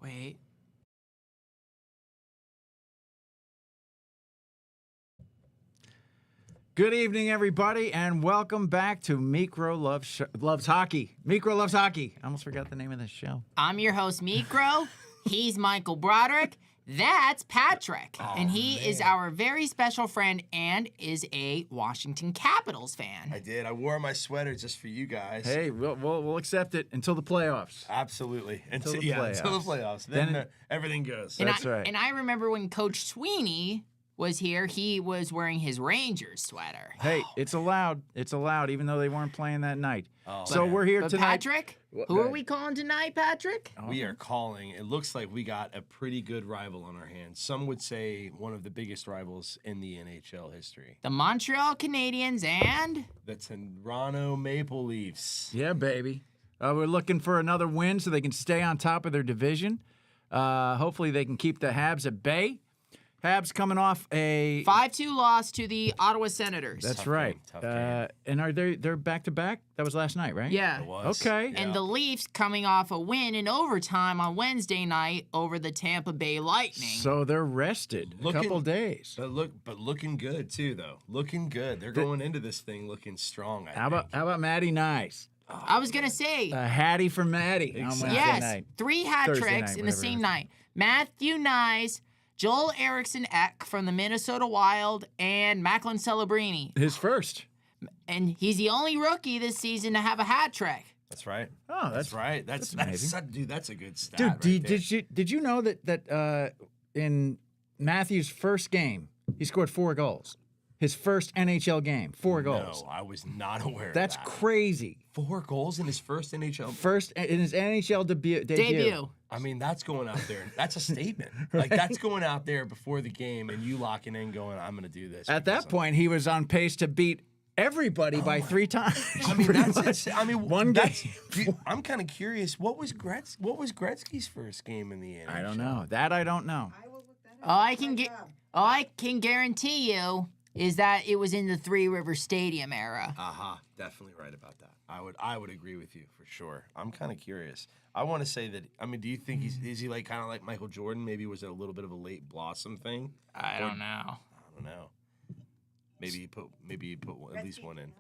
Wait. Good evening, everybody, and welcome back to Mikro Loves Hockey. Mikro Loves Hockey. I almost forgot the name of this show. I'm your host, Mikro. He's Michael Broderick. That's Patrick. And he is our very special friend and is a Washington Capitals fan. I did. I wore my sweater just for you guys. Hey, we'll accept it until the playoffs. Absolutely. Until the playoffs. Then everything goes. That's right. And I remember when Coach Sweeney was here, he was wearing his Rangers sweater. Hey, it's allowed. It's allowed, even though they weren't playing that night. Oh, so man. we're here But tonight. Patrick, who are we calling tonight, Patrick? We are calling. It looks like we got a pretty good rival on our hands. Some would say one of the biggest rivals in the NHL history. The Montreal Canadiens and The Toronto Maple Leafs. Yeah, baby. We're looking for another win so they can stay on top of their division. Hopefully they can keep the Habs at bay. Habs coming off a 5-2 loss to the Ottawa Senators. That's Tough right. game, tough game. And are they're back to back? That was last night, right? Yeah. It was. Okay. Yeah. And the Leafs coming off a win in overtime on Wednesday night over the Tampa Bay Lightning. So they're rested a couple days. But looking good too, though. Looking good. They're going into this thing looking strong. How about Matty Nice? I was going to say, A Hattie for Matty on Exactly. Wednesday yes, night. 3 hat Thursday tricks night, in the whatever it same is. night. Matthew Nyes, Joel Eriksson Ek from the Minnesota Wild, and Macklin Celebrini. His first. And he's the only rookie this season to have a hat trick. That's right. Oh, That's right. That's amazing. dude. That's a good stat. Dude, right did you know that in Matthew's first game he scored 4 goals? His first NHL game, 4 goals. No, I was not aware. That's of that. crazy. 4 goals in his first NHL. First in his NHL debut. I mean, that's going out there. That's a statement. Like, that's going out there before the game and you locking in going, I'm going to do this. At because that point, he was on pace to beat everybody by 3 times. I mean, pretty that's much. it. I mean, One that's, game. I'm kind of curious. What was Gretzky's first game in the NHL? I don't know. That I don't know. All I can guarantee you is that it was in the Three River Stadium era. Definitely right about that. I would agree with you for sure. I'm kind of curious. I want to say that. I mean, do you think is he like kind of like Michael Jordan? Maybe was it a little bit of a late blossom thing? I don't know. I don't know. Maybe he put at least one in.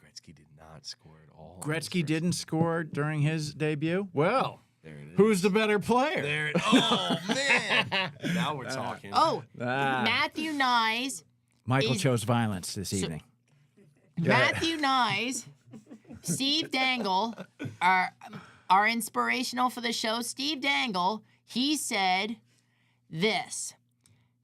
Gretzky did not score at all. Gretzky didn't score during his debut. Well, There it is. who's the better player? There? Oh man! Now we're talking. Oh, Matthew Nyes. Michael chose violence this evening. Matthew Nyes, Steve Dangle, are inspirational for the show. Steve Dangle, he said this.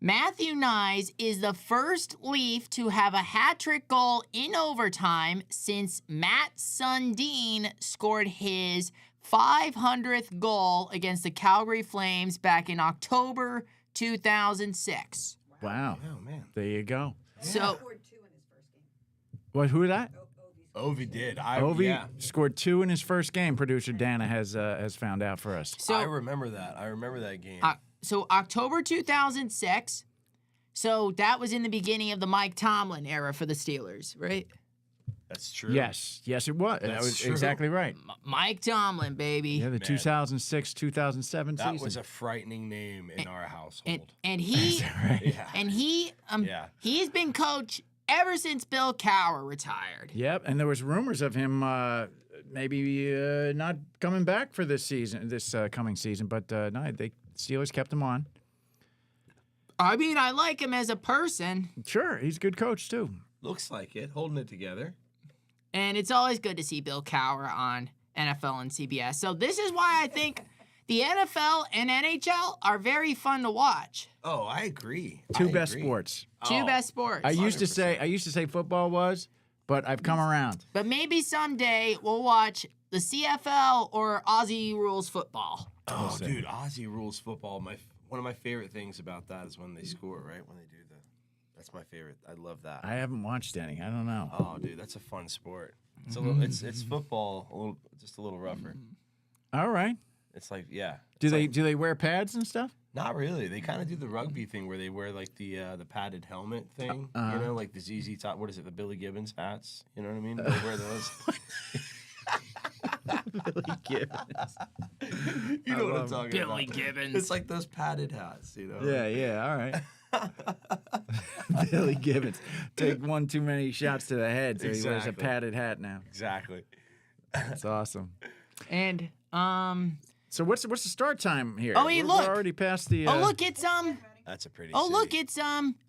Matthew Nyes is the first Leaf to have a hat trick goal in overtime since Matt Sundin scored his 500th goal against the Calgary Flames back in October 2006. Wow. Oh man. There you go. So, Scored 2 in his first game. What? Who that? Ovi did. Ovi scored 2 in his first game. Producer Dana has found out for us. so I remember that. I remember that game. So October 2006. So that was in the beginning of the Mike Tomlin era for the Steelers, right? That's true. Yes, it was. That That's was true. exactly right. Mike Tomlin, baby. Yeah, the 2006-2007 season. That was a frightening name in our household. And he yeah. and he Yeah. he's been coach ever since Bill Cowher retired. Yep, and there was rumors of him maybe not coming back for this coming season, but no, the Steelers kept him on. I mean, I like him as a person, Sure, he's a good coach too. Looks like it. Holding it together. and it's always good to see Bill Cowher on NFL and CBS. So this is why I think the NFL and NHL are very fun to watch. Oh, I agree. Two I best agree. sports. Two best sports. I used to say football was, but I've come around. But maybe someday we'll watch the CFL or Aussie rules football. Oh, see. dude, Aussie rules football. One of my favorite things about that is when they score, right? When they do the. That's my favorite. I love that. I haven't watched any. I don't know. Oh, dude, that's a fun sport. It's a little. It's football. Just a little rougher. All right. It's like yeah. Do It's they like- do they wear pads and stuff? Not really. They kind of do the rugby thing where they wear like the padded helmet thing. You know, like the ZZ top. What is it? The Billy Gibbons hats. You know what I mean? They wear those. Billy Gibbons. You know what I'm talking Billy about. Gibbons. It's like those padded hats, you know. Yeah, all right. Billy Gibbons. Take one too many shots to the head, so he wears a Exactly. padded hat now. Exactly. That's awesome. And So what's the start time here? Oh, hey, We're look. already past the. oh look, it's That's a pretty. oh city. look, it's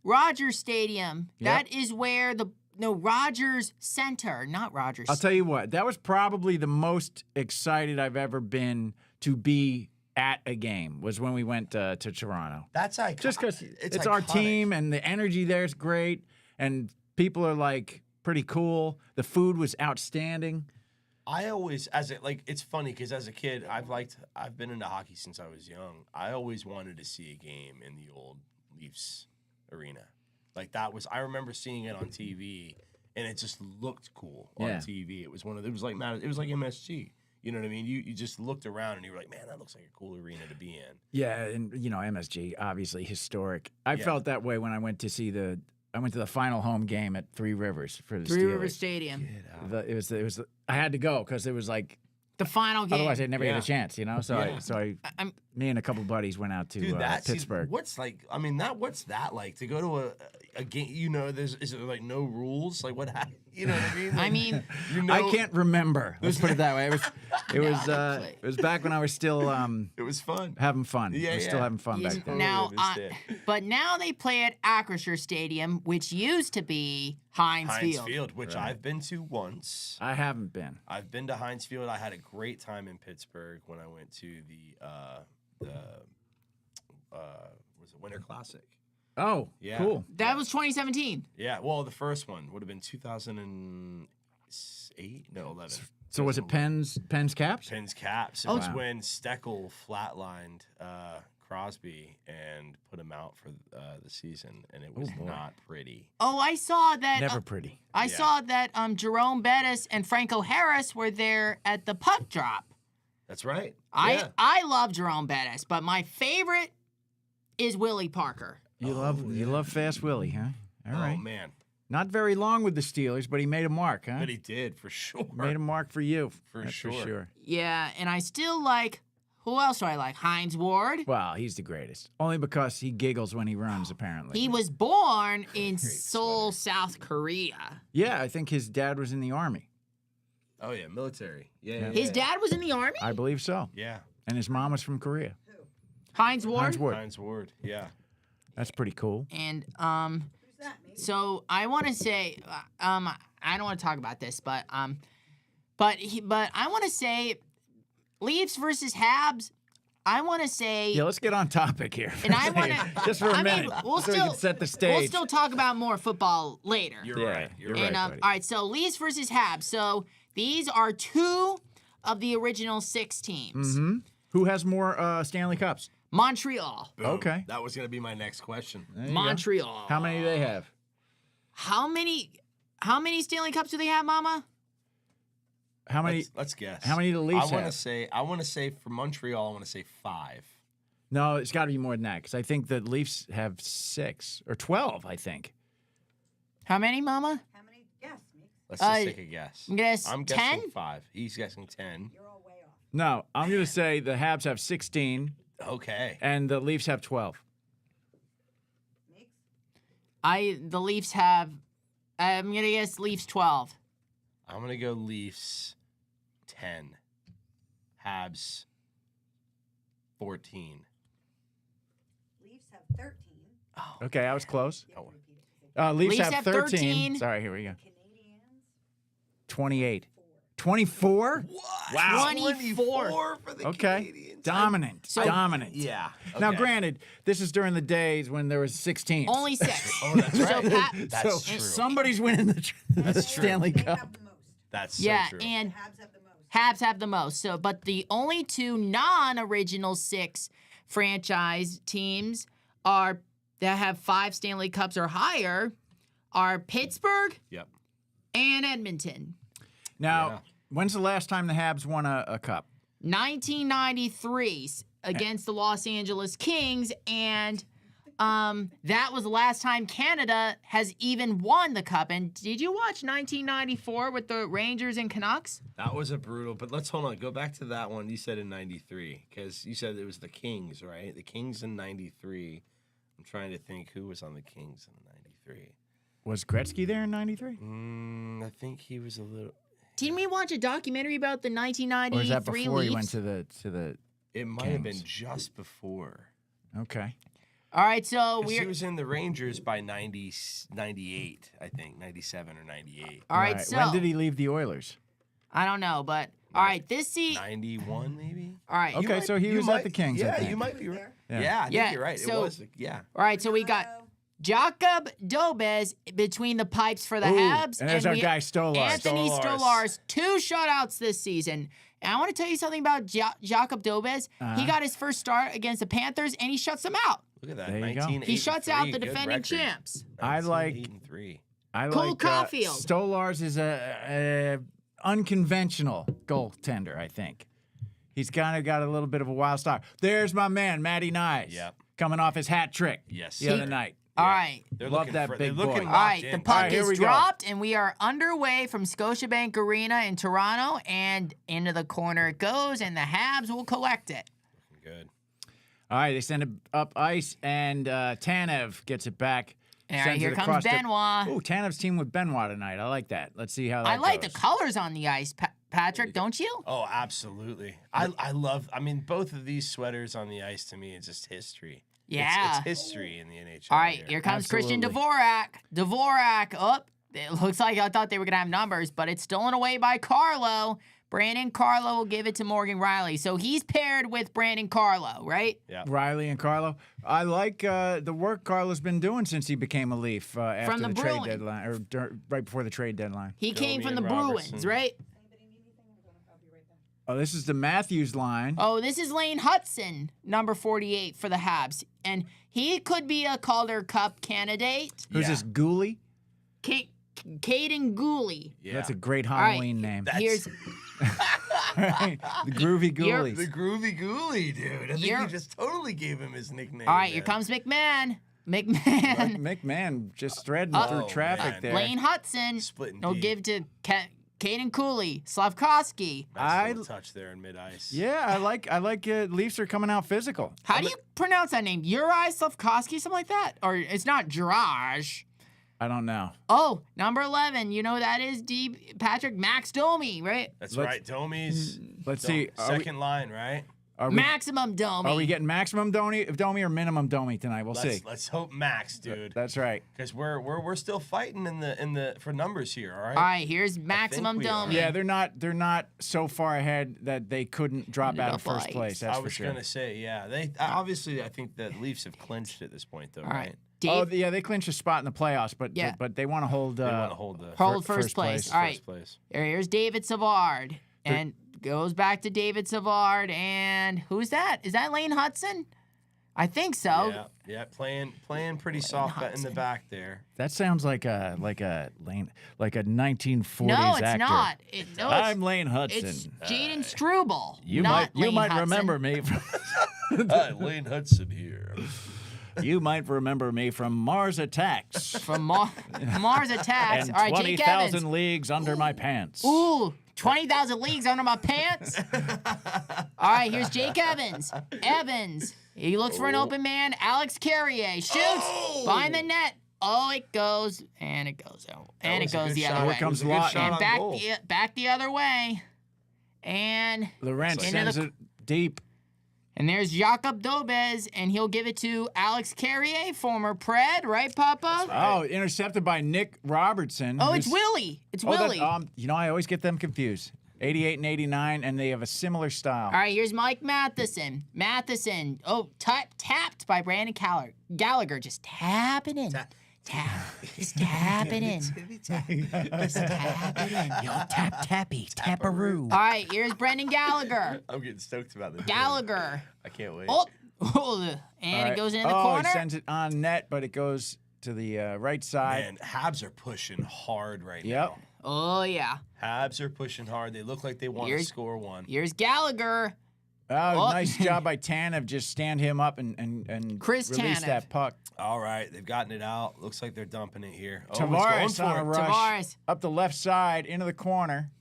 Rogers Stadium. Yep. That is where Rogers Center, not Rogers. I'll tell you what. That was probably the most excited I've ever been to be at a game. Was when we went to Toronto. That's iconic. Just because it's our iconic. team and the energy there is great, and people are like pretty cool. The food was outstanding. I always, it's funny because as a kid, I've been into hockey since I was young. I always wanted to see a game in the old Leafs arena. Like I remember seeing it on TV, and it just looked cool on TV. It was like MSG. You know what I mean? You just looked around and you were like, man, that looks like a cool arena to be in. Yeah, and MSG obviously historic. I Yeah. felt that way when I went to see the final home game at Three Rivers for the Three Steelers. Rivers Stadium. It was I had to go because it was like The final game. otherwise I'd never get Yeah. a chance, you know. So Yeah. me and a couple buddies went out to Dude, Pittsburgh. what's that like to go to a game? You know, is there like no rules? Like what happened? You know what I mean? I Like, mean, you know, I can't remember. Let's put it that way. No, It was back when I was still It was fun. having fun. Yeah, I was still yeah. having fun back then. now, understand. but now they play at Acrisure Stadium, which used to be Heinz Heinz Field. Field, which I've been to once. I haven't been. I've been to Heinz Field. I had a great time in Pittsburgh when I went to the was it Winter Classic? Oh, Yeah. cool. That was 2017. Yeah, well, the first one would have been 2008, no, 11. So was it Penn's Caps? Penn's Caps. It Oh, was wow. when Steckel flatlined Crosby and put him out for the season, and it was boy. not pretty. Oh, I saw that. Never pretty. I Yeah. saw that Jerome Bettis and Franco Harris were there at the puck drop. That's right. I love Jerome Bettis, but my favorite is Willie Parker. You love Fast Willie, huh? All right. Oh man, Not very long with the Steelers, but he made a mark, huh? but he did for sure. Made a mark for you. For That's sure. For sure. Yeah, and I still like. Who else do I like? Heinz Ward. Well, he's the greatest. Only because he giggles when he runs, apparently. He was born in Seoul, South Korea. Yeah, I think his dad was in the Army. Oh yeah, military. Yeah. His dad was in the army. I believe so. Yeah. And his mom was from Korea. Heinz Ward. Heinz Ward. Heinz Ward. Yeah. That's pretty cool. And Who's that, mate? so I want to say, I don't want to talk about this, but I want to say, Leafs versus Habs. I want to say, Yeah, let's get on topic here. and I want to Just for a minute. we'll so we still can set the stage. We'll still talk about more football later. You're Yeah, right. You're you're right. right. And buddy. all right, so Leafs versus Habs. So these are two of the original 6 teams. Mm-hmm. Who has more Stanley Cups? Montreal. Boom. Okay. That was gonna be my next question. There you go. Montreal. How many do they have? How many Stanley Cups do they have, Mama? How many? Let's guess. How many do the Leafs I want to have? say. For Montreal. I want to say 5. No, it's got to be more than that because I think the Leafs have 6 or 12. I think. How many, Mama? How many? Guess, Meeks. Let's just take a guess. I'm I'm 10. guessing 5. He's guessing 10. You're all way off. No, I'm going to say the Habs have 16 Okay. and the Leafs have 12. Meeks? The Leafs have. I'm gonna guess Leafs 12. I'm gonna go Leafs 10. Habs 14. Leafs have 13. Okay, I was close. You have to repeat it. Leafs, Leafs have have 13. 13. Sorry, here we go. Canadians, 28. 4. 24? What? Wow. 24 for the Okay. Canadians. Dominant. Dominant. Yeah. Now, okay. granted, this is during the days when there was 16. Only 6. Oh, that's So right. Pat- That's so true. somebody's winning the That's true. Stanley They Cup. have the most. That's so yeah, true. and Habs have the most. Habs have the most. So, but the only 2 non-original 6 franchise teams that have 5 Stanley Cups or higher are Pittsburgh Yep. and Edmonton. Now, Yeah. when's the last time the Habs won a cup? 1993 against the Los Angeles Kings, and that was the last time Canada has even won the cup. And did you watch 1994 with the Rangers and Canucks? That was a brutal. But let's hold on. Go back to that one you said in '93 because you said it was the Kings, right? The Kings in '93. I'm trying to think who was on the Kings in '93. Was Gretzky there in '93? I think he was a little. Didn't we watch a documentary about the 1993 Or is that before Leafs? he went to the? It might have been Kings. just before. Okay. All right, so 'Cause he we're was in the Rangers by 98, I think, 97 or 98. all right. So when did he leave the Oilers? I don't know, but all right, this season. 91, maybe. All right, Okay, might- so he you was at the Kings, I Yeah, think. you might be right. Yeah. Yeah, I think Yeah, you're right. so- it was. Yeah. all right. So we got Jacob Dobes between the pipes for the Ooh, Habs, and there's our we- guy Stolarz. Anthony Stolarz. Stolarz, 2 shutouts this season. And I want to tell you something about Jacob Dobes. He got his first start against the Panthers, and he shuts them out. Look at that. There you go. 19, He shuts out the Good defending record. champs. I like- 19-8-3. I Cole like Caulfield. Stolarz is a unconventional goaltender. I think he's kind of got a little bit of a wild start. There's my man Matty Nyes. Yep. Coming off his hat trick. Yes, The other sir. night. All right. They're Love looking that for, big they're looking boy. All right, locked in. the puck right, here is we go. dropped, and we are underway from Scotiabank Arena in Toronto, and into the corner it goes, and the Habs will collect it. Good. All right, they send it up ice, and Tanev gets it back. All right, sends here it comes across the- Benoit. Ooh, Tanev's team with Benoit tonight. I like that. Let's see how that I like goes. the colors on the ice, Patrick, don't you? Oh, absolutely. I love. I mean, both of these sweaters on the ice to me, it's just history. Yeah. It's history in the NHL. All right, here comes Christian Absolutely. Dvorak. Dvorak up. It looks like I thought they were going to have numbers, but it's stolen away by Carlo. Brandon Carlo will give it to Morgan Riley. So he's paired with Brandon Carlo, right? Yeah. Riley and Carlo. I like the work Carlo's been doing since he became a Leaf after the the trade Bruins. deadline, or right before the trade deadline. He came Domi from the and Bruins, Robertson. right? Oh, this is the Matthews line. Oh, this is Lane Hudson, number 48 for the Habs. And he could be a Calder Cup candidate. Who's Yeah. this, Gooley? Caden Gooley. Yeah. That's a great right. Halloween name. Here's the Groovy You're- Ghoulies. the Groovy Ghoulie, dude. I think You're- you just totally gave him his nickname. all right. Here man. comes McMahon. McMahon. McMahon just threading Oh, through traffic man. there. Lane Hudson. Splitting He'll D. give to Caden Cooley. Slavkovsky. Nice little touch there in mid ice. Yeah, I like Leafs are coming out physical. How do you pronounce that name? Uri Slavkovsky, something like that? Or it's not Jiraj. I don't know. Oh, number 11. You know who that is, Patrick? Max Domi, right? That's Let's- right. Domi's. Let's see. Second line, right? Are we, Maximum Domi. are we getting maximum Domi or minimum Domi tonight? We'll see. Let's hope Max, dude. That's right. Because we're still fighting in the for numbers here. All right. All right, here's Maximum we are. Domi. Yeah, they're not so far ahead that they couldn't drop Ended out of up first ice. place. That's I for was sure. gonna say, yeah. They obviously, I think the Leafs have clinched at this point, though, All right. right? Oh, Dave, yeah, they clinched a spot in the playoffs, but Yeah. but they want to hold. They want to hold the hold fir- first first place. place. All right, first place. here's David Savard. And goes back to David Savard. And who's that? Is that Lane Hudson? I think so. Yeah, playing pretty soft in the Hudson. back there. That sounds like a Lane, like a 1940s No, it's actor. not. I'm Lane Hudson. It's Jaden Struble. you not might Lane Hudson. remember me. Hi, Lane Hudson here. You might remember me from Mars Attacks From Mars Attacks. and All right, Jake Evans. 20,000 Leagues Under My Pants. Ooh, 20,000 leagues under my pants. All right, here's Jake Evans. Evans. He looks for an open man. Alex Carrier shoots behind the net. Oh, it goes, and it goes out. And it was a goes good the shot. other Here way. comes It was a good Lot. shot And on goal. back the other way. And Laurent Into sends the- it deep. there's Jacob Dobes, and he'll give it to Alex Carrier, former Pred, right, Papa? Oh, intercepted by Nick Robertson. Oh, it's who's- Willie. It's Oh, that- Willie. I always get them confused. 88 and 89, and they have a similar style. All right, here's Mike Matheson. Oh, tapped by Brandon Gallagher. Just tapping in. Just tap it in. Just tap it in. Yo, tappy, tapperoo. All right, here's Brendan Gallagher. I'm getting stoked about this. Gallagher. I can't wait. Oh, and All right. it goes into the Oh, corner. he sends it on net, but it goes to the right side. Man, Habs are pushing hard right Yep. now. Oh, yeah. Habs are pushing hard. They look like they want to Here's- score one. Here's Gallagher. Oh. Nice job by Tanev. Just stand him up and Chris release Tanev. that puck. All right, they've gotten it out. Looks like they're dumping it here. Oh, he's going Tavares on for a it. rush. Tavares. Up the left side, into the corner.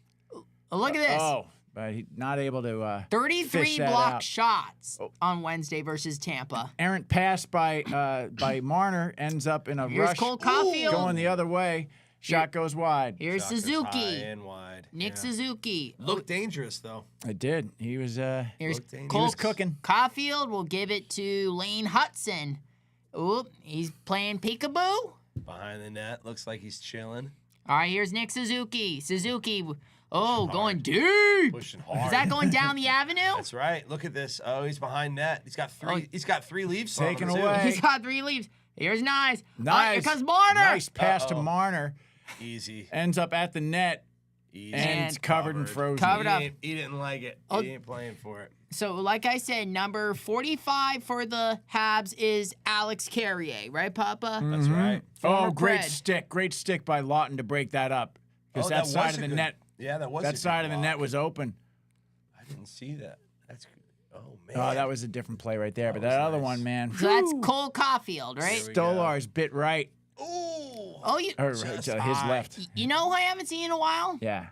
Oh, look at this. Oh, but he's not able to 33 fish that blocked out. shots on Wednesday versus Tampa. Errant pass by Marner ends up in a Here's rush. Cole Caulfield. Going the other way. Shot goes wide. Here's Shot goes Suzuki. high and wide. Nick Yeah. Suzuki. Looked dangerous though. It did. He was Here's looked dangerous. Cole he was cooking. Caulfield will give it to Lane Hudson. Oop, he's playing peekaboo. Behind the net, looks like he's chilling, All right, here's Nick Suzuki. Suzuki, going hard. deep. pushing hard. Is that going down the avenue? That's right. Look at this. Oh, he's behind net. He's got three. Oh. He's got 3 leaves. Taken on him, too. away. He's got 3 leaves. Here's Nice. Nice. Here comes Marner. Nice pass to Uh-oh. Marner. Easy. Ends up at the net Easy. and covered and frozen. Covered up. He didn't like it. Oh. He ain't playing for it. So, like I said, number 45 for the Habs is Alex Carrier, right, Papa? That's right. Oh, Former great Pred. stick. Great stick by Lawton to break that up. Because Oh, that was side a of the good- net, Yeah, that was. a that good side of the block. net was open. I didn't see that. That's good. Oh man. Oh, that was a different play right there. But That that was other nice. one, man. So that's whew. Cole Caulfield, right? There we go. Stolar's bit right. Ooh. Oh, you Or Just his high. left. you know who I haven't seen in a while? Yeah.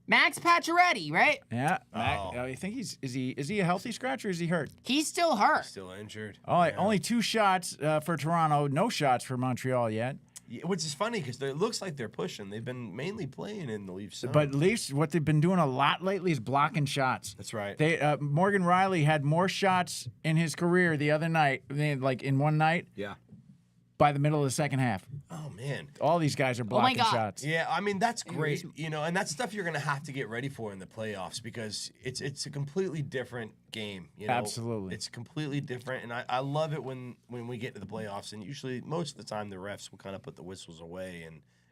Max Pacioretty, right? Yeah. Mac, Oh. you think is he a healthy scratch or is he hurt? He's still hurt. Still injured. Only, Yeah. only 2 shots for Toronto. No shots for Montreal yet. Yeah, which is funny because it looks like they're pushing. They've been mainly playing in the Leafs zone. But Leafs, what they've been doing a lot lately is blocking shots. That's right. They Morgan Riley had more shots in his career the other night, like in one night, Yeah. by the middle of the second half. Oh man. All these guys are blocking God. shots. Yeah, I mean that's great, and that's stuff you're gonna have to get ready for in the playoffs because it's a completely different game. Absolutely. it's completely different, and I love it when we get to the playoffs, and usually most of the time the refs will kind of put the whistles away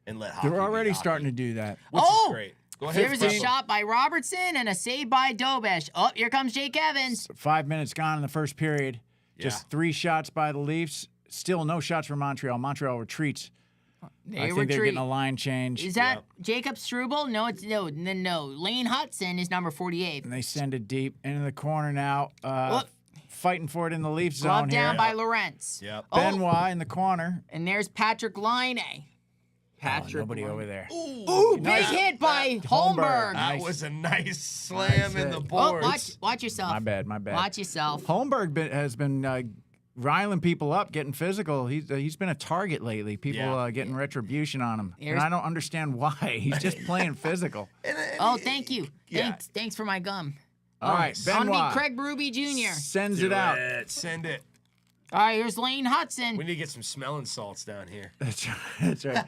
and let hockey. They're be already hockey, starting to do that. which Oh! is great. Go ahead. There's a Fred. shot by Robertson and a save by Dobesh. Oh, here comes Jake Evans. 5 minutes gone in the first period. Just 3 shots by the Leafs. Still no shots for Montreal. Montreal retreats. I think they're getting a line change. Is that Jacob Struble? No, it's no. Lane Hudson is number 48. And they send it deep into the corner now. Whoop. Fighting for it in the Leaf zone Glove here. down by Lawrence. Yep. Oh, Benoit in the corner. and there's Patrick Line. Oh, nobody over there. Ooh, big hit by Holmberg. That Nice. was a nice slam in hit. the Oh, boards. watch yourself. My bad. Watch yourself. Holmberg has been riling people up, getting physical. He's been a target lately. People Yeah. Getting retribution on him, Here's- and I don't understand why. He's just playing physical. Oh, thank you. Yeah. Thanks for my gum. All right, I'm gonna Benoit be Craig Ruby Jr. sends Do it out. Send it. All right, here's Lane Hudson. We need to get some smelling salts down here. That's right. That's right.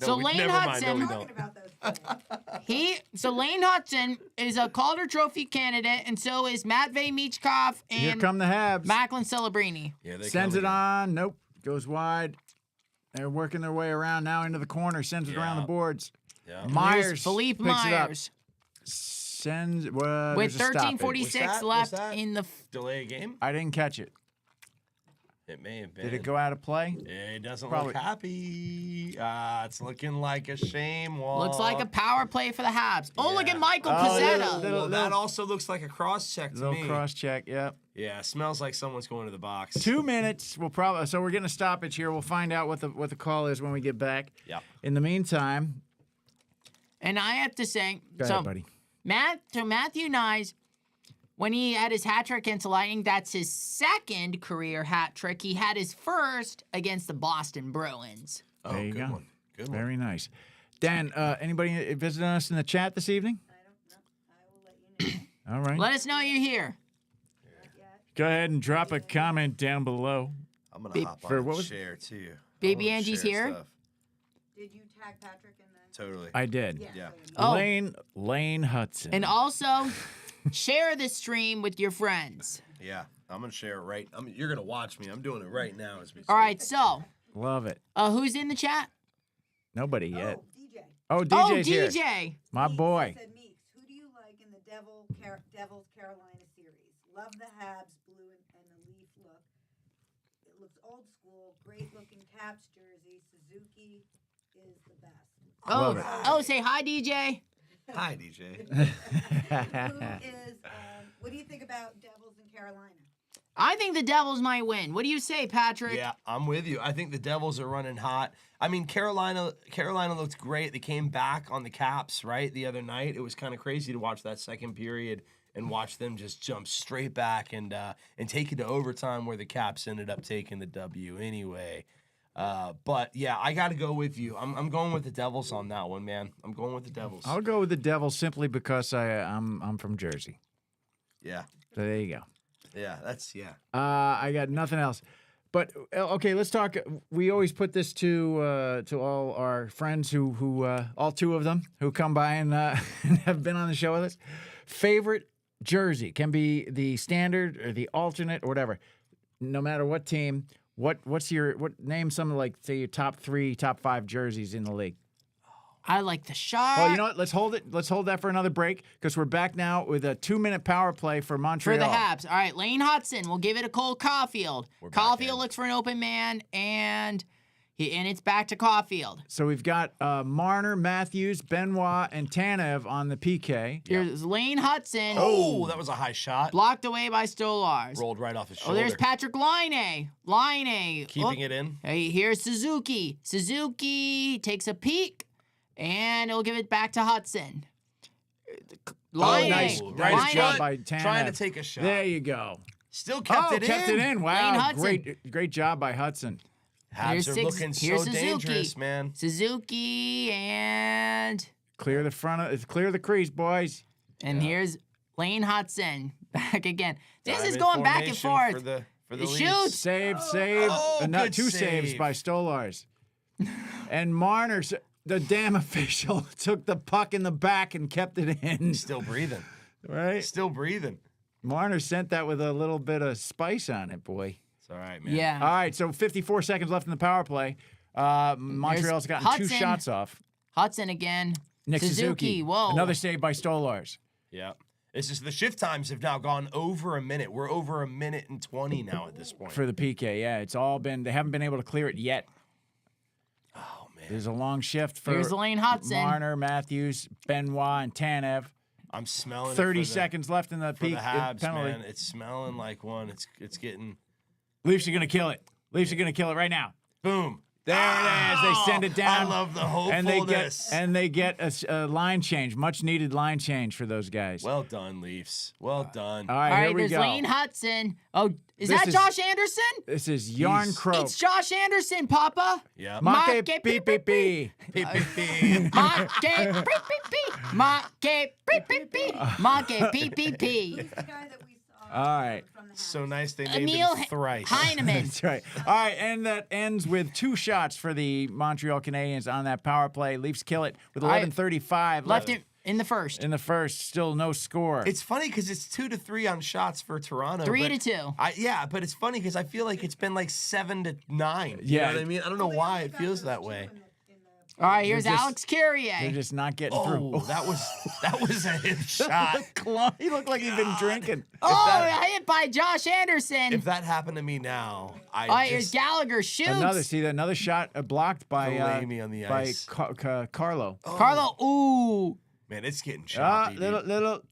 So Lane never mind. Hudson- No, we Talking don't. about those things. So Lane Hudson is a Calder Trophy candidate, and so is Matvey Michkov Here and come the Habs. Macklin Celebrini. Yeah, they Sends come it again. on. Nope. Goes wide. They're working their way around now into the corner. Sends it around the Yeah. boards. Yeah. Myers Here's Philippe picks it up. Myers Sends with there's a stoppage. 13:46 Was left that- in the. Delay a game? I didn't catch it. It may have been. Did it go out of play? It doesn't Probably. look happy. It's looking like a shame walk. Looks like a power play for the Habs. Oh, look Yeah. at Michael Oh, Pezzetta. little- Well, that also looks like a cross check to Little me. cross check. Yep. Yeah, smells like someone's going to the box. 2 minutes. We'll probably. So we're getting a stoppage here. We'll find out what the call is when we get back. Yep. In the meantime, And I have to say, go ahead, buddy. Matthew Nyes, when he had his hat trick against the Lightning, that's his second career hat trick. He had his first against the Boston Bruins. Oh, There you good go. one. Good one. Very nice. Dan, anybody visiting us in the chat this evening? I don't know. I will let you know. All right. Let us know you're here. Not yet. Go ahead and drop a comment down below. I'm gonna Beep. hop For on what and was- share too. Baby I wanna Angie's share here? stuff. Did you tag Patrick in the? Totally. I did. Yeah. Oh. Lane Hudson. And also, share the stream with your friends. Yeah, I'm gonna share it right. You're gonna watch me. I'm doing it right now as we. All speak. right, so Love it. who's in the chat? Nobody yet. Oh, DJ. Oh, Oh, DJ's here. DJ. My Meeks boy. Said Meeks, who do you like in the Devils Carolina series? Love the Habs blue and the Leaf look. It looks old school. Great looking Caps jersey. Suzuki is the best. Oh, Love it. say hi, DJ. Hi, DJ. Who is? What do you think think about Devils in Carolina? I think the Devils might win. What do you say, Patrick? Yeah, I'm with you. I think the Devils are running hot. I mean, Carolina looked great. They came back on the Caps, right, the other night. It was kind of crazy to watch that second period and watch them just jump straight back and take it to overtime where the Caps ended up taking the W anyway. But yeah, I got to go with you. I'm going with the Devils on that one, man. I'm going with the Devils. I'll go with the Devils simply because I'm from Jersey. Yeah, So there you go. yeah, I got nothing else. But okay, let's talk. We always put this to all our friends who all two of them who come by and have been on the show with us. Favorite jersey can be the standard or the alternate or whatever. No matter what team. What's your name some of like say your top 3, top 5 jerseys in the league? I like the shot. Oh, you know what? Let's hold it. Let's hold that for another break because we're back now with a 2-minute power play for Montreal. For the Habs. All right, Lane Hudson. We'll give it to Cole Caulfield. Caulfield in. looks for an open man, and it's back to Caulfield. So we've got Marner, Matthews, Benoit, and Tanev on the PK. Here's Lane Hudson. Oh, that was a high shot. Blocked away by Stolars. Rolled right off his Oh, shoulder. there's Patrick Laine. Keeping it in. Hey, here's Suzuki. Suzuki takes a peek, and he'll give it back to Hudson. Laine. Nice Laine. job by Tanev. Trying to take a shot. There you go. Still kept it in. Wow, Lane Hudson. great job by Hudson. Habs are looking here's so Suzuki. dangerous, man. Suzuki and Clear the crease, boys. here's Lane Hudson back again. This is Diamond going back and formation forth. For the It Leafs. shoots. Save. Oh, Not good 2 saves save. by Stolars. And Marner, the damn official, took the puck in the back and kept it in. Still breathing. Right? Still breathing. Marner sent that with a little bit of spice on it, boy. It's all right, man. Yeah. All right, so 54 seconds left in the power play. Montreal's gotten 2 Hudson. shots off. Hudson again. Nick Suzuki. Whoa. Another save by Stolars. Yeah. This is the shift times have now gone over a minute. We're over 1:20 now at this point. For the PK, yeah. It's all been, they haven't been able to clear it yet. Oh man. There's a long shift for Here's Lane Hudson. Marner, Matthews, Benoit, and Tanev. I'm smelling 30 it for the- seconds left in the for the Habs, penalty. man. It's smelling like one. It's getting Leafs are going to kill it. Leafs are going to kill it right now. boom. There it is. They send it down. I love the and hopefulness. they get a line change, much needed line change for those guys. Well done, Leafs. Well done. All All right, right, here we there's go. Lane Hudson. Oh, is This that is- Josh Anderson? This is Yarn Jeez. Croak. It's Josh Anderson, Papa. Yeah. Make Make beep beep beep. PPP. Monkey, beep, beep, beep. Monkey, beep, beep, beep. Monkey, beep, beep, beep. Who's the guy that we saw All right. from the Habs? So nice they named Emil him thrice. Heineman. That's right. All right, and that ends with 2 shots for the Montreal Canadiens on that power play. Leafs kill it with All right. 11:35 Left it in the first. in the first. Still no score. It's funny because it's 2-3 on shots for Toronto. 3-2. But it's funny because I feel like it's been like 7-9. You Yeah. know what I mean? I don't know They why only it got feels those that 2 way. in the- All right, here's They're just- Alex Carrier. They're just not getting Oh, through. that was a hit shot. He looked like he'd been drinking. Oh, hit by Josh Anderson. If that happened to me now, All right, here's Gallagher. Shoots. Another shot blocked by Delaney on the by ice. Carlo. Carlo, ooh. Man, it's getting choppy. dude.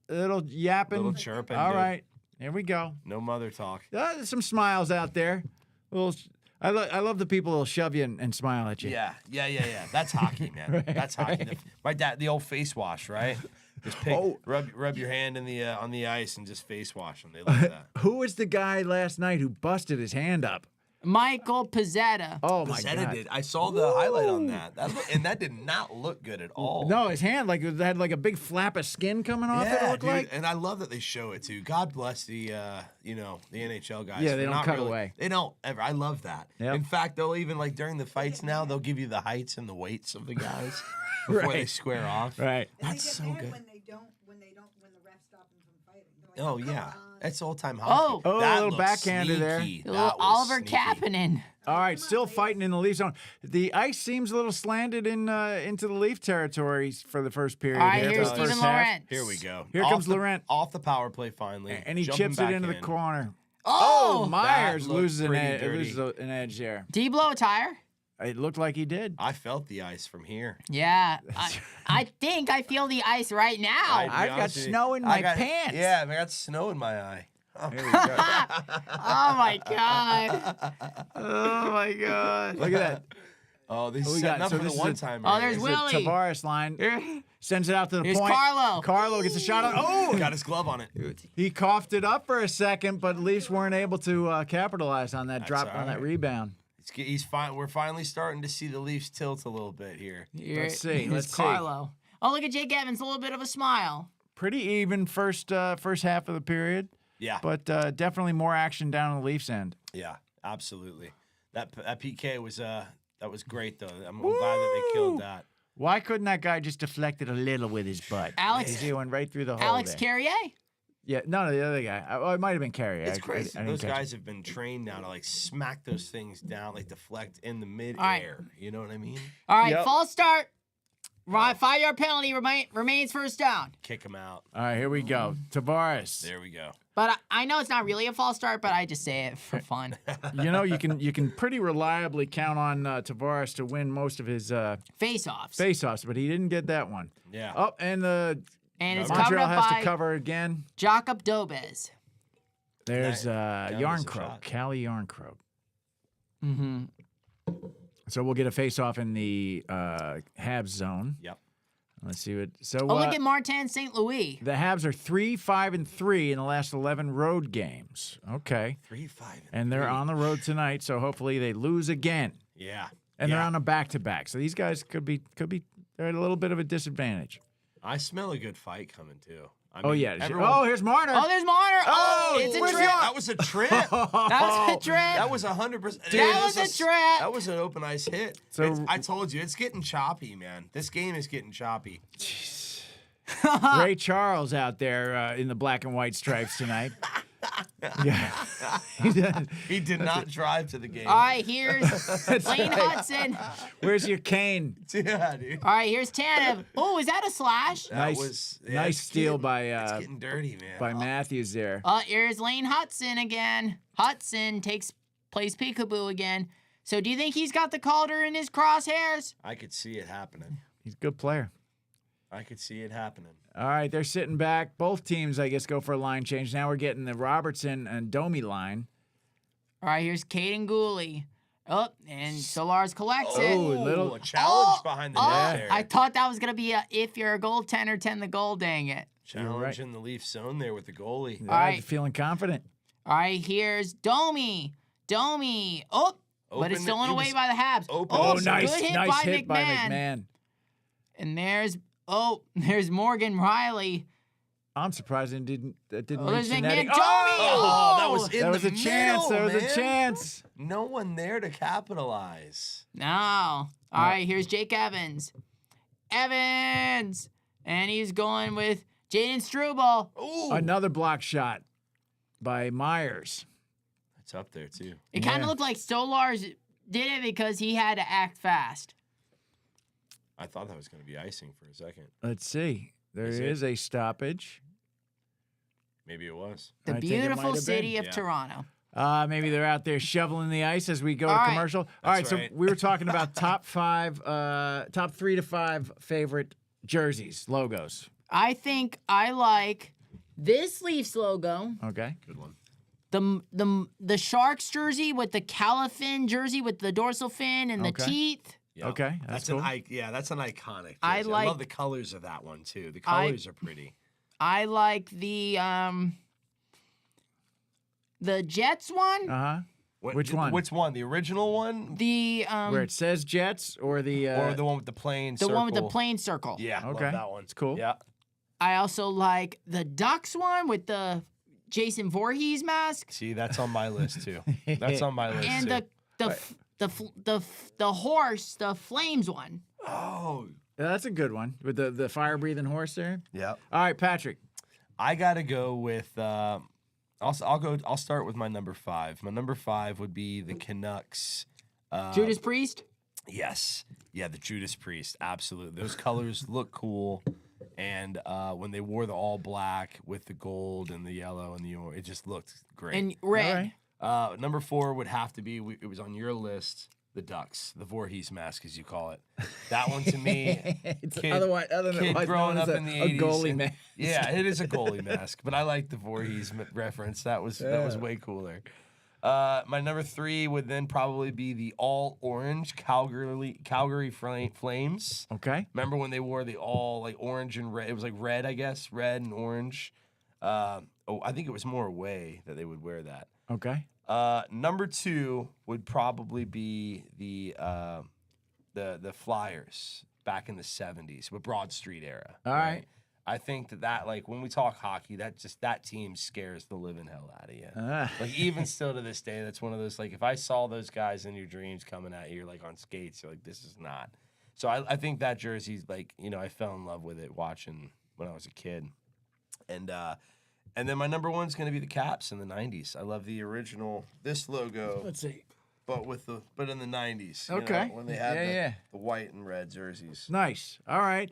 Little yapping. Little chirping, All dude. right, here we go. No mother talk. There's some smiles out there. I love the people who'll shove you and smile at you. Yeah. That's hockey, man. That's hockey. My dad, the old face wash, right? Just rub your hand in the on the ice and just face wash them. They love that. Who was the guy last night who busted his hand up? Michael Pizzetta. Oh my Pizzetta God! did. I saw the highlight on that. That did not look good at all. No, his hand it had like a big flap of skin coming off. It Yeah, looked dude, like. and I love that they show it too. God bless the the NHL guys. Yeah, for they don't not cut really- away. They don't ever. I love that. Yep. In fact, they'll even like during the fights now, they'll give you the heights and the weights of the guys before they Right. square off. Right. And That's they so get good. mad when the refs stop them from fighting. They're Oh like, come yeah, on. that's old time hockey. Oh, a that little looks backhander there. sneaky. The little That was Oliver sneaky. Kapanen. All right, still fighting in the Leaf zone. The ice seems a little slanted into the Leaf territory for the first period. All right, here, here's for the first Steven half. Laurent. Here we go. Here Off comes the- Laurent. off the power play finally, And he jumping chips it back into the in. corner. Oh, Myers That looked loses pretty dirty. an edge there. did he blow a tire? It looked like he did. I felt the ice from here. Yeah. I think I feel the ice right now. I've got snow in my pants. Yeah, I got snow in my eye. Here we go. Oh my god. Oh my god. Look at that. Oh, they're We setting got- up so for the this is one a- time. Oh, there's It's Willie. a Tavares line. Here- Sends it out to the Here's point. Carlo. Carlo gets a shot on. Oh, got his glove on it. he coughed it up for a second, but Leafs weren't able to capitalize on that drop, all on that right. rebound. He's fine. We're finally starting to see the Leafs tilt a little bit here. Let's see, Here's let's see. Carlo. Oh, look at Jake Evans. A little bit of a smile. Pretty even first half of the period, Yeah, but definitely more action down on the Leafs end. yeah, absolutely. That PK was that was great though. I'm glad that they killed that. Why couldn't that guy just deflect it a little with his butt? Alex- He went right through the hole. Alex there. Carrier? Yeah, no, the other guy. Oh, it might have been Carrier. It's I crazy. didn't Those catch it. guys have been trained now to like smack those things down, like deflect in the midair. right. You know what I mean? All right, Yep. false start. 5-yard penalty remains first down. Kick them out. All right, here we go. Tavares. There we go. But I know it's not really a false start, but I just say it for fun. You know, you can pretty reliably count on Tavares to win most of his Face-offs. faceoffs, but he didn't get that one. Yeah. Oh, and And it's covered Montreal up has by to cover again. Jakob Dobes. There's That was a Yarncroke, shot. Callie Yarncroke. Mm-hmm. So we'll get a face-off in the Habs zone. Yep. Let's see what. So Oh, look at Martin St. Louis. the Habs are 3-5-3 in the last 11 road games. Okay, 3-5. and they're 3. on the road tonight, so hopefully they lose again. Yeah. And they're Yeah. on a back-to-back, so these guys could be they're at a little bit of a disadvantage. I smell a good fight coming too. I Oh mean, yeah. everyone- Oh, here's Marner. Oh, there's Marner. Oh, it's a where's trip. That was a trip. That was a trip. That was 100%. That was a trip. That was an open ice hit. So- I told you, it's getting choppy, man. This game is getting choppy. Ray Charles out there in the black and white stripes tonight. Yeah. He did not drive to the game. All right, here's Lane Hudson. Where's your cane? Yeah, dude. All right, here's Tanev. Oh, is that a slash? That Nice- was nice it's steal getting- by, It's getting dirty, man. By Matthews there. Here's Lane Hudson again. Hudson plays peekaboo again. So do you think he's got the Calder in his crosshairs? I could see it happening. He's a good player. I could see it happening. All right, they're sitting back. Both teams, I guess, go for a line change. Now we're getting the Robertson and Domi line. All right, here's Caden Gooley. Oh, and Solars collects Oh, it. little- a challenge behind the net there. I thought that was going to be a if you're a goaltender, 10 the goal, dang it. Challenge in the Leaf zone there with the goalie. All right, right. feeling confident. All right, here's Domi. Oh, but it's Open- stolen he away was by the Habs. open. Oh, Good nice, hit nice by hit by McMahon. McMahon. And there's Morgan Riley. I'm surprised it didn't reach there's the McMahon. netting. Domi! Oh, that was in That was the a chance. middle, That was man. a chance. No one there to capitalize. No. All right, here's Jake Evans. Evans! And he's going with Jaden Struble. Ooh, Another block shot by Myers. it's up there too. It kind Yeah. of looked like Stolars did it because he had to act fast. I thought that was going to be icing for a second. Let's see. There Is it? is a stoppage. Maybe it was. The I think it might beautiful have city been. of Yeah. Toronto. Maybe they're out there shoveling the ice as we go All to right. commercial. All right, That's so right. we were talking about top 3 to 5 favorite jerseys, logos. I think I like this Leafs logo, Okay. Good one. the Sharks jersey with the califin jersey with the dorsal fin and the Okay. teeth. Yeah. Okay, that's cool. that's an iconic. I jersey. like- love the colors of that one too. The colors are pretty. I like the Jets one. Uh-huh. What- Which one? Which one? The original one, The Where it says Jets or the or the one with the plain? the one with the circle? plain circle. Yeah. Okay. Love that one. It's cool. Yeah. I also like the Ducks one with the Jason Voorhees mask See, that's on my list too. That's on my list and too. the horse, the Flames one. Oh. That's a good one with the fire-breathing horse there. Yeah. All right, Patrick. I gotta go with. I'll start with my number 5. My number 5 would be the Canucks. Judas Priest. Yes. Yeah, the Judas Priest. Absolutely. Those colors look cool. And when they wore the all black with the gold and the yellow and the orange, it just looked great. And red. All right. Number 4 would have to be, it was on your list, the Ducks, the Voorhees mask, as you call it. That one to me, It's kid, other than kid otherwise growing known up as in the a 80s. goalie and- mask. Yeah, it is a goalie mask, but I like the Voorhees reference. That was way cooler. My number 3 would then probably be the all orange Calgary Flames. Okay. Remember when they wore the all like orange and red? It was like red, I guess, red and orange. I think it was more away that they would wear that. Okay. Number 2 would probably be the Flyers back in the 70s with Broad Street era. All right. I think that like when we talk hockey, that team scares the living hell out of you. Like even still to this day, that's one of those like if I saw those guys in your dreams coming at you like on skates, you're like this is not. So I think that jersey's like I fell in love with it watching when I was a kid, and then my number 1's gonna be the Caps in the '90s. I love the original this logo. Let's see. But in the '90s, Okay. when they had Yeah. the white and red jerseys. Nice. All right.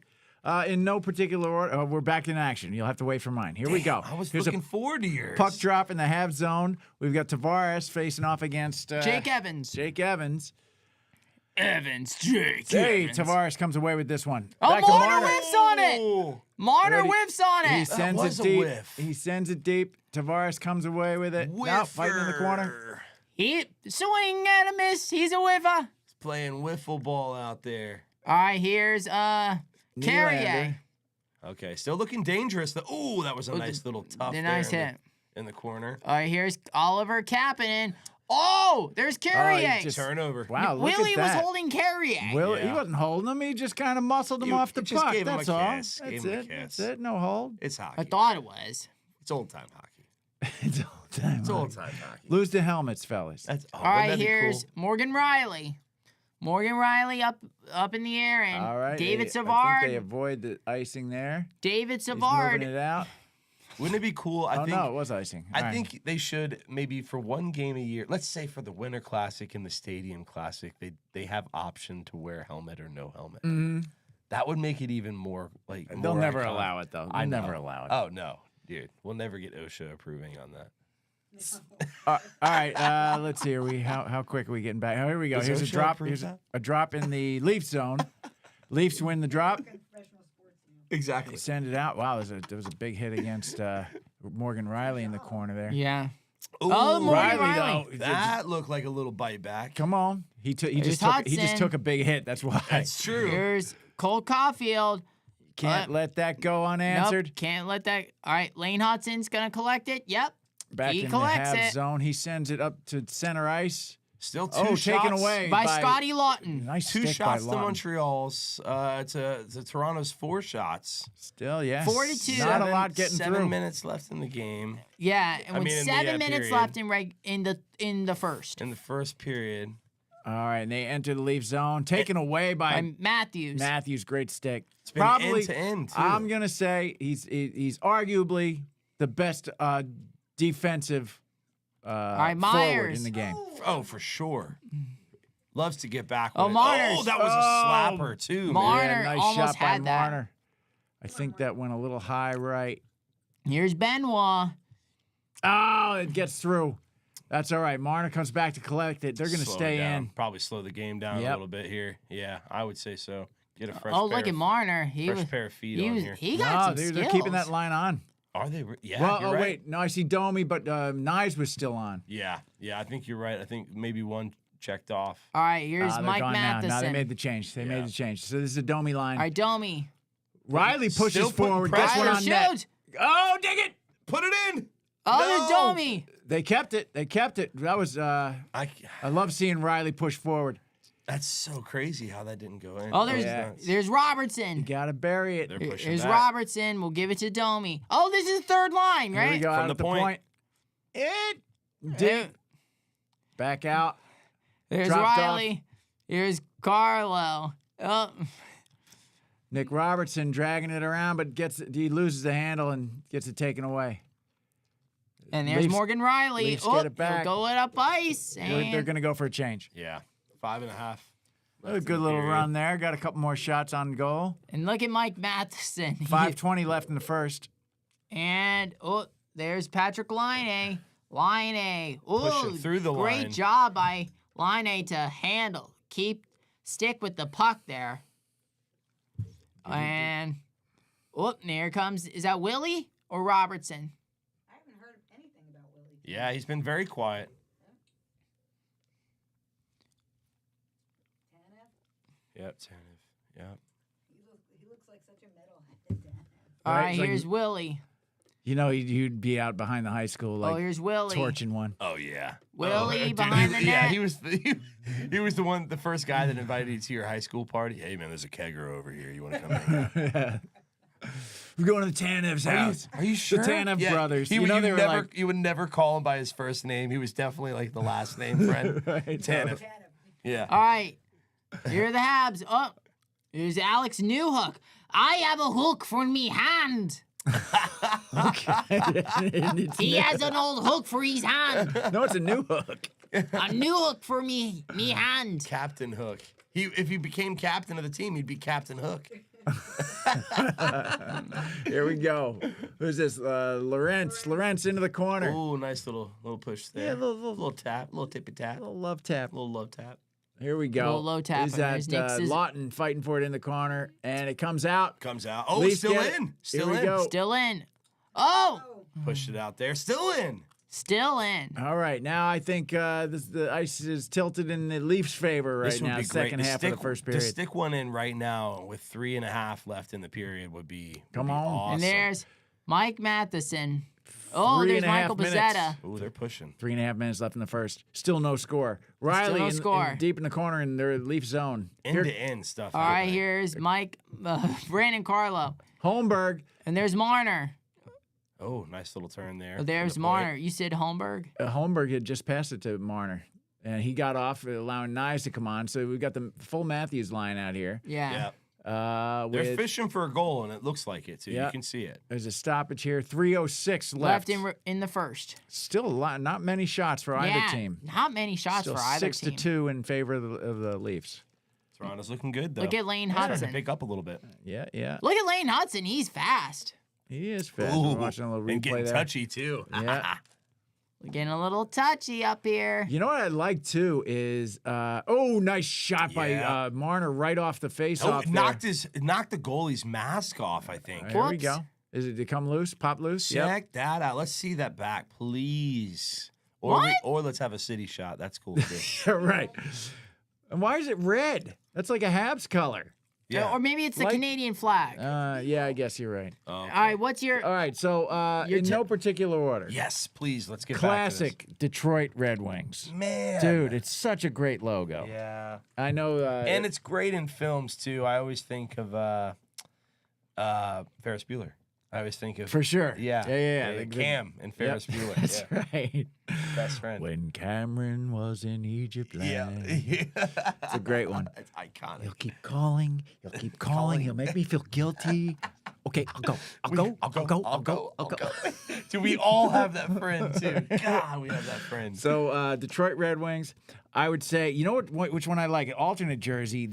In no particular order, we're back in action. You'll have to wait for mine. Here we go. I was Here's looking forward to yours. a puck drop in the half zone. We've got Tavares facing off against Jake Evans. Jake Evans. Jake Hey, Evans. Tavares comes away with this one. Oh, Back to Marner whiffs on it. Oh, Marner Ready? whiffs on He it. sends was it a deep. whiff. He sends it deep. Tavares comes away with it. Now fighting in the corner. Whiffer. He swing and a miss. He's a whiffer. He's playing wiffle ball out there. All right, here's Carrier. Nylander. Okay, still looking dangerous. Oh, that was a nice little tough The there nice in hit. in the corner. All right, here's Oliver Kapanen. Oh, there's Carrier. just- Turnover. Wow, look Willie at was that. holding Carrier. He Yeah. wasn't holding him. He just kind of muscled him He- off the he just puck. gave him a That's all. kiss. That's Gave him a it. That's kiss. it. No hold. It's hockey. I thought it was. It's old time hockey. It's all time. It's old time hockey. Lose the helmets, fellas. That's All right, wouldn't that be here's cool? Morgan Riley. Morgan Riley up in the air, and All right. David I think they Savard. avoid the icing there. David He's moving Savard. it out. Wouldn't it be cool? I Oh, think. no, it was icing. All I right. think they should maybe for one game a year. Let's say for the Winter Classic and the Stadium Classic, they have option to wear helmet or no helmet. That would make it even more like. They'll more never iconic. allow it, though. I They'll never know. allow it. Oh no, dude, we'll never get OSHA approving on that. All right, let's see. Are we how quick are we getting back? Oh, here we go. Does Here's a OSHA drop. approve Here's that? a drop in the Leaf zone. Leafs win the drop. Professional sports team. Exactly. They send it out. Wow, there was a big hit against Morgan Riley in the corner there. Yeah. Ooh, Oh, Morgan Riley, Riley. though, that looked like a little bite back. come on. He just Hudson. took a big hit. That's why. That's true. Here's Cole Caulfield. Can't let that go unanswered. Nope, can't let that. All right, Lane Hudson's gonna collect it. Yep. Back He in the collects half it. zone. He sends it up to center ice. Still two Oh, shots. taken away By Scotty Lawton. Nice Two stick shots by to Lawton. Montreal's. To Toronto's 4 shots. Still, yes. 4-2. Not a lot getting 7 through. minutes left in the game. Yeah, and I with mean, in the, 7 minutes period. left in the first. In the first period. All right, and they enter the Leaf zone, taken away by By Matthews. Matthews. Great stick. It's been Probably, end to end, too. I'm gonna say he's arguably the best defensive right, forward Myers. in the game. Oh, for sure. Loves to get back. Oh, with it. Marner's- Oh, that was a slapper too. Marner man. Yeah, nice almost shot by had that. Marner. I think that went a little high right. Here's Benoit. Oh, it gets through. That's all right. Marner comes back to collect it. They're gonna Slow it stay down. in. Probably slow the game down Yep. a little bit here. Yeah, I would say so. Get a fresh. Oh, pair look at of- Marner. He fresh was. pair of feet He on was. here. He got No, some they're skills. keeping that line on. Are they? Yeah. Well, you're oh right. wait, no, I see Domi, but Nyes was still on. Yeah, I think you're right. I think maybe one checked off. All right, here's They're Mike gone now. Matheson. Now they made the change. They made Yeah. the change. So this is a Domi line. All right, Domi. Riley pushes Still putting forward. pressure. Gets one Ryder on net. shoots. Oh, dig it! Put it in. Oh, there's No. Domi. They kept it. They kept it. That was. I love seeing Riley push forward. That's so crazy how that didn't go in. Oh, That there's was nuts. there's Robertson. You gotta bury it. They're Here pushing Here's back. Robertson. We'll give it to Domi. Oh, this is the third line, we right? go out From at the the point. point. It did. Back out. There's Dropped Riley. Here's Carlo. Oh, Nick Robertson dragging it around, but he loses the handle and gets it taken away. and there's Leafs- Morgan Riley. Leafs Oh, get it back. he'll go it up ice. They're And going to go for a change. Yeah, 5.5. A good little run there. Got a couple more shots on goal. And look at Mike Matheson. 5:20 left in the first. And there's Patrick Laine. Laine. Oh, Pushing through the great line. job by Laine to handle. stick with the puck there. And there comes. Is that Willie or Robertson? I haven't heard anything about Willie. Yeah, he's been very quiet. Tanev? Yep, Tanev. Yep. He looks like such a metalhead. Tanev. All Right, right, it's like- here's Willie. You know, he'd be out behind the high school, like, Here's Willie. torching one. Oh yeah. Willie dude, behind the Yeah, net. he was the first guy that invited you to your high school party. Hey man, there's a kegger over here. You want to come hang out? We're going to Tanev's house. Are you sure? The Tanev brothers. He, You know they were never, like- you would never call him by his first name. He was definitely like the last name friend. Right, Tanev. Tanev. Yeah. All right, here are the Habs. Oh, here's Alex Newhook. I have a hook for me hand. He has an old hook for his hand. No, it's a new hook. A new hook for me hand. Captain Hook. If he became captain of the team, he'd be Captain Hook. Here we go. Who's this? Lawrence. Lawrence into the corner. Oh, nice little push there. Yeah, little tap, little tippy tap, little love tap. little love tap. Here we go. Little low tap, Is and there's that Nick Sis- Lawton fighting for it in the corner, and it comes out. Comes out. Oh, Leafs still get it. in. Still Here we in. go. Still in. Oh, Pushed it out there. Still in. still in. All right, now I think the ice is tilted in the Leafs' favor right This would now. be Second great. half of the first To period. stick one in right now with 3.5 left in the period would be Come on. Awesome. And there's Mike Matheson. Oh, Three there's and a half Michael minutes. Pizzetta. Ooh, they're pushing. 3.5 minutes left in the first. Still no score. Riley no score. deep in the corner in their Leaf zone. Here, End-to-end stuff. All right, happening. here's Mike, Brandon Carlo. Holmberg. And there's Marner. Oh, nice little turn there. Oh, there's from the point. Marner. You said Holmberg? Holmberg had just passed it to Marner, and he got off, allowing Nyes to come on. So we've got the full Matthews line out here. Yeah. Yeah. They're With, fishing for a goal, and it looks like it, too. Yeah. You can see it. there's a stoppage here. 3:06 Left left. in the first. Still a lot, not many shots for either yeah, team. not many shots Still for either 6-2 team. in favor of the Leafs. Toronto's looking good, though. Look at Lane They're starting Hudson. to pick up a little bit. Yeah, yeah. Look at Lane Hudson. He's fast. He is fast. We're Ooh, watching a little and replay getting there. touchy, too. Yeah. We're getting a little touchy up here. You know what I like too is nice shot by Yeah. Marner right off the face-off. Oh, knocked the goalie's mask off, I think. There we Whoops. go. Is it to come loose? Pop loose? Yep. Check that out. Let's see that back, please. Or What? or let's have a city shot. That's cool, too. Right. And why is it red? That's like a Habs color. Yeah. Or maybe it's the Like- Canadian flag. Yeah, I guess you're right. Oh, All right, what's your... All right, so Your in no particular order. yes, please. Let's get Classic Detroit Red Wings. back to this. Man. Dude, it's such a great logo. Yeah. I know. And it's great in films, too. I always think of Ferris Bueller. I always think of... for sure. Yeah. Yeah. Cam and Ferris Bueller. That's yeah. right. Best friend. When Cameron was in Egypt Yeah. land. It's a great one. It's iconic. He'll keep calling. He'll keep calling. He'll make me feel guilty. Okay, I'll go. I'll go. Do we all have that friend too? God, we have that friend. So Detroit Red Wings. I would say, you know what? Which one I like? Alternate jersey.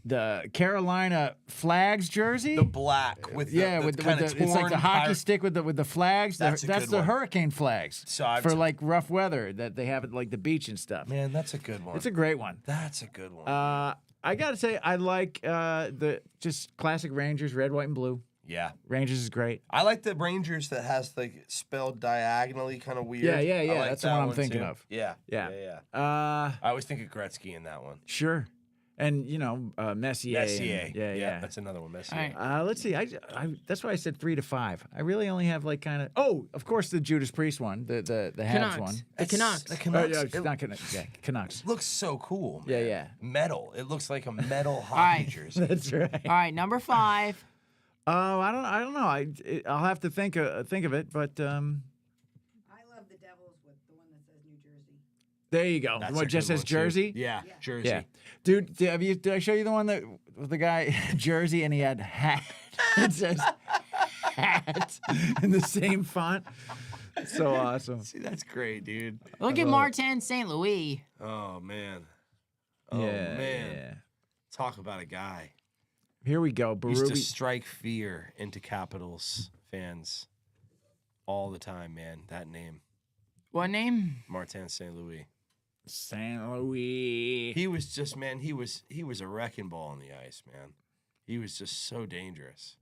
The Carolina Flags jersey. The black with the, with kind the of it's like the hockey stick with the flags. That's a That's good the one. hurricane flags So I've for t- like rough weather that they have at like the beach and stuff. Man, that's a good one. It's a great one. That's a good one. I gotta say, I like the just classic Rangers, red, white, and blue. yeah. Rangers is great. I like the Rangers that has like spelled diagonally, kind of weird. Yeah. I like That's the that one I'm thinking too. of. Yeah. Yeah. I always think of Gretzky in that one. Sure. And Messier. Messier. Yeah. That's another one. Messier. All right. Let's see. I that's why I said 3 to 5. I really only have like kind of. Oh, of course the Judas Priest one, the Habs Canucks. one. The Canucks. The Oh, Canucks. yeah, it's it not Canucks. Yeah, Canucks. looks so cool. Yeah, Man. yeah. Metal. It looks like a metal hockey right. jersey. That's right. All right, number 5. Oh, I don't know. I'll have to think of it, but I love the Devils with the one that says New Jersey. there you go. That's What a just good says one, too. Jersey? Yeah, Yeah. Jersey. Yeah. Dude, did I show you the one that with the guy jersey and he had hat? It says hat in the same font. So awesome. See, that's great, dude. Look at Martin St. Louis. Oh man. Oh yeah, man. yeah. Talk about a guy. Here we go. Used to Berube. strike fear into Capitals fans all the time, man. That name, What name? Martin St. Louis. St. Louis. He was just, man, he was a wrecking ball on the ice, man. He was just so dangerous.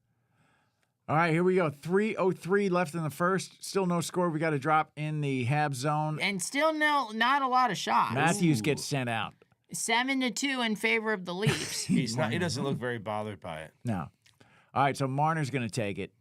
All right, here we go. 3:03 left in the first. Still no score. We got a drop in the Habs zone. And still not a lot of shots. Matthews gets sent out. 7-2 in favor of the Leafs. He doesn't look very bothered by it. No. All right, so Marner's going to take it.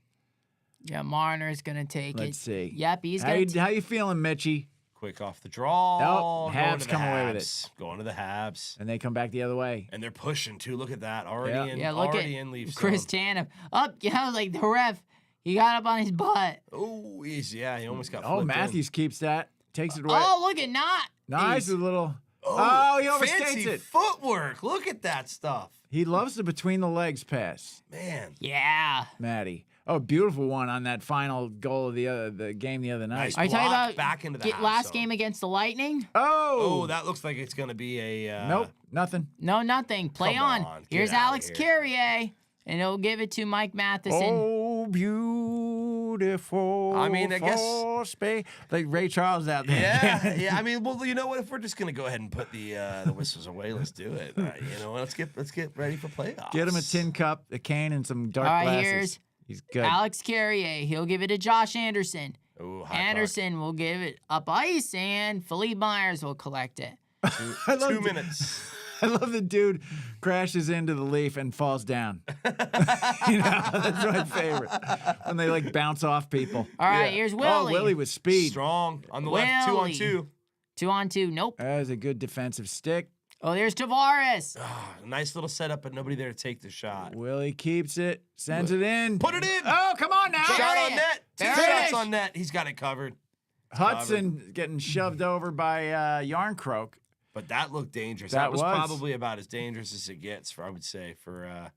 Yeah, Marner's going to take it. Let's see. Yep, he's How going you, how you feeling, Mitchie? Quick off the draw. Oh, going Habs to the come away with Habs. Going to the Habs. And they come back the other way. And they're pushing, too. Look at that. Yeah. Already in, Yeah, look already at in Leafs Chris zone. Tanev. Up, yeah, like the ref. He got up on his butt. Oh, easy. Yeah, he almost got Oh, flipped Matthews keeps that. Takes it away. Oh, look at Knott. Nice, a little. in. Oh, he overstates fancy it. footwork. Look at that stuff. He loves the between the legs pass, Man. Yeah. Matty. Oh, beautiful one on that final goal of the game the other night. Nice. Are you talking Block about back into the half last zone. game against the Lightning? Oh, Oh, that looks like it's going to be a... nope, nothing. No, nothing. Play Come on. on, get Here's outta Alex here. Carrier, and he'll give it to Mike Matheson. Oh, beautiful. I mean, I guess- for space. Like Ray Charles out there. Yeah, yeah. I mean, well, you know what? If we're just gonna go ahead and put the whistles away, let's do it. You know, let's get ready for playoffs. Get him a tin cup, a cane, and some dark All right, glasses. here's He's good. Alex Carrier. He'll give it to Josh Anderson. Ooh, high Anderson will give it up ice, and Philippe Myers will collect it. I love 2 minutes. I love the dude crashes into the leaf and falls down. You know, that's my favorite. When they like bounce off people. All right, Yeah. here's Oh, Willie. Willie with speed. Strong on the left, Willie. 2-on-2. 2-on-2. Nope. That was a good defensive stick. Oh, there's Tavares. Ah, nice little setup, but nobody there to take the shot. Willie keeps it, sends it in. Put it in. Oh, come on now. Shot There on it net. Two There it shots is. on net. He's got it covered. Hudson getting shoved over by Yarncroke. But that looked dangerous. That That was was. probably about as dangerous as it gets for, I would say, for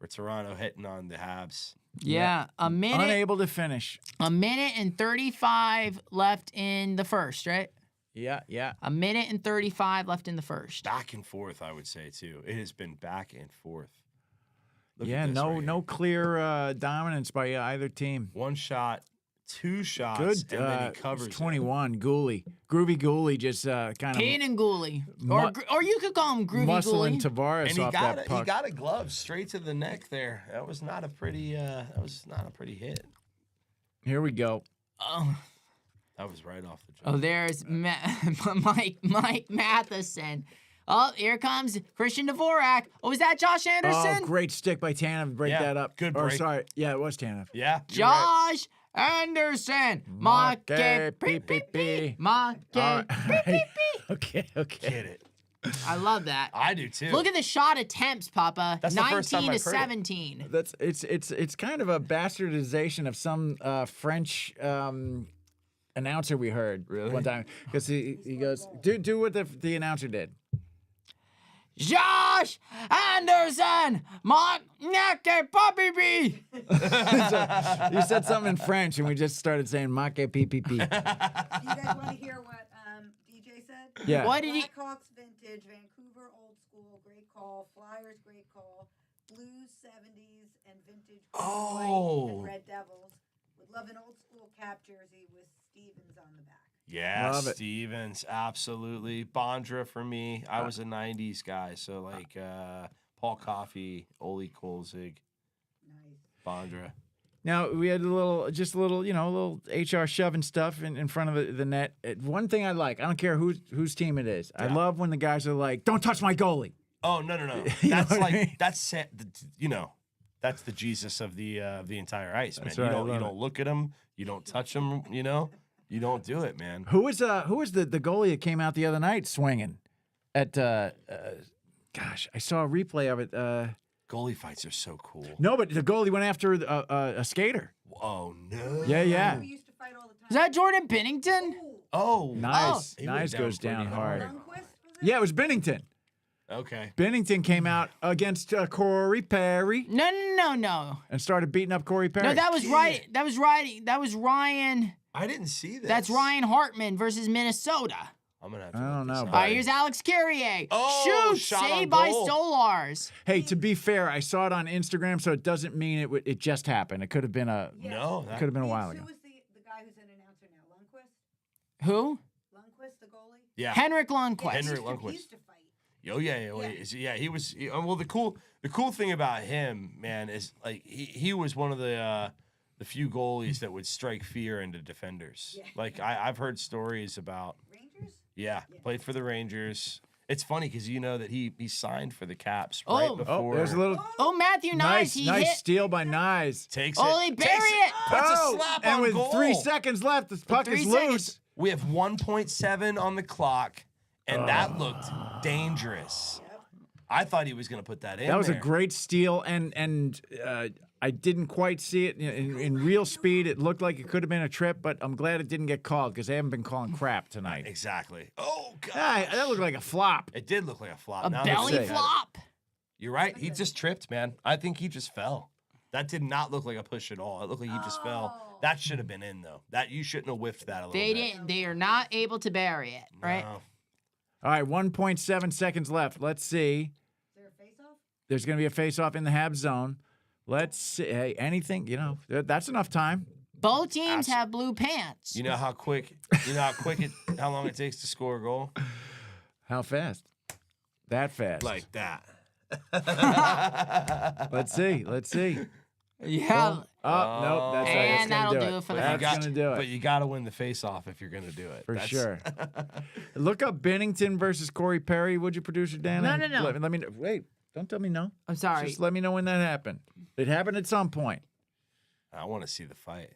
Toronto hitting on the Habs. Yeah, a minute Unable to finish. and 35 left in the first, right? Yeah, yeah. A minute and 35 left in the first. Back and forth, I would say, too. It has been back and forth. Look Yeah, at this no right here. no clear dominance by either team. One shot, two shots, Good. and then he covers it's it. 21. Groovy Gooley just kind of Kaden Gooley. Mu- Or you could call him Groovy muscling Gooley. Tavares And he off got that he puck. got a glove straight to the neck there. That was not a pretty hit. Here we go. Oh, That was right off the oh jump. there's Mike Matheson. Oh, here comes Christian Dvorak. Oh, is that Josh Anderson? Oh, great stick by Tanev to break Yeah, that up. good Or break. sorry, yeah, it was Tanev. Yeah, you're right. Josh Anderson. Make Make pee-pee-pee. Make All right. Okay. Get it. I love that. I do too. Look at the shot attempts, Papa. That's the 19 first time to I've heard it. 17. That's it's kind of a bastardization of some French announcer we heard one time because he goes do what the announcer did. Josh Anderson, Make Puppy Bee. You said something in French and we just started saying "make PPP." Do you guys want to hear what DJ said? Yeah. What did he? Blackhawks vintage, Vancouver old school, great call. Flyers, great call. Blues 70s and vintage green, white, Oh. and red Devils. Would love an old school cap jersey with Stevens on the back. Yeah, Love it. Stevens, absolutely. Bondra for me. I was a 90s guy, so like Paul Coffey, Ole Kolzig, Nice. Bondra. Now we had a little HR shoving stuff in front of the net. One thing I like, I don't care whose team it is. I Yeah. love when the guys are like, "Don't touch my goalie." Oh, no. You know That's what I like, mean? that's the Jesus of the entire ice, man. That's You right, I don't, you love don't look at him, you don't touch him, you don't do it, man. Who was the goalie that came out the other night swinging at gosh, I saw a replay of it. Goalie fights are so cool. No, but the goalie went after a skater. Oh, no. Yeah. We used to fight all the time. Is that Jordan Pennington? Ooh, Oh, Nice. He went Nice goes down pretty hard. Lundqvist, was it? Yeah, it was Bennington. Okay. Bennington came out against Corey Perry No. and started beating up Corey Perry. No, that was right. That was right. That was Ryan. I didn't see this. That's Ryan Hartman versus Minnesota. I'm going to have to I don't look this know, up. All right, here's Alex Carrier. Oh, Shoot, shot on saved by goal. Solars. Hey, to be fair, I saw it on Instagram, so it doesn't mean it just happened. It could have been No, could have been a while Who ago. was the guy who's an announcer now? Lundqvist? Who? Lundqvist, the goalie. Yeah. Henrik Yeah, Lundqvist. Henrik he Lundqvist. used to fight. Oh yeah. He was. Well, the cool thing about him, man, is like he was one of the few goalies that would strike fear into defenders. Yeah. Like I've heard stories about. Rangers. Yeah, played for the Rangers. It's funny because you know that he signed for the Caps Oh. right Oh, before. There's a little Oh, Matthew Nyes. nice, He nice hit. steal by Nyes. takes Oh, it. they bury takes it. Puts Oh, a slap and on with goal. 3 seconds left, the puck 3 is seconds. loose. We have 1.7 on the clock, and that looked dangerous. I thought he was going to put that in. That was a there. great steal, and I didn't quite see it in real speed. It looked like it could have been a trip, but I'm glad it didn't get called because they haven't been calling crap tonight. Exactly. Oh god. Ah, that looked like a flop. It did look like a flop. A Now that you belly say that. flop. You're right. He just tripped, man. I think he just fell. That did not look like a push at all. It looked like he just fell. That should have been in though. That you shouldn't have whiffed that a little They bit. didn't. They are not able to bury it, right? No. All right, 1.7 seconds left. Let's see. Is there a face-off? There's going to be a face-off in the Habs zone. Let's see. Hey, anything, that's enough time. Both teams have blue pants. You know how how long it takes to score a goal? How fast? That fast. Like that. Let's see. Yeah. Oh, nope. That's And gonna that'll do do it. it for the That's first. going to do But it. you got to win the face-off if you're going to do it. For That's- sure. Look up Bennington versus Corey Perry, would you, producer Dan? No, no, no. Let me know. Wait, don't tell me no. I'm sorry. Just let me know when that happened. It happened at some point. I want to see the fight.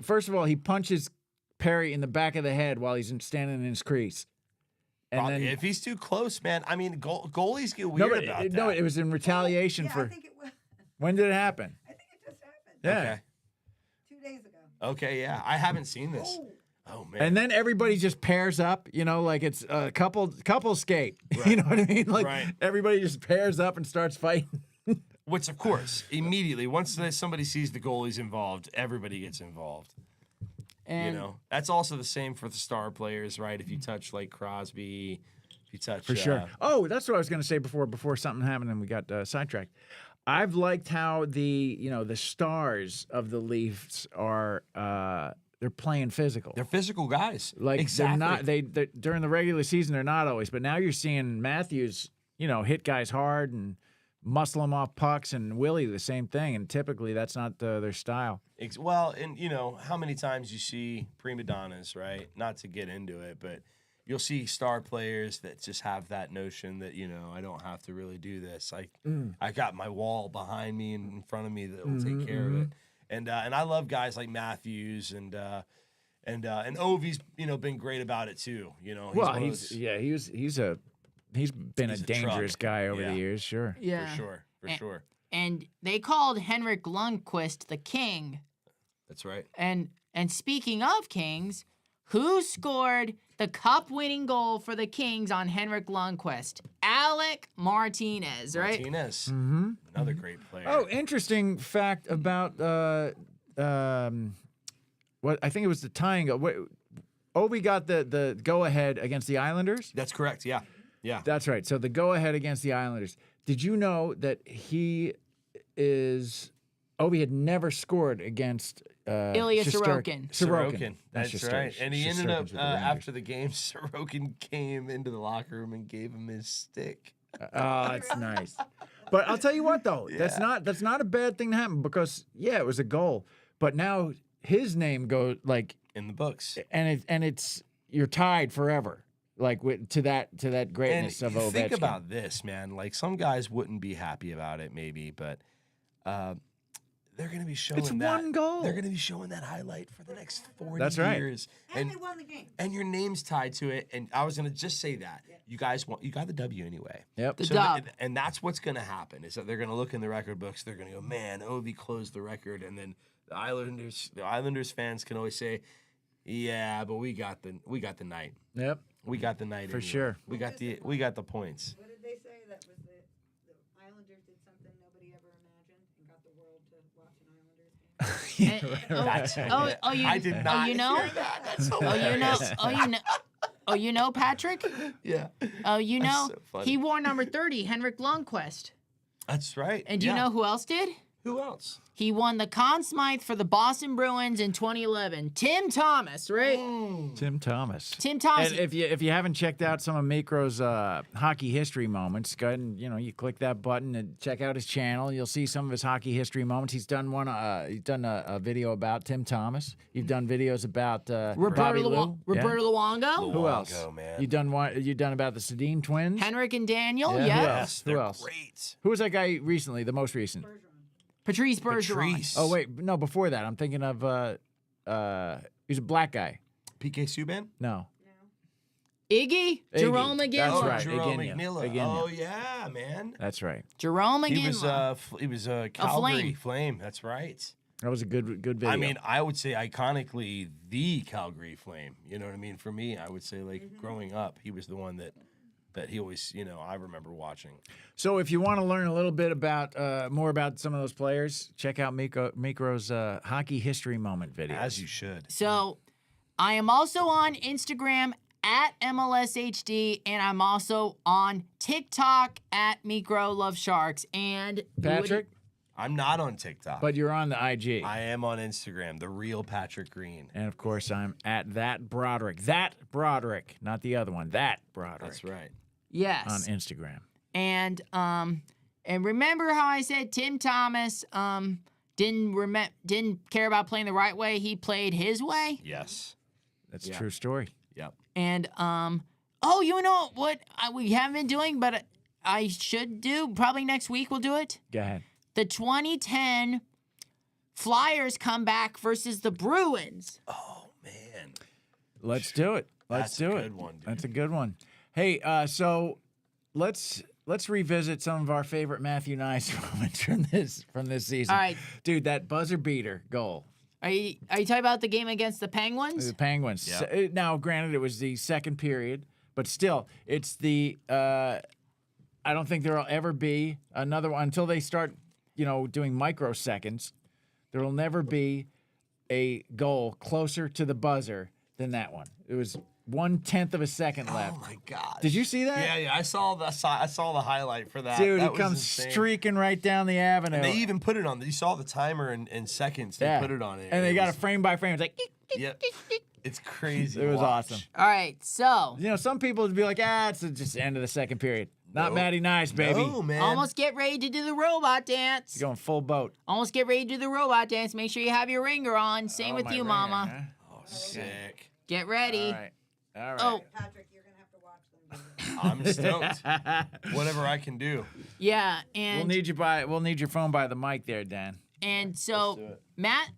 First of all, he punches Perry in the back of the head while he's standing in his crease. And then if he's too close, man, I mean, goalies get weird no, but about that. no, it was in retaliation Yeah, for. I think it was. When did it happen? I think it just happened. Yeah. Okay. 2 days ago. Okay, yeah. I haven't seen this. Oh, man. And then everybody just pairs up, like it's a couple skate. You know what I mean? Like Right. everybody just pairs up and starts fighting. Which, of course, immediately, once somebody sees the goalies involved, everybody gets involved. And That's also the same for the star players, right? If you touch, like, Crosby, if you touch... For sure. Oh, that's what I was going to say before something happened and we got sidetracked. I've liked how the stars of the Leafs are they're playing physical. They're physical guys. Like exactly. they're not they during the regular season they're not always, but now you're seeing Matthews, hit guys hard and muscle them off pucks, and Willie the same thing, and typically that's not their style. Well, and how many times you see prima donnas, right? Not to get into it, but you'll see star players that just have that notion that I don't have to really do this. I got my wall behind me and in front of me that will take care of it. And I love guys like Matthews and Ovi's been great about it too. He's been He's a a dangerous truck. guy over Yeah. the years, sure. yeah. for sure. And they called Henrik Lundqvist the king. That's right. And speaking of kings, who scored the cup-winning goal for the Kings on Henrik Lundqvist? Alec Martinez, right? Martinez, Mm-hmm. another great player. Oh, interesting fact about what I think it was the tying goal. Ovi got the go ahead against the Islanders. That's correct. Yeah. That's right. So the go ahead against the Islanders. Did you know that Ovi had never scored against Ilya Sorokin. Sorokin. That's That's Shesterkin. right. And he ended up Shesterkin's with the Rangers. after the game. Sorokin came into the locker room and gave him his stick. Oh, that's nice. But I'll tell you what, though, that's not a bad thing to happen because it was a goal. But now his name goes In the books. and it's you're tied forever, to that greatness of Ovechkin. Think about this, man. Like some guys wouldn't be happy about it, maybe, but they're going to be showing It's that. one goal. They're going to be showing that highlight for the next 40 That's right. years. And they won the game. And your name's tied to it. And I was going to just say that. You guys you got the W anyway. Yep. The dub. And that's what's going to happen is that they're going to look in the record books. They're going to go, man, Ovi closed the record. And then the Islanders fans can always say, yeah, but we got the night. Yep. We got the night For anyway. sure. We got the points. What did they say? That was the Islanders did something nobody ever imagined and got the world to watch an Islanders game. I did not you know? hear that. That's You know, Patrick? Yeah. Oh, you know, so funny. he wore number 30, Henrik Lundqvist. That's right. And do you know who else did? Who else? He won the Conn Smythe for the Boston Bruins in 2011. Tim Thomas, right? Tim Thomas. Tim Thomas. And if you haven't checked out some of Mikro's hockey history moments, go ahead and you click that button and check out his channel. You'll see some of his hockey history moments. He's done one. He's done a video about Tim Thomas. You've done videos about Bobby Lou. Roberto Luongo. Who else? Man. You done one? You done about the Sedin twins? Henrik and Daniel. Yeah, Yeah. who Yes, else? they're Who else? great. Who was that guy recently? The most recent? Patrice Bergeron. Patrice. Oh wait, no. Before that, I'm thinking of he's a black guy. PK Subban? No. Iggy. Jerome Iggy. McGinley. That's Oh, right. Jerome Iginla. McNeil. Iginla. Oh yeah, man. That's right. Jerome He McGinley. was a Calgary Flame. Flame. That's right. That was a good video. I mean, I would say iconically the Calgary Flame. You know what I mean? For me, I would say growing up, he was the one that he always, I remember watching. So if you want to learn a little bit about more about some of those players, check out Mikro's hockey history moment video. As you should. So, I am also on Instagram at MLSHD, and I'm also on TikTok at Mikro Love Sharks. And Patrick, I'm not on TikTok, but you're on the IG. I am on Instagram, the real Patrick Green. And of course, I'm at that Broderick. That Broderick, not the other one. That Broderick. That's right. yes, On Instagram. and remember how I said Tim Thomas didn't care about playing the right way. He played his way. Yes. That's a true story. Yep. And oh, you know what we haven't been doing, but I should do probably next week. We'll do it. Go ahead. The 2010 Flyers come back versus the Bruins. Oh man. Let's do it. Let's That's a do good it. one, dude. That's a good one. Hey, so let's revisit some of our favorite Matthew Nice moments from this season. All right. Dude, that buzzer beater goal. Are you talking about the game against the Penguins? The Penguins. Yeah. Now, granted, it was the second period, but still, it's the. I don't think there'll ever be another one until they start, doing microseconds. There will never be a goal closer to the buzzer than that one. It was 1/10 of a second left. Oh my God. Did you see that? Yeah. I saw the highlight for that. Dude, That he was comes insane. streaking right down the avenue. And they even put it on. You saw the timer in seconds. They put it on it. And they got was, a frame by frame. It's like, Yep. It's crazy. It to was watch. awesome. All right, so some people would be like, it's just the end of the second period. Not Nope. Matty Nice, baby. No, man. almost get ready to do the robot dance. He's going full boat. Almost get ready to do the robot dance. Make sure you have your ringer on. Same Oh, with my you, ringer, Mama. huh? Oh, sick. Get ready. All right. All right. Oh, Patrick, you're gonna have to watch them. I'm stoked. Whatever I can do. yeah, and We'll need your phone by the mic there, Dan. and so do it. Matt.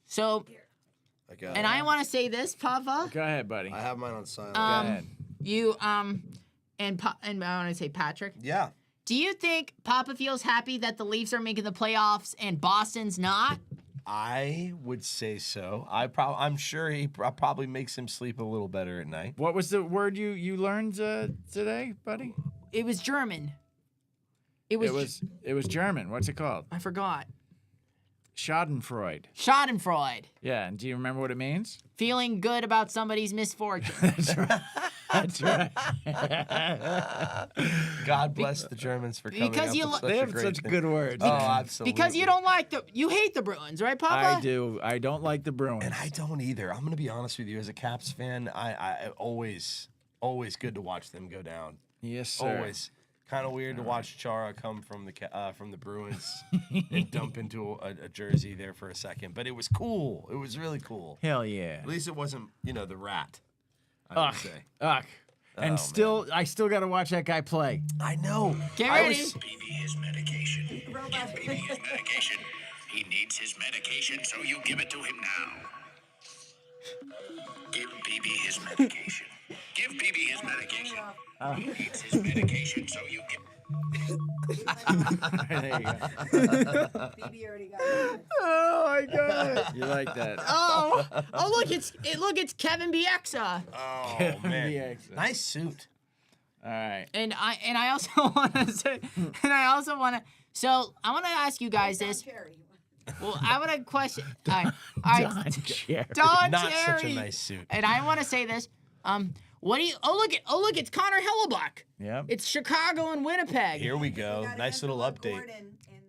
So I got and I want to say this, Papa. Go ahead, buddy. I have mine on silent. Go ahead. You and I want to say Patrick. Yeah. Do you think Papa feels happy that the Leafs are making the playoffs and Boston's not? I would say so. I'm sure probably makes him sleep a little better at night. What was the word you learned today, buddy? It was German. It was German. What's it called? I forgot. Schadenfreude. Schadenfreude. Yeah, and do you remember what it means? Feeling good about somebody's misfortune. That's right. That's right. God bless the Germans for coming Because up you with lo- such They a have great such thing. good words. Oh, absolutely. because you hate the Bruins, right, Papa? I do. I don't like the Bruins. And I don't either. I'm gonna be honest with you. As a Caps fan, I always good to watch them go down. Yes, sir. Always. Kind of weird to watch Chara come from the Bruins and dump into a jersey there for a second, but it was cool. It was really cool. Hell yeah. At least it wasn't, the rat. I would say. Ugh. And I still got to watch that guy play. I know. Get I ready. was- Baby his medication. Give baby his medication. He needs his medication, so you give it to him now. Give baby his medication. Give baby his medication. He needs his medication, so you give. There you go. Phoebe already got it. Oh my god. You like that? Oh, look, it's Kevin Bieksa. Oh Kevin man, Bieksa. nice suit. All right. And I also want to say, so I want to ask you guys this. Cherry. Well, I want to question. All right, Don Cherry. Don Not Cherry. such a nice suit. And I want to say this. What do you? Oh look, it's Connor Hellebuck. Yep. It's Chicago and Winnipeg. Here we go. Got Nice against little update. Gordon in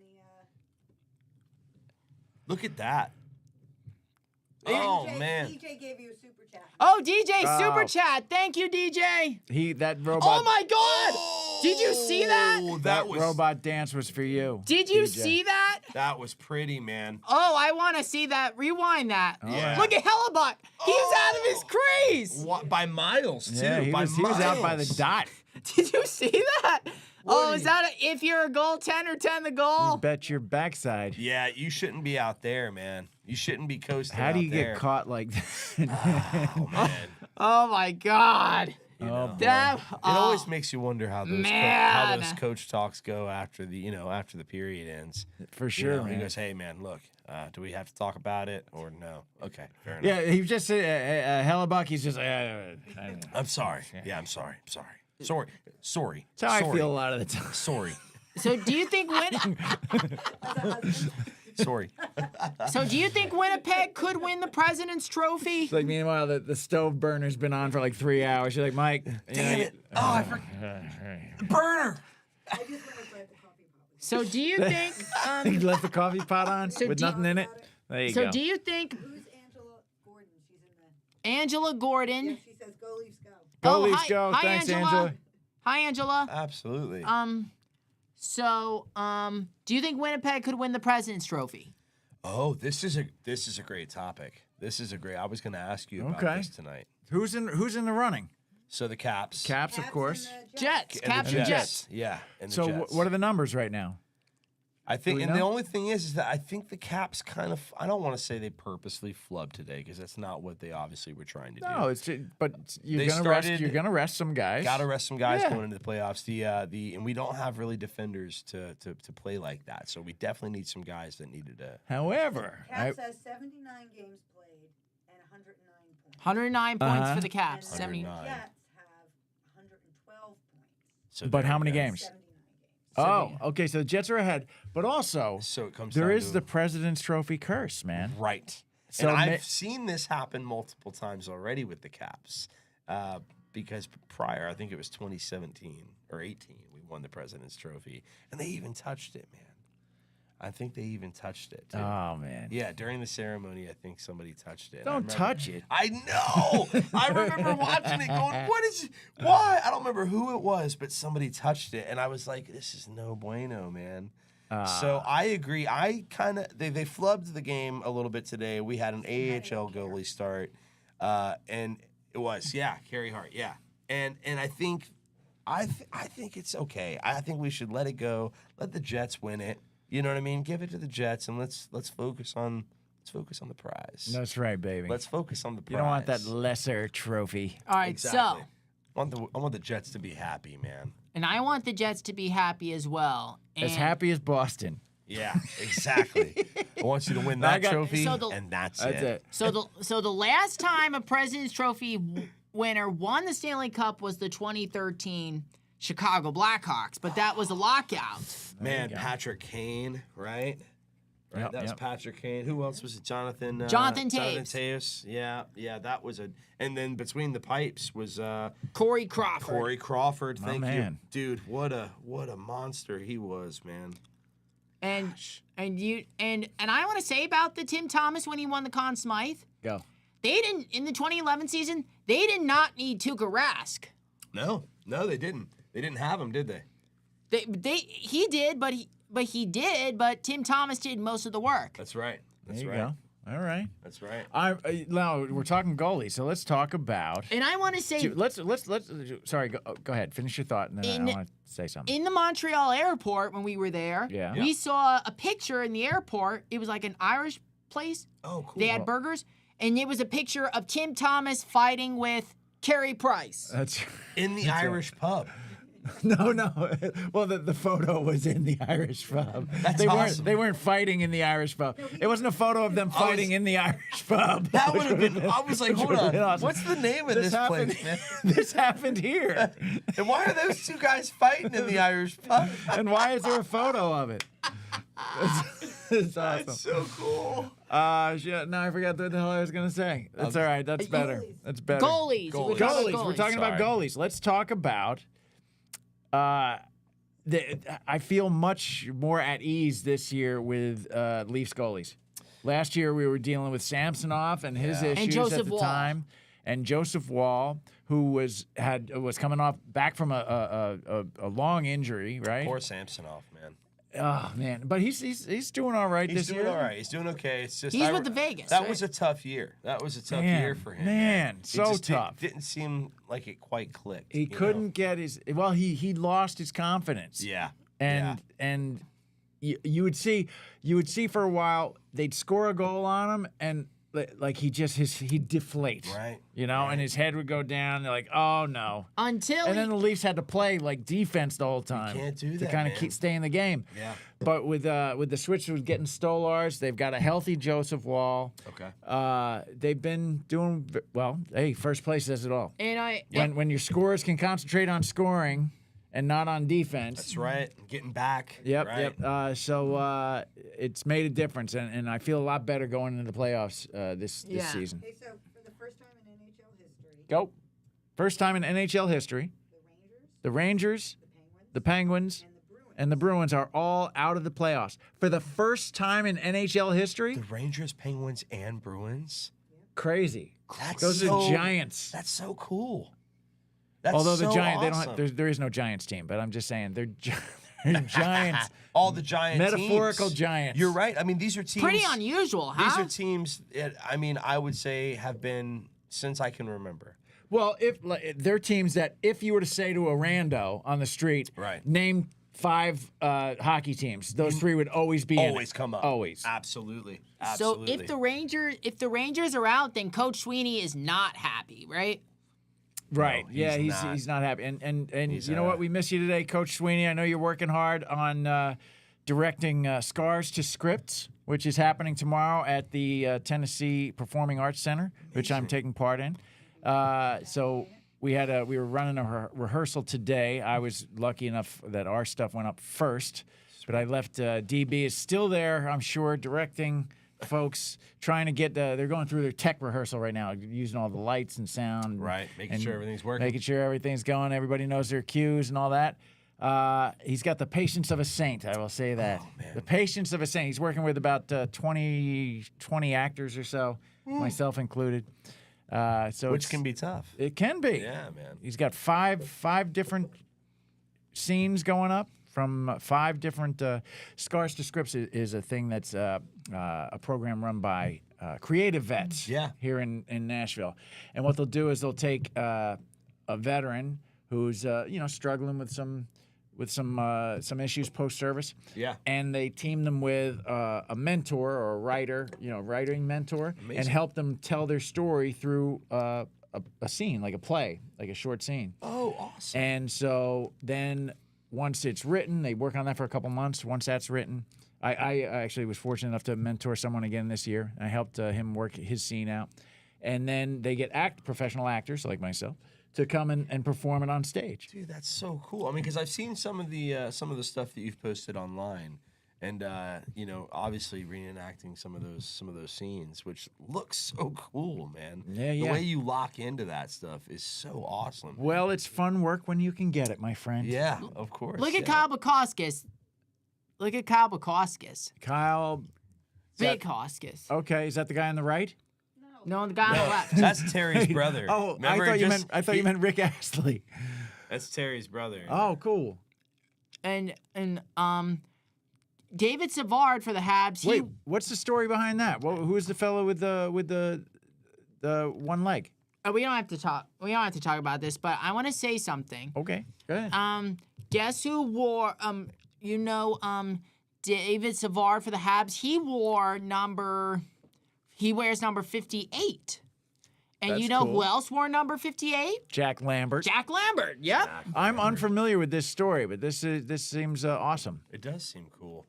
Look at that. Oh, man. DJ gave you a super chat. Oh, DJ Super Chat. Thank you, DJ. That robot. Oh my God! Did you see that? Oh, that robot dance was for you. Did you DJ. see that? That was pretty, man. Oh, I want to see that. Rewind that. Yeah. Look at Hellebuck. He's out of his crease. What, by miles, too. Yeah, he was out by the dot. Did you see that? What Is that if you're a goaltender, 10 the goal? You bet your backside. Yeah, you shouldn't be out there, man. You shouldn't be coasting How do you out there. get caught like that? Oh, man. Oh my God. You know, That, it always makes you wonder how those Man. coach talks go after the period ends. For You sure, know, man. He goes, "Hey, man, look, do we have to talk about it or no?" Okay, fair enough. Yeah, he was just Hellebuck. He's just. I'm sorry. Yeah, I'm sorry. Sorry. That's how Sorry. I feel a lot of the time. Sorry. So do you think Sorry. So do you think Winnipeg could win the President's Trophy? It's like, meanwhile, the stove burner's been on for like 3 hours. You're like, Mike. Damn it. Oh, I forgot. Burner. I just want to grab the coffee pot. So do you think He left the coffee pot on So with do- nothing in it. There you so go. do you think Who's Angela Gordon? She's in the. Angela Gordon Yeah, she says, "Go Leafs, go." Go Oh, Leafs, hi- go. hi, Thanks, Angela. Angela. Hi Angela. Absolutely. Do you think Winnipeg could win the President's Trophy? Oh, this is a great topic. I was going to ask you about Okay. this tonight. Who's in the running? So the Caps. Caps, of Caps course. and the Jets, and the Caps and Jets. Yeah. And the So Jets. what are the numbers right now? I think, we and the know? only thing is that I think the Caps kind of, I don't want to say they purposely flubbed today because that's not what they obviously were trying to do. No, but you're They gonna rest. started- You're gonna rest some guys. Got to rest some guys Yeah. going into the playoffs. And we don't have really defenders to play like that. So we definitely need some guys that needed to. However, Caps has 79 games played and 109 points. 109 points for the And Caps. the 70. Nine. Jets have 112 points. So but there how you many go. games? 79 games. Oh, okay. So the Jets are ahead, but also So it comes there down is to the President's Trophy curse, man. right. So and ma- I've seen this happen multiple times already with the Caps, because prior, I think it was 2017 or 18, we won the President's Trophy, and they even touched it, man. I think they even touched it. Too. Oh man. Yeah, during the ceremony, I think somebody touched it. I Don't remember- touch it. I know. I remember watching it going, why? I don't remember who it was, but somebody touched it. And I was like, this is no bueno, man. So I agree. They flubbed the game a little bit today. We had an AHL goalie start. And it was, Carey Hart, yeah. And I think it's okay. I think we should let it go. Let the Jets win it. You know what I mean? Give it to the Jets and let's focus on the prize. That's right, baby. Let's focus on the prize. You don't want that lesser trophy. All right, Exactly. so, I want the Jets to be happy, man. and I want the Jets to be happy as well. And As happy as Boston. Yeah, exactly. I want you to win I that got- trophy, So the- and that's That's it. So the last time a President's Trophy winner won the Stanley Cup was the 2013 Chicago Blackhawks, but that was a lockout. Man, Patrick Kane, right? Right, Yep, that was yep. Patrick Kane. Who else was it? Jonathan Toews. Jonathan Toews. Yeah, that was and then between the pipes was Corey Crawford. Corey Crawford. My Thank man. you, dude. What a monster he was, man. And I want to say about the Tim Thomas when he won the Conn Smythe, Go. they didn't in the 2011 season. They did not need Tuukka Rask. No, they didn't. They didn't have him, did they? He did, but Tim Thomas did most of the work. That's right. That's There you right. go. All right. That's right. Now we're talking goalies, so let's talk about. And I want to say, Let's. Sorry, go ahead. Finish your thought, and then I want to say something. in the Montreal airport when we were there, Yeah. we saw a picture in the airport. It was like an Irish place. Oh, cool. They had burgers, and it was a picture of Tim Thomas fighting with Carey Price. That's In the Irish pub. no. Well, the photo was in the Irish pub. That's they awesome. weren't fighting in the Irish pub. It wasn't a photo of them fighting in the Irish pub. That would have been. I was like, hold would've on. been awesome. What's the name of this happened. place, man? This happened here. And why are those two guys fighting in the Irish pub? And why is there a photo of it? It's awesome. That's so cool. Shit. Now I forgot what the hell I was gonna say. That's all right. That's better. That's better. Goalies. We're talking about Goalies. We're talking about Sorry. goalies. Let's talk about. I feel much more at ease this year with Leafs goalies. Last year we were dealing with Samsonov and his Yeah. issues And Joseph at the Wall. time, and Joseph Wall, who was coming back from a long injury, right? Poor Samsonov, man. Oh man, but he's doing all right He's this doing year. all right. He's doing okay. It's just He's with the Vegas, That right? was a tough year. That was a tough Man, year for him. man, It so just tough. Didn't seem like it quite clicked. He you know? couldn't get his. Well, he lost his confidence. Yeah. And you would see for a while they'd score a goal on him and like he'd deflate, Right. You know, and his head would go down. They're like, oh no. Until And then the Leafs had to play like defense the whole time. can't do to that, kind man. of stay in the game. Yeah. But with the switch with getting Stolars, they've got a healthy Joseph Wall. Okay. They've been doing well. Hey, first place says it all. and When your scorers can concentrate on scoring and not on defense. That's right. Getting back. Yep, right? yep. So it's made a difference, and I feel a lot better going into the playoffs this Yeah. season. Okay, so for the first time in NHL history, Go. First time in NHL history, the Rangers, the Penguins, the Penguins, and the Bruins are all out of the playoffs. For the first time in NHL history, The Rangers, Penguins, and Bruins. crazy. That's Those so, are giants. That's so cool. That's Although the so Giants, they don't awesome. have, there is no Giants team, but I'm just saying they're giants, all the giant metaphorical teams. giants. You're right. I mean, these are teams. pretty unusual, huh? These are teams that, I mean, I would say have been since I can remember. Well, they're teams that if you were to say to a rando on the street, Right. name 5 hockey teams, those 3 would always be in Always it. come up. Always. Absolutely. So Absolutely. if the Rangers are out, then Coach Sweeney is not happy, right? Right. No, Yeah, he's he's not. not happy. And He's, you know what? We miss you today, Coach Sweeney. I know you're working hard on directing Scars to Scripts, which is happening tomorrow at the Tennessee Performing Arts Center, which I'm taking part in. So we were running a rehearsal today. I was lucky enough that our stuff went up first, but I left DB is still there, I'm sure, directing folks, trying to get they're going through their tech rehearsal right now, using all the lights and sound. Right, making and sure everything's working. Making sure everything's going, everybody knows their cues and all that. He's got the patience of a saint, I will say that. Oh, man. The patience of a saint. He's working with about 20 actors or so, myself included. So Which can be tough. it can be. Yeah, man. He's got five different scenes going up from 5 different Scars to Scripts is a thing that's a program run by creative vets here in Nashville. And what they'll do is they'll take a veteran who's struggling with some issues post service. Yeah. And they team them with a mentor or a writer, writing mentor, and help them tell their story through a scene, like a play, like a short scene. Oh, awesome. And so then once it's written, they work on that for a couple months. Once that's written, I actually was fortunate enough to mentor someone again this year. I helped him work his scene out. And then they get professional actors like myself to come and perform it on stage. Dude, that's so cool. I mean, because I've seen some of the stuff that you've posted online, and obviously reenacting some of those scenes, which looks so cool, man. Yeah, The yeah. way you lock into that stuff is so awesome. Well, it's fun work when you can get it, my friend. Yeah, of course. Look at yeah. Kyle Bukauskas. Look at Kyle Bukauskas. Kyle. Big Hoskis. Okay, is that the guy on the right? No, the guy on the left. That's Terry's brother. Oh, Remember, I thought you meant Rick Astley. That's Terry's brother. Oh, cool. And David Savard for the Habs. Wait, what's the story behind that? Who's the fellow with the one leg? We don't have to talk. We don't have to talk about this, but I want to say something. Okay, go ahead. Guess who wore David Savard for the Habs? He wears number 58. And That's you know cool. who else wore number 58? Jack Lambert. Jack Lambert. Yep. I'm unfamiliar with this story, but this seems awesome. It does seem cool.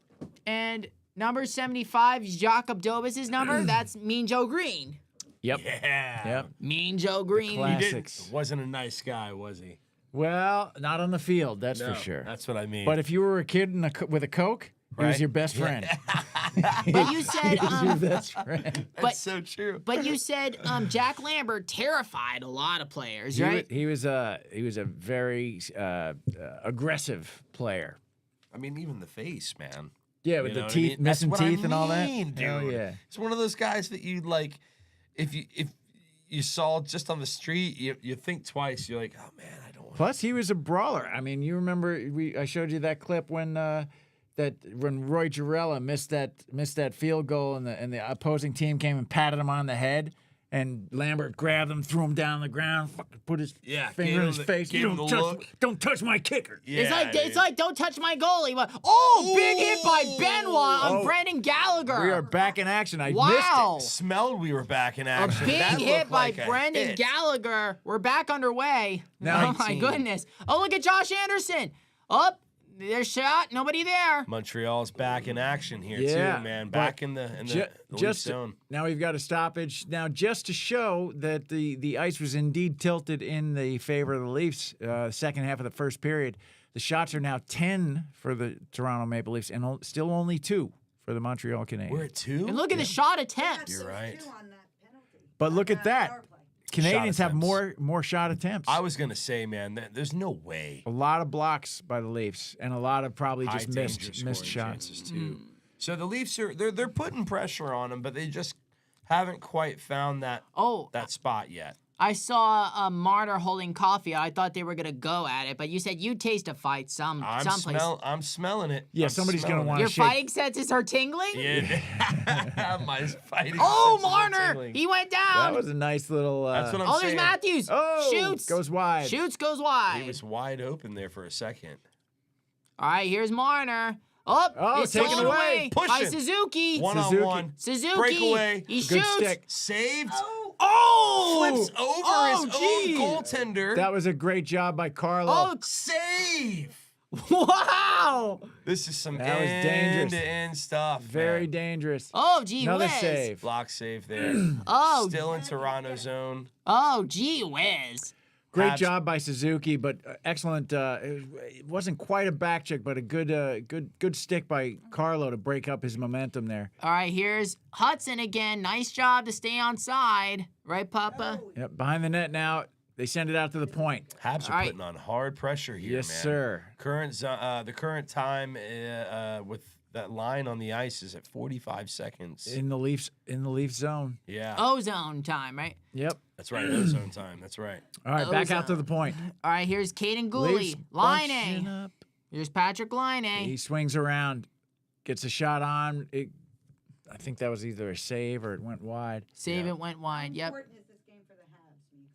And number 75 is Jakob Dobas' number. That's Mean Joe Green. Yep. Yeah. Yep. Mean Joe Green. Classics. Wasn't a nice guy, was he? Well, not on the field, that's No, for sure. That's what I mean. But if you were a kid with a Coke, he was Right? your best friend. But you said, He was your best friend. but so true. but you said Jack Lambert terrified a lot of players, right? He was a very aggressive player. I mean, even the face, man. Yeah, with You the know what I teeth, mean? That's missing what I teeth and all that. mean, Oh dude. yeah. It's one of those guys that you like. If you saw just on the street, you think twice. You're like, oh man, I don't want. Plus, he was a brawler. I mean, you remember I showed you that clip when when Roy Jarella missed that field goal and the opposing team came and patted him on the head. And Lambert grabbed him, threw him down on the ground, fucking put his finger in his face. gave You him don't the touch, look. don't touch my kicker. Yeah, It's like don't touch my goalie. Oh, big hit by Benoit on Oh. Brendan Gallagher. We are back in action. I Wow. missed it. Smelled we were back in A action. big That hit looked by like a Brendan hit. Gallagher. We're back underway. Now oh my 19. goodness. Oh, look at Josh Anderson. Up. There's shot. Nobody there. Montreal's back in action here Yeah, too, man. but Back in the Leaf just zone. now we've got a stoppage. Now, just to show that the ice was indeed tilted in the favor of the Leafs, second half of the first period, the shots are now 10 for the Toronto Maple Leafs and still only 2 for the Montreal Canadiens. We're at 2. And look at the shot attempts. You're right. But look at that. Canadians have attempts. more shot attempts. I was gonna say, man, there's no way. A lot of blocks by the Leafs and a lot of probably High just danger missed scoring shots. chances too. So the Leafs they're putting pressure on them, but they just haven't quite found that spot yet. I saw Marner holding coffee. I thought they were going to go at it, but you said you taste a fight someplace. I'm smelling it. Yeah, I'm somebody's gonna smelling want it. Your shake. fighting senses are tingling? Yeah, my fighting. Oh, senses are Marner! tingling. He went That down. was a nice little. That's what I'm Oh, saying. there's Matthews. Oh, Shoots. goes wide. Shoots, goes wide. He was wide open there for a second. All right, here's Marner. Oh, Oh, it's taken stolen away. by Pushing. Suzuki. One Suzuki. on one. Suzuki. Breakaway. He Good shoots. stick. Saved. Oh! Flips over Oh, his geez. own goaltender. That was a great job by Carlo. Oh, Save. wow! This is some That was dangerous. end-to-end stuff. Very man. dangerous. Oh, gee Another whiz. save. Block save there. Oh, Still in Toronto zone. oh, gee whiz. Great Habs- job by Suzuki, but excellent. It wasn't quite a back check, but a good stick by Carlo to break up his momentum there. All right, here's Hudson again. Nice job to stay on side. Right, Papa? Yep, behind the net now. They send it out to the point. Habs are All right. putting on hard pressure here, Yes, man. sir. The current time with that line on the ice is at 45 seconds. In the Leafs zone. Yeah, Ozone time, right? Yep. that's right. Ozone time. That's right. All right, back out to Ozone. the point. All right, here's Caden Leafs Gooley. bunching Line up. Here's Patrick He Line. swings around, gets a shot on. I think that was either a save or it went wide. Save it went wide. Yep. Important is this game for the Habs, Meeks?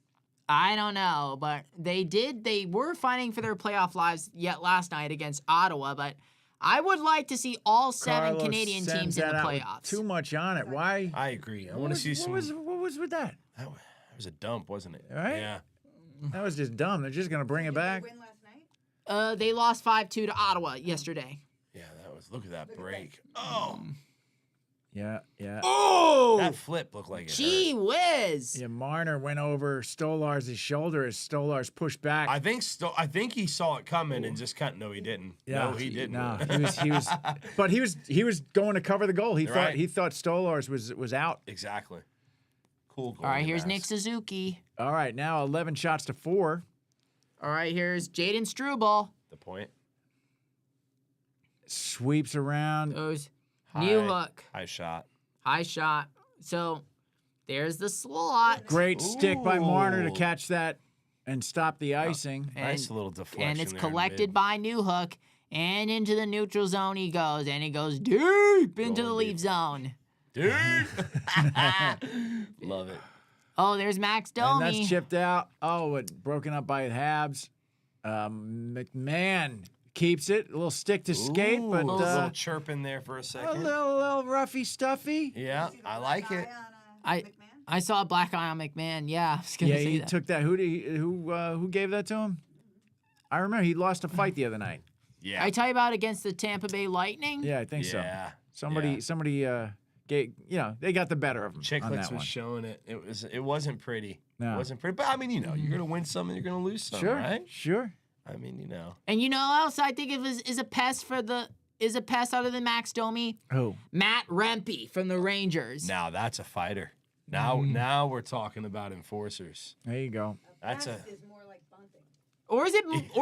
I don't know, but they were fighting for their playoff lives yet last night against Ottawa, but I would like to see all 7 Carlos Canadian sends teams in the that out with playoffs. Too much on it. Why? I agree. I want to see some. What was with that? That was a dump, wasn't it? Right? Yeah. That was just dumb. They're just gonna bring it Did back. they win last night? They lost 5-2 to Ottawa yesterday. Yeah, that was. Look at that break. Oh, Yeah, yeah. Oh, that flip looked like it. gee hurt. whiz! Yeah, Marner went over Stolarz' shoulder as Stolarz pushed back. I think he saw it coming and just cut. No, he didn't. No, he didn't. No, but he was going to cover the goal. He Right. thought Stolarz was out. Exactly. Cool goal. All right, here's Nick Suzuki. All right, now 11 shots to 4. All right, here's Jaden Struble. The point. Sweeps around. Goes new hook, High shot. high shot. So there's the slot. Great stick by Marner to Ooh. catch that and stop the icing. Nice little deflection. And it's there in collected mid. by New Hook. And into the neutral zone he goes. And he goes deep into the Going leaf deep. zone. Dude. Love it. Oh, there's Max And Domi. that's chipped out. Oh, it broken up by Habs. McMahon keeps it. A little stick to skate, Ooh, but a little a chirp in there for a second. little roughy stuffy. Yeah, See the I black like it. eye on, I- McMahon? I saw a black eye on McMahon. Yeah, I was gonna Yeah, say he that. took that. Who gave that to him? I remember he lost a fight the other night. Yeah. I tell you about against the Tampa Bay Lightning. Yeah, I think so. Yeah. Somebody gave, they got the better of him on Chicklets that was one. showing it. It wasn't pretty. No. It wasn't pretty. But I mean, you're gonna win some and you're gonna lose some, Sure, right? sure. I mean, And you know who else I think is a pest other than Max Domi? Oh, Matt Rempe from the Rangers. Now that's a fighter. Now we're talking about enforcers. there you go. That's Best a is more like bunting. Or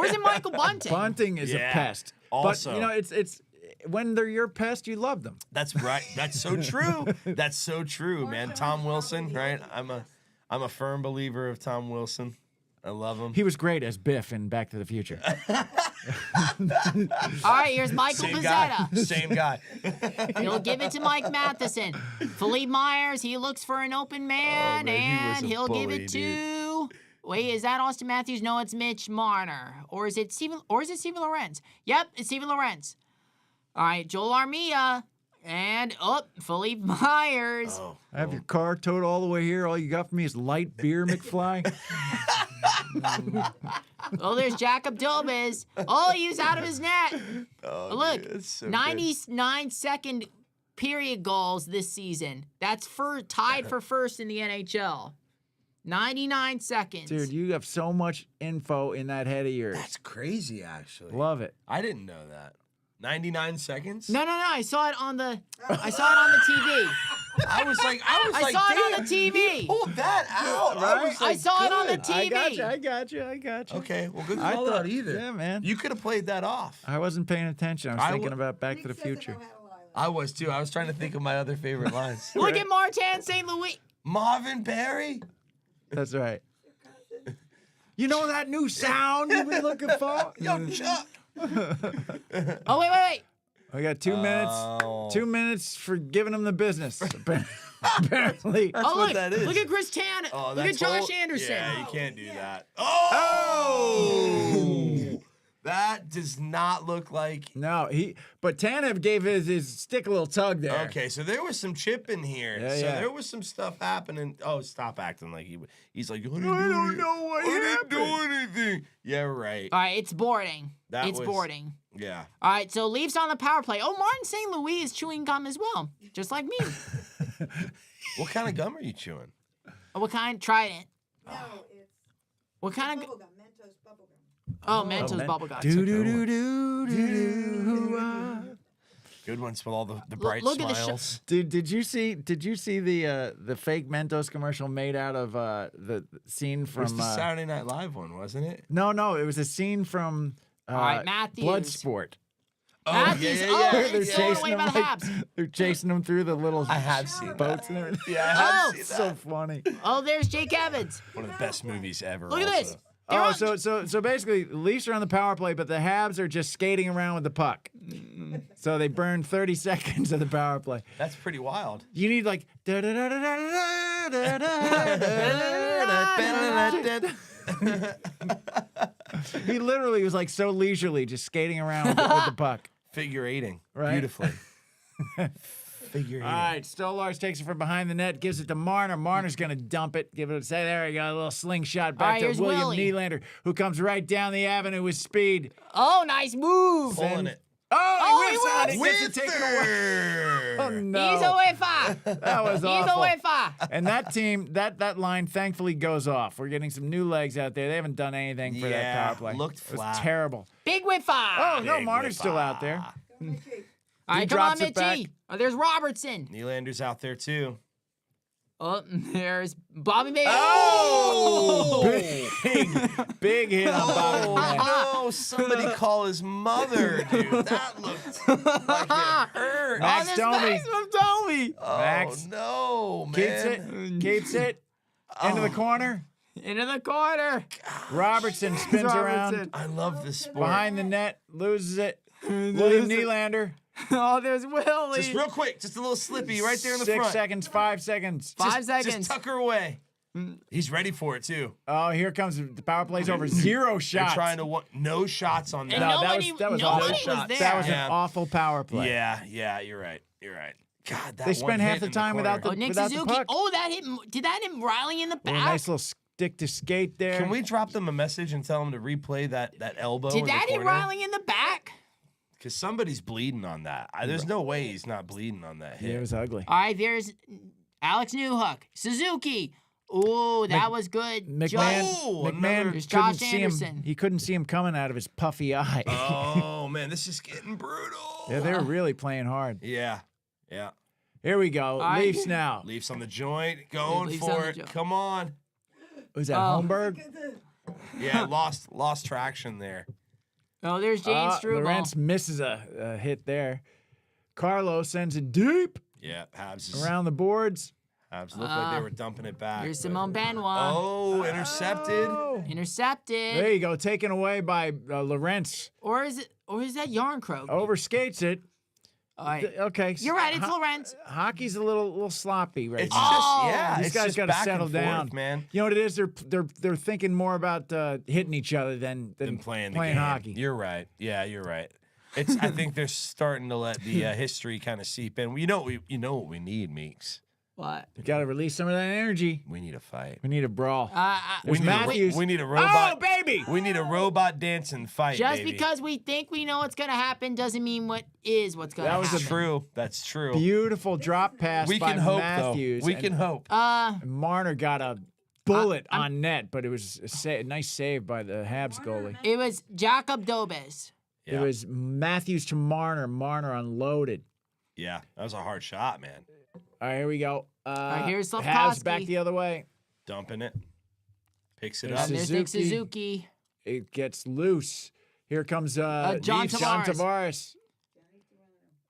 is it Michael Bunting? Bunting is Yeah. a pest. Also- but it's when they're your pest, you love them. That's right. That's so true. That's so true, man. Tom Wilson, right? I'm a firm believer of Tom Wilson. I love him. He was great as Biff in Back to the Future. All right, here's Michael Same guy. Pizzetta. Same guy. He'll give it to Mike Matheson. Philippe Myers, he looks for an open man, man, he was and a he'll give bully, it to. Wait, is that Austin Matthews? No, it's Mitch Marner. Or is it Steven Lorenz? Yep, it's Steven Lorenz. All right, Joel Armia. And Philippe Myers. Oh. I have your car towed all the way here. All you got for me is light beer, McFly. Oh, there's Jacob Dobis. Oh, he was out of his net. Oh, Look, dude, that's so 99-second period goals this season. That's tied for first in the NHL. 99 seconds. Dude, you have so much info in that head of yours. That's crazy, actually. Love it. I didn't know that. 99 seconds? No. I saw it on the TV. I was like, I saw it on the TV. Pulled that out. I saw it on the TV. I got you. Okay, well, good I call thought- out either. yeah, man. You could have played that off. I wasn't paying attention. I was I thinking w- about Back to the Nick doesn't Future. know how to lie. I was too. I was trying to think of my other favorite lines. Look at Martin St. Louis. Marvin Berry? That's right. You know that new sound you've been looking for? Yo, Chuck. Oh, wait. I got 2 minutes. Oh. 2 minutes for giving them the business. Apparently. Oh, what look. that is. Look at Chris Tanner. Oh, Look at that's Josh whole- Anderson. Yeah, you can't do that. Oh! That does not look like. No, but Tanev gave his stick a little tug there. Okay, so there was some chip in here. Yeah, so yeah. there was some stuff happening. Oh, stop acting like he's like, I don't know what didn't do anything. Yeah, right. All right, it's boarding. That It's was- boarding. Yeah. All right, so Leafs on the power play. Oh, Martin St. Louis is chewing gum as well, just like me. What kind of gum are you chewing? What kind? Trident. No, it's What kind of? bubblegum, Mentos bubblegum. Oh, Mentos bubblegum. Do-do-do-do-do-do. Good ones with all the bright look at the smiles. Dude, did you see the fake Mentos commercial made out of the scene It from was the Saturday Night Live one, wasn't it? No, it was a scene from right, Matthews. Bloodsport. Matthews. Oh, They're it's stolen away chasing by him the like, Habs. they're chasing them through the little I have seen boats and everything. Yeah, I Oh. have seen It's that. so funny. Oh, there's Jake Evans. One of the best movies ever. Look at also. this. They're on- So basically, the Leafs are on the power play, but the Habs are just skating around with the puck. So they burn 30 seconds of the power play. That's pretty wild. You need like he literally was like so leisurely, just skating around with the puck. Figure eighting. Right. Beautifully. Figure eighting. All right, Stolarz takes it from behind the net, gives it to Marner. Marner's going to dump it, give it a say. There you go, a little slingshot All back right, to here's William Willie. Nylander, who comes right down the avenue with speed. Oh, nice move. Pulling it. Oh, he he whiffs on it. whiffs. Gets it taken away. Oh, no. He's a UEFA. That was He's a awful. UEFA. And that team, that line thankfully goes off. We're getting some new legs out there. They haven't done anything for that Yeah, power play. looked It was flat. terrible. Big UEFA. Oh, no, Big Marner's whip. still out there. Go Mitchie. All right, he come on, drops it back. Mitchie. Oh, there's Robertson. Nylander's out there too. Oh, there's Bobby May. Oh! Big hit on Bobby Knight. Oh no! Somebody call his mother, dude. That looked like it hurt. Max this Domi nice from Domi. Oh Max. no, keeps man! it, keeps it into the corner. Into the corner. Robertson spins around Robertson. I love this sport. behind the net, loses it. William Nylander, Oh, there's Willie. Just real quick, just a little slippy right there in the 6 front. seconds, 5 seconds. Five Just seconds. tuck her away. He's ready for it too. Oh, here comes the power play's over. 0 They're shots. trying to no shots on And that. No, nobody, that was nobody awful. was Shots. there. That was Yeah. an awful power play. Yeah, you're right. God, that They one spent half hit the in time corner. without the- Oh, Nick without the Suzuki. puck. Oh, that hit. Did that hit Riley in the Oh, a back? nice little stick to skate there. Can we drop them a message and tell them to replay that elbow? Did in that the hit corner? Riley in the back? Because somebody's bleeding on that. There's no way he's not bleeding on that hit. Yeah, it was ugly. All right, there's Alex Newhook. Suzuki. Oh, that was good. McMahon, Oh, McMahon another- There's couldn't Josh see Anderson. him. He couldn't see him coming out of his puffy eye. Oh man, this is getting brutal. Yeah, they were really playing hard. Yeah. Here we go. right. Leafs now. Leafs on the joint, going Leafs on for the it. joint. Come on. Was that Oh. Holmberg? Yeah, lost traction there. Oh, there's Jane Struble. Lorentz misses a hit there. Carlos sends it deep Yeah, Habs is, around the boards. Habs looked like they were dumping it back. Here's but- Simone Benoit. Oh, intercepted. Oh. Intercepted. There you go, taken away by Lorentz. Or is that Yarncroke? Overskates it. All right. Okay. You're right, it's Lorentz. Hockey's a little sloppy right It's now. just yeah. These it's guys just got to back settle and forth, down, man. You know what it is? They're thinking more about hitting each other than Than playing the game. hockey. You're right. Yeah, you're right. It's. I think they're starting to let the history kind of seep in. You know what we need, Meeks. What? You got to release some of that energy. We need a fight. We need a brawl. We There's need, Matthews. we need a robot. Oh, baby! We need a robot dancing fight. Just baby. because we think we know what's going to happen doesn't mean what's going to happen. That was a That's true. That's true. Beautiful drop pass We by can hope, Matthews. though. We and can hope. Marner got a bullet on net, but it was a nice save by the Habs goalie. It was Jakob Dobes. Yeah. It was Matthews to Marner. Marner unloaded. Yeah, that was a hard shot, man. All right, here we go. right, here's Habs Slavkovsky. back the other way. Dumping it. Picks it There's up. And there's Nick Suzuki. Suzuki. It gets loose. Here comes John John Tavares. Tavares.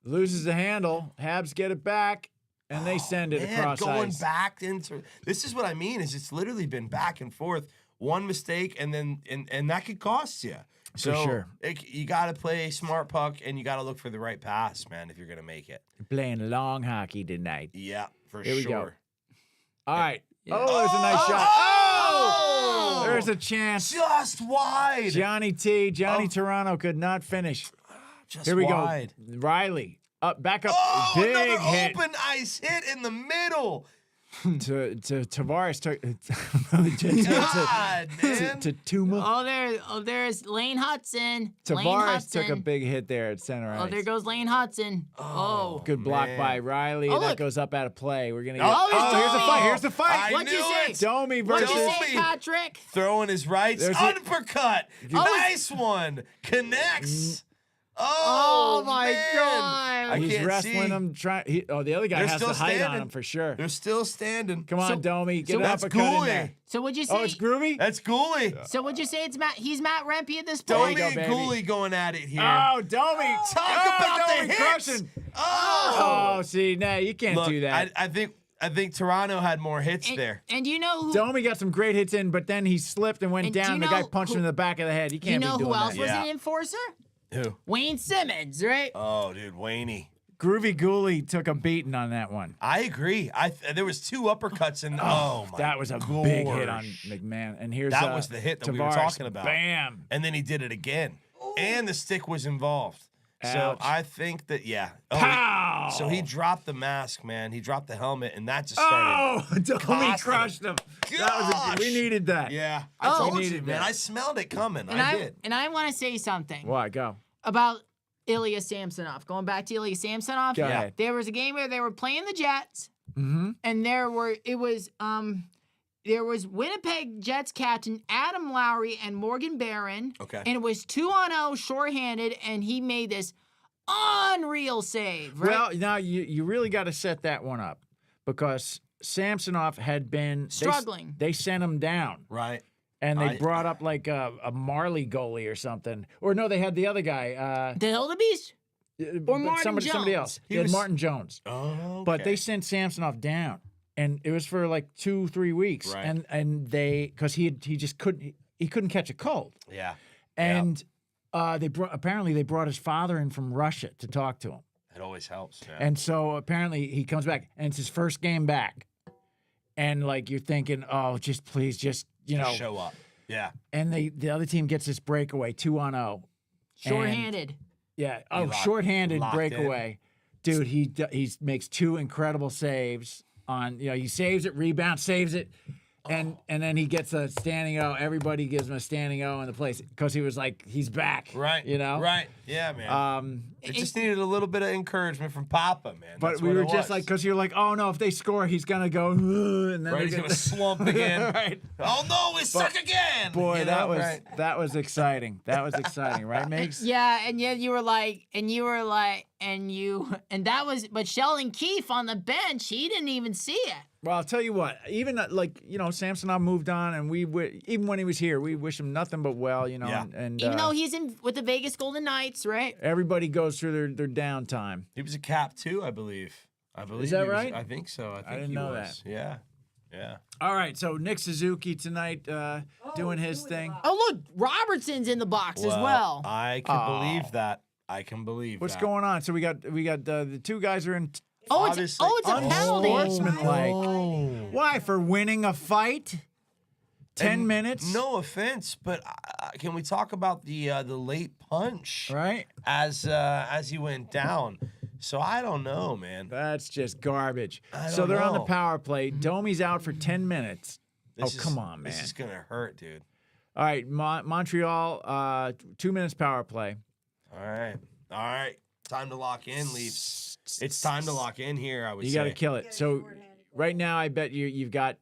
Loses the handle. Habs get it back, and they send it Man, across going ice. back into this is what I mean. Is it's literally been back and forth. One mistake, and then and that could cost you. So sure. You got to play smart puck, and you got to look for the right pass, man, if you're gonna make it. Playing long hockey tonight. Yeah, for Here we sure. go. All right. Oh, there's a nice shot. Oh! There's a chance. Just wide. Johnny Toronto could not finish. Just Here we wide. go. Riley. Back up. Oh, Big another hit open ice hit in the middle. to Tavares. God, man. to Tuma. There's Lane Hudson. Lane Tavares Hudson. took a big hit there at center ice. Oh, there goes Lane Hudson. Oh. Good block man. by Riley. Oh, that look. goes up out of play. We're gonna get. Oh, there's here's the Domi. fight. Here's the fight. I What'd you knew say? it. Domi What'd versus. you say, Domi. Patrick? Throwing his rights. There's Uppercut. Nice one. Connects. Oh, my man. God. I He's can't wrestling see. him. The other guy They're has still the height on standing. him for sure. They're still standing. Come on, So- Domi. Get so an that's uppercut in Gooley. there. So would you say? Oh, it's groovy. That's Gooley. So would you say he's Matt Rempe at this Domi point? go, and baby. Gooley going at it here. Oh, Domi. Talk about Domi the hits. crushing. Oh. Oh, see, nah, you can't Look, do that. I think Toronto had more hits there. And you know who? Domi got some great hits in, but then he slipped and went And do down. you The guy know punched him in the back of the head. You Do you can't know be who doing else that. was Yeah. an enforcer? Who? Wayne Simmons, right? Oh, dude, Wayne. Groovy Gooley took a beating on that one. I agree. There was two uppercuts and my That was a big hit on gosh. McMahon. And here's That was the hit that we were Tavares. talking about. Bam. And then he did it again. And the stick was involved. So Ouch. I think that Pow! So he dropped the mask, man. He dropped the helmet, and that just started. Oh, Domi costing crushed him. Gosh. We needed that. Yeah, I Oh. told We you, needed man. that. I smelled it coming. And I did. And I want to say something Why? Go. about Ilya Samsonov. Going back to Ilya Samsonov. Go ahead. There was a game where they were playing the Jets, Mm-hmm. and there was Winnipeg Jets captain Adam Lowry and Morgan Barron. Okay. And it was 2-0 shorthanded, and he made this unreal save. Right? Well, now you really got to set that one up because Samsonov had been Struggling. They sent him down, Right. and they I- brought up like a Marley goalie or something. Or no, they had the other guy. the Hildebeest. Or Martin somebody Jones. else. He They had was- Martin Jones. Oh. But they sent Samsonov down, and it was for like 2-3 weeks, Right. and they because he just couldn't catch a cold, Yeah. and they brought his father in from Russia to talk to him, It always helps. Yeah. and so apparently he comes back, and it's his first game back, and like you're thinking, oh, please, you know, show up. Yeah. and the other team gets this breakaway 2-0, Shorthanded. yeah, locked- shorthanded locked breakaway. Dude, he makes two incredible saves on, he saves it, rebounds, saves it, and then he gets a standing O. Everybody gives him a standing O in the place because he was like, he's back. Right. Right. Yeah, man. It just needed a little bit of encourage from Papa, man. But That's we what were it just was. like, because you're like, oh no, if they score, he's gonna go, "Ugh," and then Right, he's gonna slump again. Right. Oh no, we suck again. Boy, You that know, was right. that was exciting. That was exciting, right, Migs? Yeah, and yet you were like, and that was, but Sheldon Keefe on the bench, he didn't even see it. Well, I'll tell you what. Even Samsonov moved on, and even when he was here, we wish him nothing but well. Yeah. And Even though he's in with the Vegas Golden Knights, right? everybody goes through their downtime. He was a cap too, I believe. Is that he was- right? I think so. I think didn't he know was. Yeah. Yeah. All right, so Nick Suzuki tonight doing his doing thing. the box. Oh, look, Robertson's in the box as well. I can believe that. I can believe What's that. going on? So we got the two guys are in Oh, Obviously- it's a penalty. unsportsmanlike. Oh. Why, for winning a fight? 10 And minutes? No offense, but can we talk about the late punch Right? as he went down? So I don't know, man. That's just garbage. I So don't they're on the know. power play. Domi's out for 10 minutes. Come on, man. This is gonna hurt, dude. All right, Montreal, 2 minutes power play. All right. Time to lock in, Leafs. It's time to lock in here. I would You say. got to kill it. Get a So shorthanded goal. right now, I bet you've got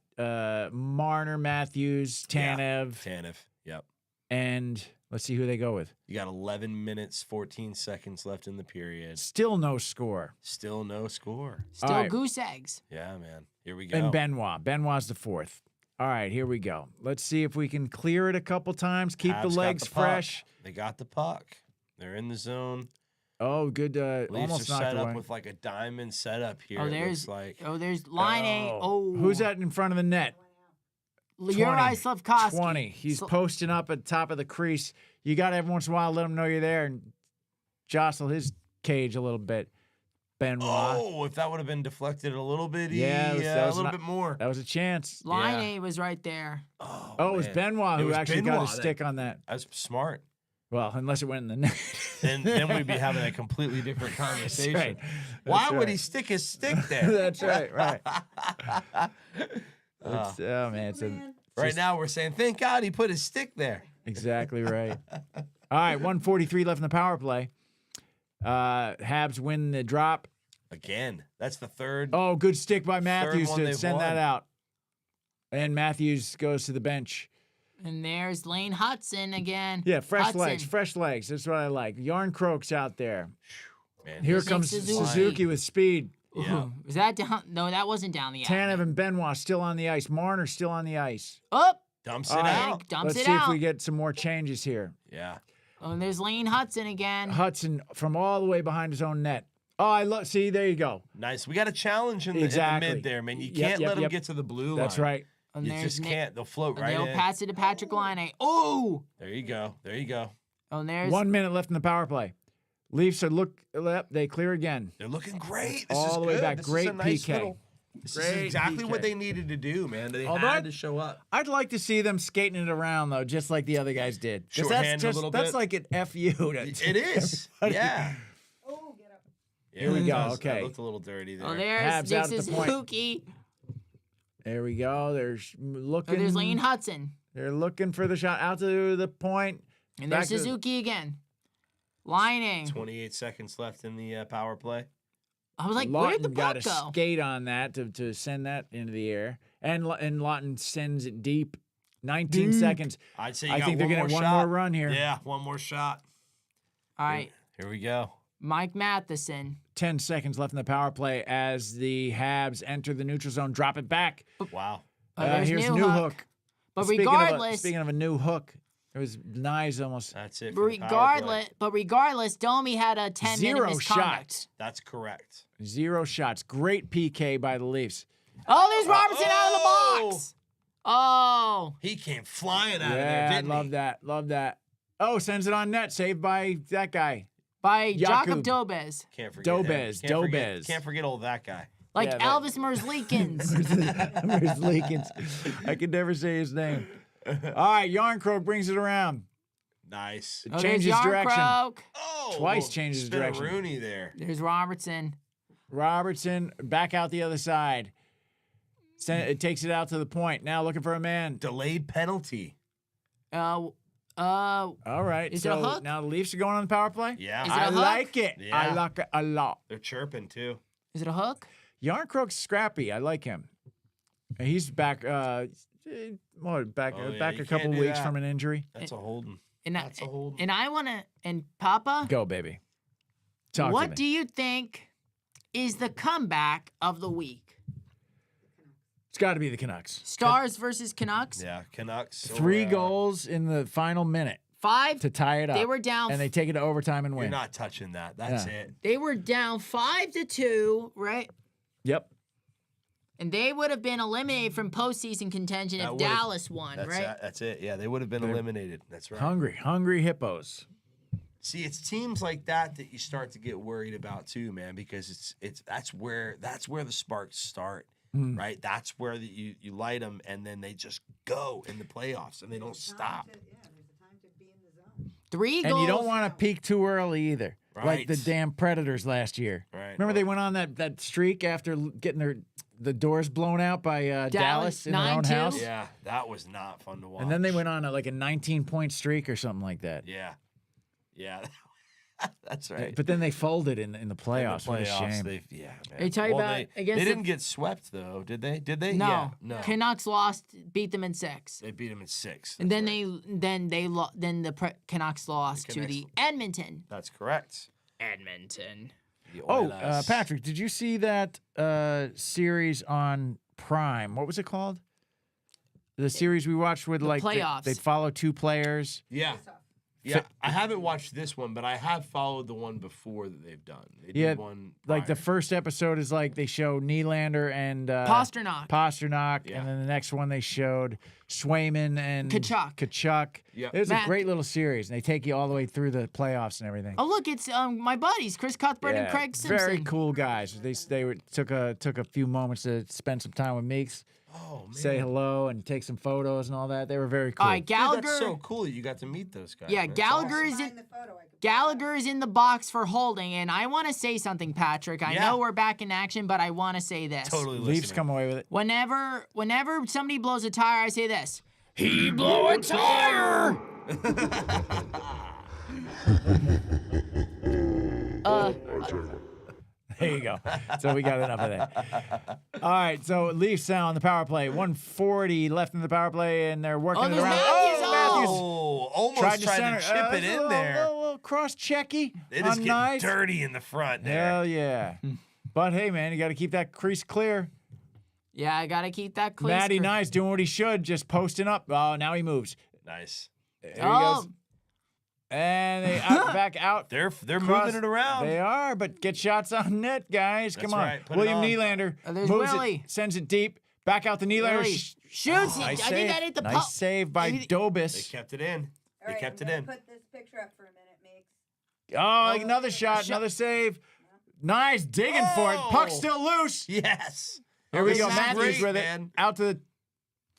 Marner, Matthews, Yeah. Tanev, Tanev. Yep. and let's see who they go with. You got 11 minutes, 14 seconds left in the period. Still no score. Still no score. Still All right. goose eggs. Yeah, man. Here we go. And Benoit. Benoit's the fourth. All right, here we go. Let's see if we can clear it a couple times. Keep Habs the got legs the puck. fresh. They got the puck. They're in the zone. Oh, good. Leafs Almost are knocked set away. up with like a diamond setup here. Oh, it there's looks like. there's line A. Oh, Who's that in front of the net? Uri Slavkovsky. 20. He's posting up at the top of the crease. You got to every once in a while let him know you're there and jostle his cage a little bit. Benoit. Oh, if that would have been deflected a little bit, Yeah, that was a little not- bit more. That was a chance. Line Yeah. A was right there. Oh, Oh, it was man. Benoit It who was actually got a Benoit stick on that. That's smart. Well, unless it went in the net. Then we'd be having a completely different conversation. right. Why That's would right. he stick his stick there? That's right, right. Oh, man. It's Right now we're saying, thank God he put his stick there. exactly right. All right, 1:43 left in the power play. Habs win the drop. Again, that's the third. Oh, good stick by Matthews one to they've send that won. out. And Matthews goes to the bench. And there's Lane Hudson again. Yeah, fresh Hudson. legs, fresh legs. That's what I like. Yarn Croak's out there. Man, Here he's comes Suzuki. Suzuki with speed. Yeah. Ooh, was that down? No, that wasn't down the alley. Tanev and Benoit still on the ice. Marner still on the ice. Up. dumps All it right. out. Dumps Let's it see out. if we get some more changes here. Yeah. Oh, and there's Lane Hudson again. Hudson from all the way behind his own net. Oh, I love. See, there you go. Nice. We got a challenge in the Exactly. mid there, man. You Yep, can't yep, let them yep. get to the blue line. That's right. And You there's just Nick- can't. They'll float And right they'll in. pass it to Patrick Line. Oh. There you go. There you go. Oh, and there's 1 minute left in the power play. Leafs are look. They clear again. They're looking great. This All is the way good. back. This Great is a nice PK. little- This is Great exactly what PK. they needed to do, man. They Although had to show up. I'd like to see them skating it around though, just like the other guys did. 'Cause Shorthanded a that's little that's bit. like an FU. It is. Yeah. Oh, get up. Here we it go, does. okay. That looked a little dirty there. oh, there's Habs out Nick at the point. Suzuki. There we go. They're Oh, looking. there's Lane Hudson. They're looking for the shot out to the point. And Back there's to- Suzuki again. Lining. 28 seconds left in the power play. I was like, Lawton where'd the got puck a go? skate on that to send that into the air, and Lawton sends it deep. 19 seconds. I'd say you I got think they're one gonna more have one shot. more run here. Yeah, one more shot. All right. Here we go. Mike Matheson. 10 seconds left in the power play as the Habs enter the neutral zone. Drop it back. Wow. Oh, there's Here's New new Hook. hook. But Speaking regardless, speaking of a new hook, it was Knives almost. That's it. For the power play. regardless, Domi had a 10-minute Zero misconduct. shots. That's correct. 0 shots. Great PK by the Leafs. Oh, there's Robertson out of Oh! the box. Oh, He came flying out of there, Yeah, didn't love he? that. Love that. Oh, sends it on net. Saved by that guy. by Jakob Jakub. Dobes. Can't forget him. Dobes, Can't forget- Dobes. Can't forget old that guy. Like Yeah, that- Elvis Merzlikins. Where's Leakins? I could never say his name. All right, Yarncroak brings it around. Nice. Oh, Changes there's direction. Yarncroak. Oh, Twice changes spin a direction. Rooney there. There's Robertson. Robertson back out the other side. It takes it out to the point. Now looking for a man. Delayed penalty. Uh, All right. Is it so a hook? now the Leafs are going on the power play. Yeah. Is it a I hook? like it. Yeah. I like it a lot. They're chirping too. is it a hook? Yarncroak's scrappy. I like him. He's back. Back Oh, yeah, back you a can't couple do weeks that. from an injury. That's a holding. And That's a hold. I want to. And Papa, Go, baby. Talk to what me. do you think is the comeback of the week? It's got to be the Canucks. Stars versus Canucks. Yeah, Canucks. 3 goals in the final minute 5 to tie it up. They were down. and they take it to overtime and You're win. not touching that. That's Yeah. it. They were down 5-2, right? Yep. And they would have been eliminated from postseason contention That if would've- Dallas won, right? That's it. Yeah, they would have been eliminated. That's right. Hungry hippos. See, it's teams like that you start to get worried about too, man, because that's where the sparks start, right? That's where you light them, and then they just go in the playoffs, and they don't stop. There's a time to be in the zone. 3 goals. And you don't want to peak too early either. Like Right. the damn Predators last year. Right. Remember they went on that streak after getting the doors blown out by Dallas in their own 9-2? house? Yeah, that was not fun to watch. And then they went on like a 19-point streak or something like that. Yeah, that's right. But then they folded in the In the playoffs. What a shame. man. They tell you about they against the- didn't get swept though, did they? Did they? No. Yeah, no. Canucks lost, beat them in 6. They beat them in 6. And then That's right. Canucks lost to the Edmonton. That's correct. Edmonton. The Oh, Oilers. Patrick, did you see that series on Prime? What was it called? The series we watched with like playoffs. they follow 2 players. Yeah. Yeah, I haven't watched this one, but I have followed the one before that they've done. They did Yeah, one like the prior. first episode is like they show Nylander and Pasternak. Yeah. and then the next one they showed Swayman and Kachuk. Yeah. It was Matt- a great little series, and they take you all the way through the playoffs and everything. Oh, look, it's my buddies, Chris Cuthbert and Craig Simpson. very cool guys. Took a few moments to spend some time with Meeks, Oh, man. say hello, and take some photos and all that. They were very cool. All right, Dude, Gallagher. that's so cool that you got to meet those guys. Yeah, man. That's Gallagher awesome. is in. Find the photo, I could Gallagher is in the box for holding, and I want to say something, Patrick. I Yeah. know we're back in action, but I want to say this. Totally Leafs listening. come away with it. Whenever somebody blows a tire, I say this. He blew a tire. There you go. So we got enough of that. All right, so Leafs now on the power play. 140 left in the power play, and they're working Oh, it there's around. Matthews. Matthews Oh, almost tried tried to to center. chip it in a there. little cross-checky. It is on getting nice. dirty in the front there. Hell yeah. But hey, man, you got to keep that crease clear. Yeah, I gotta keep that clear. Matty Nice doing what he should, just posting up. Oh, now he moves. Nice. There he Oh, goes. And they back out. They're Cross- moving it around. They are, but get shots on net, guys. Come That's on. right. Put it William on. Nylander there's moves Willie. it, sends it deep. Back out to Nylander. Willie shoots. Nice I think save. that hit the nice puck. save by Maybe- They Dobis. kept it in. All They right, kept I'm it gonna in. Put this picture up for a minute, Meeks. Oh, another shot, another save. Nice digging for it. Puck Oh. still loose. Yes. Here we This go. is Matthews great, with man. it. Out to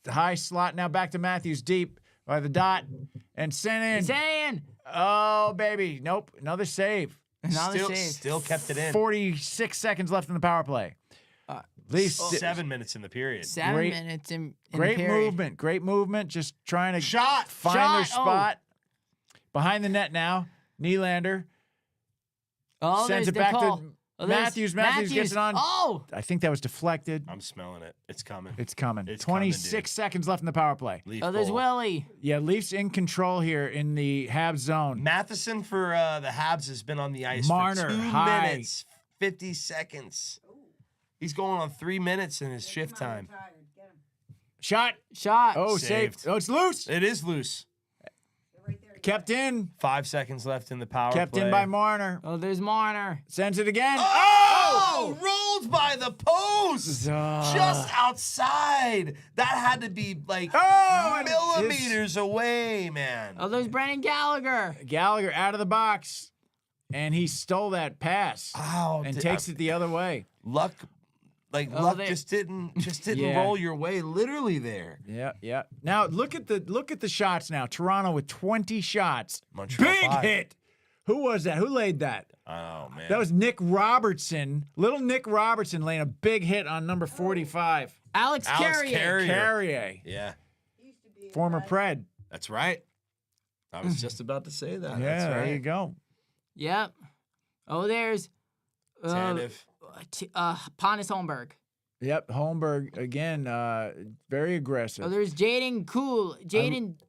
the high slot. Now back to Matthews deep by the dot. And sent in. Saying Oh, baby. Nope. Another save. another Still, save. still kept it in. 46 seconds left in the power play. Leafs. 7 minutes in the period. 7 great- minutes in the Great period. movement. Great movement. Just trying to Shot. find their Shot. Oh. spot. Behind the net now. Nylander Oh, sends there's it the back call. to Oh, there's Matthews. Matthews gets it on. Oh, I think that was deflected. I'm smelling it. It's coming. It's coming. It's coming, 26 seconds left in the power play. Leaf oh, there's goal. Willie. Yeah, Leafs in control here in the Habs zone. Matheson for the Habs has been on the ice Marner, for 2 high. minutes, 50 seconds. He's going on 3 minutes in his shift Come on, time. I'm tired. Get him. Shot. Shot. Oh, Saved. saved. Oh, it's loose. It is loose. They're right there. Kept in. 5 seconds left in the power Kept play. in by Marner. Oh, there's Marner. Sends it again. Oh! Rolled by the post! Ah. Just outside. That had to be like Oh, and millimeters away, man. Oh, there's Brendan Gallagher. Gallagher out of the box. And he stole that pass. Wow, And dude, takes it the other way. luck. Like Oh, luck they- just didn't Yeah. roll your way literally there. Yeah, yeah. Now look at the shots now. Toronto with 20 shots. Montreal Big 5. hit. Who was that? Who laid that? Oh man. That was Nick Robertson. Little Nick Robertson laying a big hit on number 45. Alex Alex Carrier. Carrier. Carrier, Yeah, He used to be a former guy- Pred. that's right. I was just about to say that. Yeah, that's right. there you go. Yep. Oh, there's Tanev. Pontus Holmberg. Yep, Holmberg again, very Oh, aggressive. there's Jaden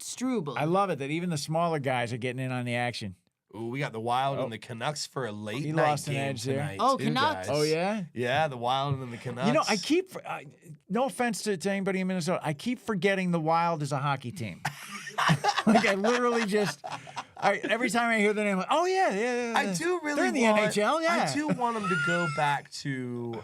Struble. I love it that even the smaller guys are getting in on the action. Ooh, we got the Wild and the Canucks for a late He night lost an game edge there. tonight. Oh, too, Canucks. guys. Oh, yeah? Yeah, the Wild and the Canucks. You know, I keep, no offense to anybody in Minnesota, I keep forgetting the Wild is a hockey team. Like, I literally just, every time I hear the name, I'm like, oh, yeah. I do really They're in the want, NHL, yeah. I do want them to go back to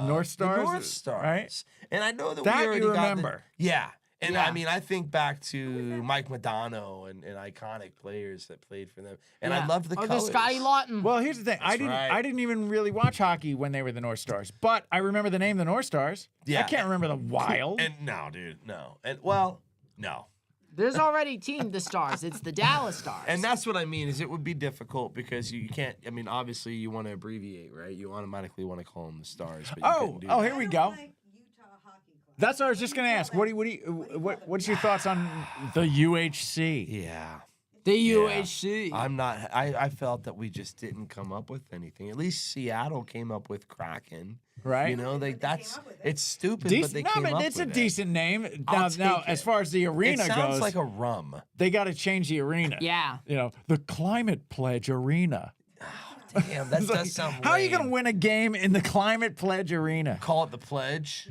North Stars, the North Stars. right? And I know that, That we already you got remember. yeah. And Yeah. I mean, I think back to Mike Modano and iconic players that played for them. And I loved the Oh, colors. the Scotty Lawton. Well, here's the thing. That's right. I didn't even really watch hockey when they were the North Stars, but I remember the name the North Stars. Yeah. I can't remember the Wild. And no, dude, no. And well, no. There's already team the Stars. It's the Dallas Stars. And that's what I mean is it would be difficult because you can't. I mean, obviously you want to abbreviate, right? You automatically want to call them the Stars. But you couldn't do that. here we I go. don't like Utah Hockey Club. That's what I was just gonna ask. What's your thoughts on the UHC? Yeah. the Yeah. UHC. I'm not. I felt that we just didn't come up with anything. At least Seattle came up with Kraken. Right. You know, that's up with it. it's stupid, but Decent. they No, came but up it's a with it. decent name. I'll Now, take as it. far as the arena It sounds goes, like a rum. they got to change the arena. Yeah. You know, the Climate Pledge Arena. Damn, that does sound. How are you going to lame. win a game in the Climate Pledge Arena? Call it the pledge?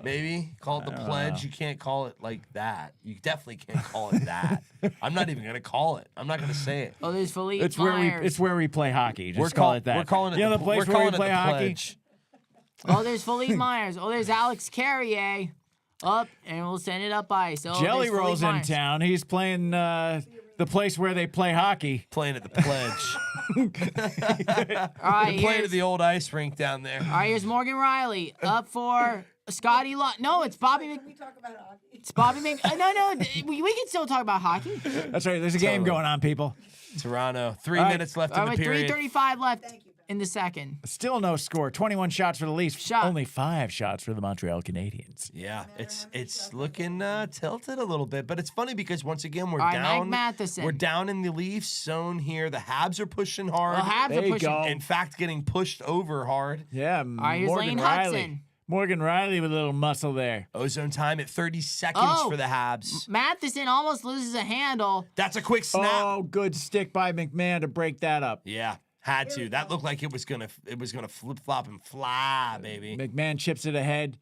Maybe call it the pledge. You can't call it like that. You definitely can't call it that. I'm not even gonna call it. I'm not gonna say it. Oh, there's Philippe It's where Myers. we play hockey. Just We're call call- it that. we're calling it You know the- the place we're where we calling it play the hockey. pledge. Oh, there's Philippe Myers. Oh, there's Alex Carrier. Up, and we'll send it up ice. Oh, Jelly there's Roll's Philippe in Myers. town. He's playing the place where they play hockey. Playing at the pledge. All right, Playing here's, at the old ice rink down there. all right, here's Morgan Riley up for Scotty Lawton. No, it's Bobby Mc. Can we talk about hockey? It's Bobby Mc. No, we can still talk about hockey. That's right. There's a game Totally. going on, people. Toronto. 3 All right. minutes left All in right, the period. 3:35 left Thank you, Ben. in the second. Still no score. 21 shots for the Leafs. Shot. Only 5 shots for the Montreal Canadiens. Yeah, it's looking tilted a little bit, but it's funny because once again we're All right, down. Mike Matheson. We're down in the Leafs zone here. The Habs are pushing hard. Well, Habs There are you pushing. go. In fact, getting pushed over hard. Yeah, right, here's Morgan Lane Riley. Hudson. Morgan Riley with a little muscle there. Ozone time at 30 seconds Oh. for the Habs. Matheson almost loses a handle. That's a quick snap. Oh, good stick by McMahon to break that up. Yeah, had to. That looked like it was gonna flip flop and fly, baby. McMahon chips it ahead,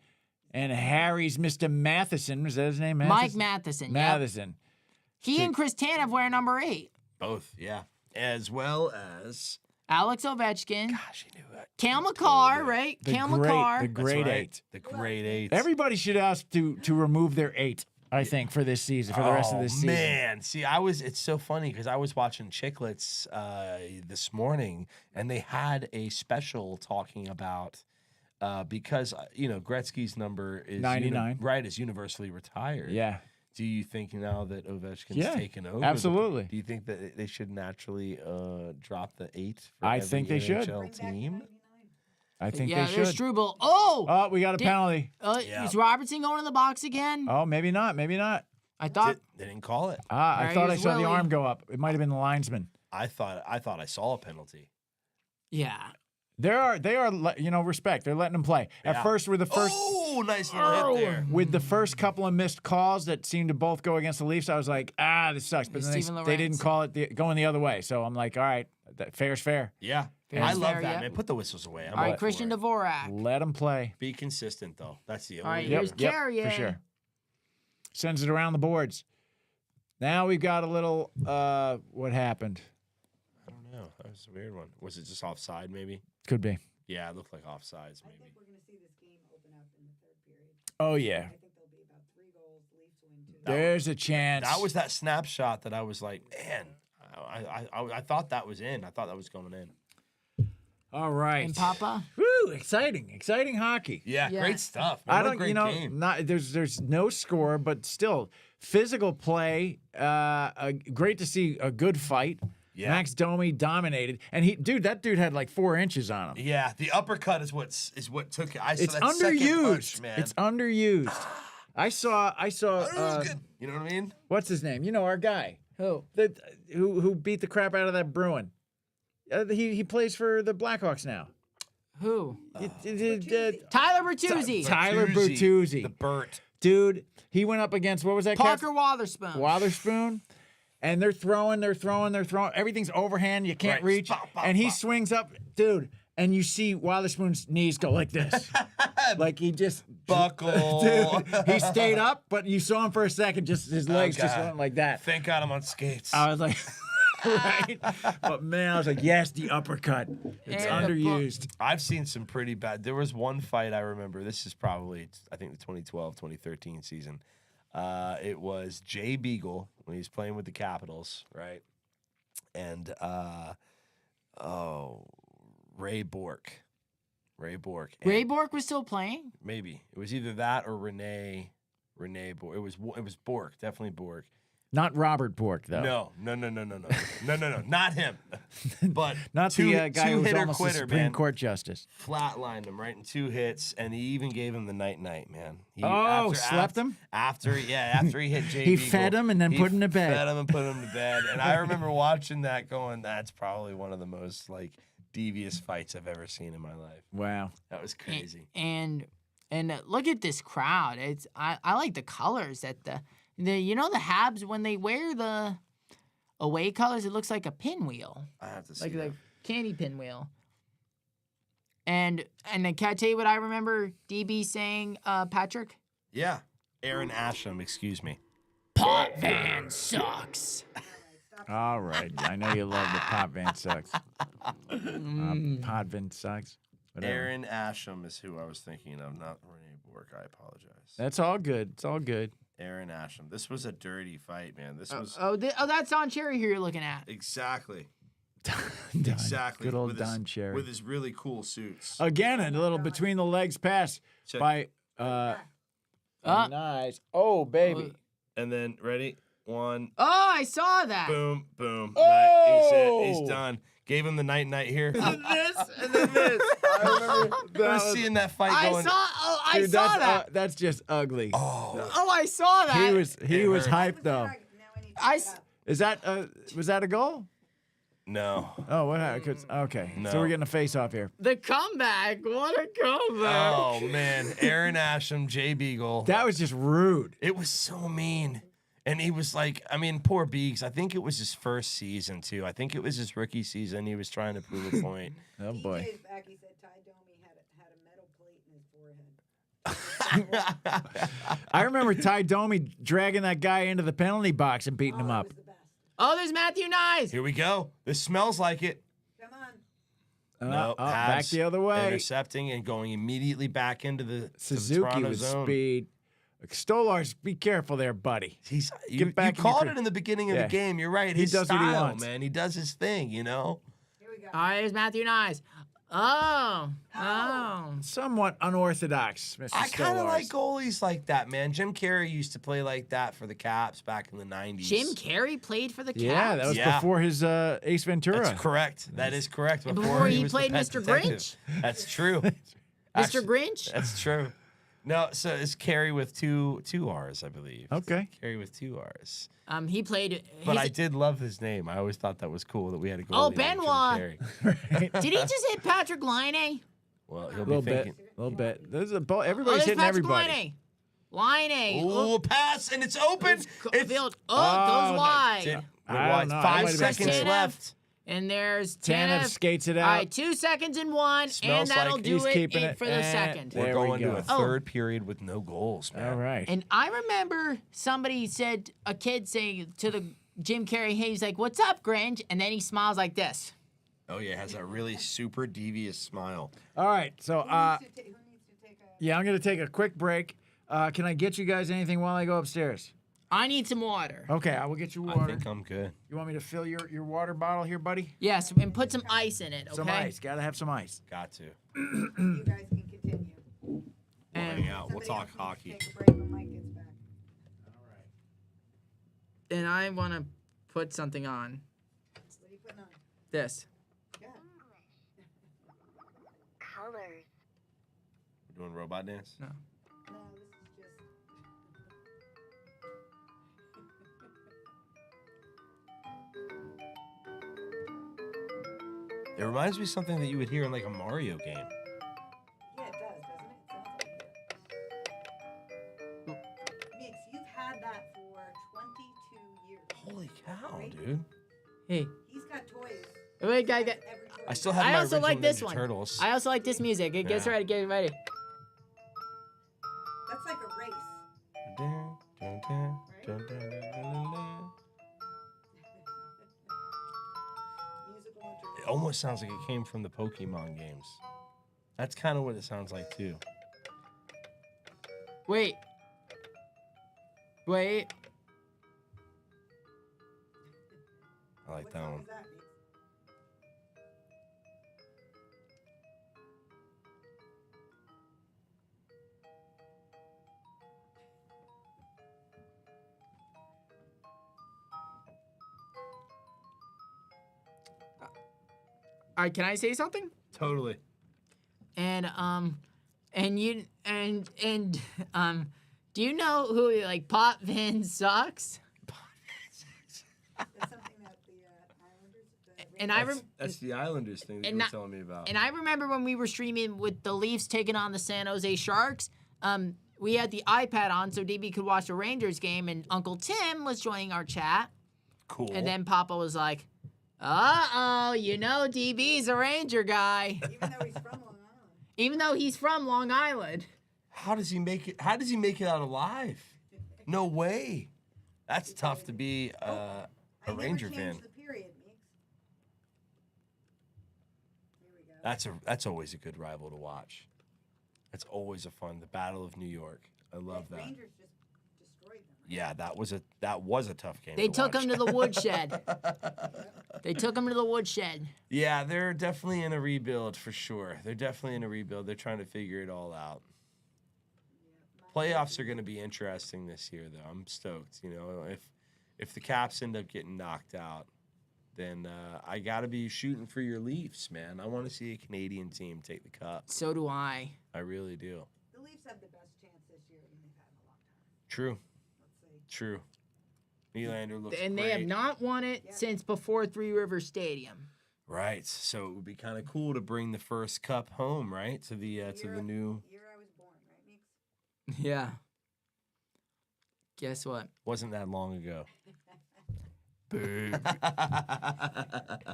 and Harry's Mr. Matheson. Was that his name? Mike Matheson. Yep. Matheson. He and Chris Tanev wear number 8. Both, yeah, as well as. Alex Ovechkin. Gosh, he knew that. Cale McCarr, right? The Cale great, McCarr. the That's great right. 8. The great 8. Everybody should ask to remove their 8. I think for this season, for the rest of this season. Man, see, it's so funny because I was watching Chicklets this morning, and they had a special talking about because Gretzky's number is 99. right, is universally retired. Yeah. Do you think now that Ovechkin's Yeah, taken over? absolutely. Do you think that they should naturally drop the 8? For I every think they should. NHL Bring back the team. 99. I think Yeah, they there's should. Struble. Oh! Oh, we got a Did- penalty. Yeah. Is Robertson going to the box again? Oh, maybe not. Maybe not. I thought. They didn't call it. I Right, thought I here's saw the Willie. arm go up. It might have been the linesman. I thought I saw a penalty. Yeah. They are, respect. They're letting them play. At Yeah. first, with the first, Oh, nice little hit there. with the first couple of missed calls that seemed to both go against the Leafs, I was like, this sucks. But then Steven they didn't Lorentz. call it going the other way. So I'm like, all right, fair's fair. Yeah, Fair I is love fair, that, yeah. man. Put the whistles away. I'm All all right, for Christian it. Dvorak. Let them play. Be consistent, though. That's the only. All right, way. here's Carrier. for sure. Sends it around the boards. Now we've got a little, what happened? I don't know. That was a weird one. Was it just offside, maybe? Could be. Yeah, it looked like offsides, I maybe. think we're going to see this game open up in the third period. Oh, yeah. I think there'll be about 3 goals. Leafs win 2. There's a chance. That was that snapshot that I was like, man, I thought that was in. I thought that was going in. All right. And Papa. Woo, exciting hockey. Yeah, Yeah. great stuff. Man. I What a don't, great game. not there's no score, but still physical play. Great to see a good fight. Yeah. Max Domi dominated, and that dude had like 4 inches on him. Yeah, the uppercut is what took it. I saw It's that second underused. punch, man. It's underused. I saw. It was good. You know what I mean? What's his name? You know, our guy Who? who beat the crap out of that Bruin. He plays for the Blackhawks now. Who? Tyler Tyler Bertuzzi. Bertuzzi. The Burt. Dude, he went up against what was that? Parker Wotherspoon. Wotherspoon. and they're throwing. Everything's overhand. You can't Right. reach, Bop, bop, and he bop. swings up, dude. And you see Witherspoon's knees go like this, like he just Buckle. Dude, he stayed up, but you saw him for a second. Just his legs just God. went like that. Thank God I'm on skates. I was like, right. But man, I was like, yes, the uppercut. It's And the underused. I've seen some pretty bad. There was one fight I remember. This is probably, I think, the 2012, 2013 season. It was Jay Beagle when he was playing with the Capitals, right? And, Ray Bork. And Ray Bork was still playing. maybe. It was either that or Renee Bork. It was Bork, definitely Bork. Not Robert Bork though. No. Not him. But Not the guy who was two-hitter almost a quitter, Supreme man. Court justice. Flatlined him right in 2 hits, and he even gave him the night, man. He, Slept him? After he hit Jay He Beagle, fed him and then put him to bed. Fed him and put him to bed. And I remember watching that going, that's probably one of the most like devious fights I've ever seen in my life. Wow. That was crazy. And look at this crowd. It's I like the colors that the you know the Habs when they wear the away colors, it looks like a pinwheel, I have to see like that. the candy pinwheel. And then can I tell you what I remember DB saying, Patrick? Yeah. Aaron Asham, excuse me. Pot van sucks. All right. I know you love the Pot Van sucks. Pot Van sucks. Whatever. Aaron Asham is who I was thinking of, not Renee Bork. I apologize. That's all good. It's all good. Aaron Asham. This was a dirty fight, man. This was That's Don Cherry here you're looking at. exactly. Don, Exactly. Good old with Don his, Cherry. with his really cool suits. Again, a little between the legs pass Check. by nice. Oh, baby. And then ready? 1, Oh, I saw that. boom, boom. Oh! He's it. He's done. Gave him the night here. this and then this. I remember I was seeing that fight going. I saw that's, that. That's just ugly. Oh, I saw that. He was hurt. hyped though. Now I need to I pick it s- up. Is that was that a goal? no. Oh, what happened? 'Cause- Okay, so No. we're getting a face off here. The comeback. What a comeback. Oh, man. Aaron Asham, Jay Beagle. That was just rude. It was so mean. And he was like, I mean, poor Beeks. I think it was his first season, too. I think it was his rookie season. He was trying to prove a point. Oh boy. DJ's back. He said Ty Domi had a metal plate in his forehead. I remember Ty Domi dragging that guy into the penalty box and beating him Oh, up. it was the best. Oh, there's Matthew Nyes. Here we go. This smells like it. Come on. No, back Habs the other way. Intercepting and going immediately back into the Suzuki Toronto with zone. speed. Stolars, be careful there, buddy. He's Get you back in your called cre- it in the beginning of Yeah. the game. You're right. He His does what he style, wants. man. He does his thing, you know? Here we go. All right, there's Matthew Nyes. Oh. Somewhat unorthodox, Mr. I kind of Stolars. like goalies like that, man. Jim Carrey used to play like that for the Caps back in the 90s. Jim Carrey played for the Caps. Yeah, that was Yeah. before his Ace Ventura. That's correct. That is correct. Before he was the played pet Mr. detective. Grinch? That's true. Mr. Actually, Grinch. That's true. No, so it's Carey with two R's, I believe. Okay. Carey with 2 R's. He played. But he's- I did love his name. I always thought that was cool that we had a goalie. Oh, named Jim Benoit. Carey. Did he just hit Patrick Laine? Well, he'll A be little thinking. bit. A little bit. There's a Oh, everybody's there's hitting Patrick everybody. Laine. Ooh, pass, and it's open. It's Field. Oh, goes wide. It- I wide. don't know. That 5 might have been seconds Tanev. left. And there's Tanev Tanev. skates it All out. right, 2 seconds and 1, Smells and that'll like do he's it keeping it, for the and second. there We're we going to go. a Oh. third period with no goals, man. All right. And I remember somebody said, a kid saying to the Jim Carrey, hey, he's like, what's up, Grinch? And then he smiles like this. Oh yeah, has a really super devious smile. All right. So, Who needs to take a? yeah, I'm going to take a quick break. Can I get you guys anything while I go upstairs? I need some water. Okay, I will get you I water. think I'm good. You want me to fill your water bottle here, buddy? Yes, and put some ice in it, okay? Some ice. Got to have some ice. Got to. You guys can continue. We'll And, hang out. We'll Somebody talk else needs to hockey. Take a break when Mike gets back. and I want to put something on. What are you putting on? This. Yeah. Colors. We're doing robot dance. No. No, this is just. It reminds me of something that you would hear in like a Mario game. Yeah, it does, doesn't it? Sounds like it. Mix, you've had that for 22 years. Holy cow, dude! Hey, He's got toys. wait, guy. Every toy. I still have I my also original like this Ninja one. Turtles. I also like this music. Get Yeah. ready. Get ready. That's like a race. Dun, dun, dun, dun, dun, dun, dun, dun. Musical It interlude. almost sounds like it came from the Pokemon games. That's kind of what it sounds like too. Wait. Wait. I like What that song one. is that, Meeks? All right, can I say something? Totally. And do you know who like Pop Van sucks? That's something that the Islanders. And I That's the Islanders thing that and you were not- telling me about. and I remember when we were streaming with the Leafs taking on the San Jose Sharks. We had the iPad on so DB could watch the Rangers game, and Uncle Tim was joining our chat. Cool. And then Papa was like, "Uh-oh, you know DB's a Ranger guy," Even though he's from Long Island. even though he's from Long Island. How does he make it? How does he make it out alive? No way. That's tough to be a I Ranger never fan. changed the period, Meeks. Here we go. That's always a good rival to watch. That's always a fun. The Battle of New York. I love that. Rangers just destroyed them. Right? Yeah, that was a tough game. They to took watch. him to the woodshed. They took him to the woodshed. Yeah, they're definitely in a rebuild for sure. They're definitely in a rebuild. They're trying to figure it all out. Playoffs are going to be interesting this year, though. I'm stoked. You know, if the Caps end up getting knocked out, then I got to be shooting for your Leafs, man. I want to see a Canadian team take the cup. So do I. I really do. The Leafs have the best chance this year than they've had in a long time. True. Let's see. True. Nylander looks And great. they have not won it Yeah. since before Three Rivers Stadium. Right. So it would be kind of cool to bring the first cup home, right? To the new. Year I was born, right, Meeks? Yeah. Guess what? Wasn't that long ago.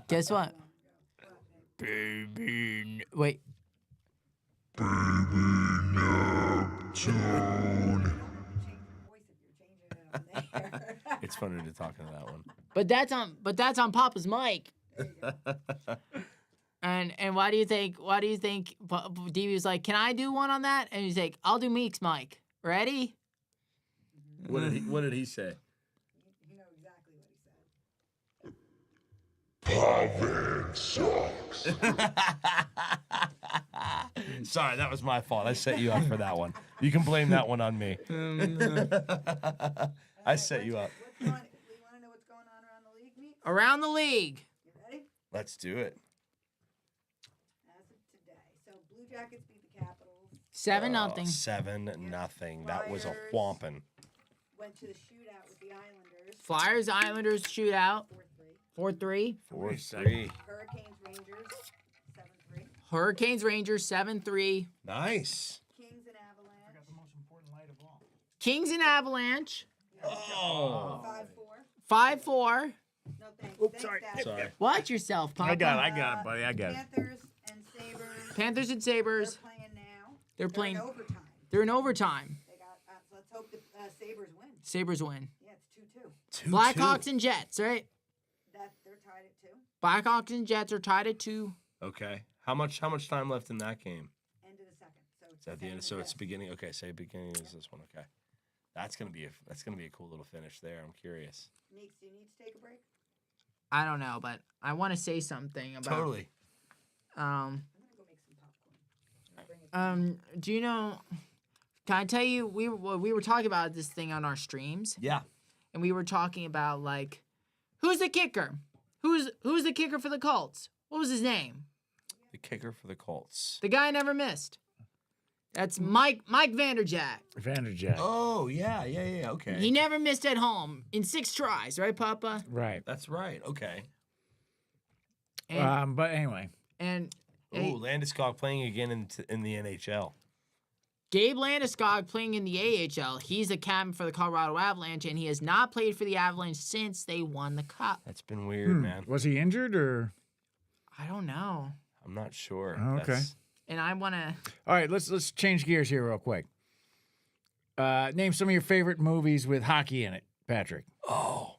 Guess what? Baby. Wait. Change your voice if you're changing it on there. It's funner to talk into that one. But that's on Papa's mic. There you go. And why do you think DB was like, "Can I do one on that?" And he's like, "I'll do Meek's mic. Ready?" What did he say? You know exactly what he said. Sorry, that was my fault. I set you up for that one. You can blame that one on me. I set you up. We want to know what's going on around the league, Meeks? Around the league. You ready? Let's do it. As of today. So Blue Jackets beat the Capitals. 7-0. 7-0. That was a Flyers. whomping. Went to the shootout with the Islanders. Flyers Islanders shootout 4-3. 4-3. 4-3. Hurricanes Rangers 7-3. Hurricanes Rangers 7-3. Nice. Kings and Avalanche The most important light of all. Kings and Avalanche Oh. 5-4. 5-4. No thanks. Oops, Thanks, sorry. Dad. Sorry. Watch yourself, Papa. I got it, buddy. I got it. Panthers and Sabres. Panthers and They're Sabres. playing now. They're playing. in overtime. They're in overtime. They got. So let's hope the Sabres win. Sabres win. Yeah, it's 2-2. 2-2. Blackhawks and Jets, right? That they're tied at 2. Blackhawks and Jets are tied at 2. Okay. How much time left in that game? End of the second. So it's Is that the end? same So as it's this. beginning. Okay, say beginning is this one. Okay. That's gonna be a cool little finish there. I'm curious. Meeks, do you need to take a break? I don't know, but I want to say something about. Totally. Um. I'm gonna go make some popcorn. Bring it. Do you know? Can I tell you? We were talking about this thing on our streams, Yeah. and we were talking about like, who's the kicker? Who's the kicker for the Colts? What was his name? The kicker for the Colts. The guy never missed. That's Mike Vanderjack. Vanderjack. Oh yeah. Okay. He never missed at home in 6 tries, right, Papa? Right. That's right. Okay. And But anyway, and Oh, Landeskog playing again in the NHL. Gabe Landeskog playing in the AHL. He's a captain for the Colorado Avalanche, and he has not played for the Avalanche since they won the Cup. That's been weird, man. Was he injured or? I don't know. I'm not sure. Okay. That's- And I want to. All right, let's change gears here real quick. Name some of your favorite movies with hockey in it, Patrick. Oh,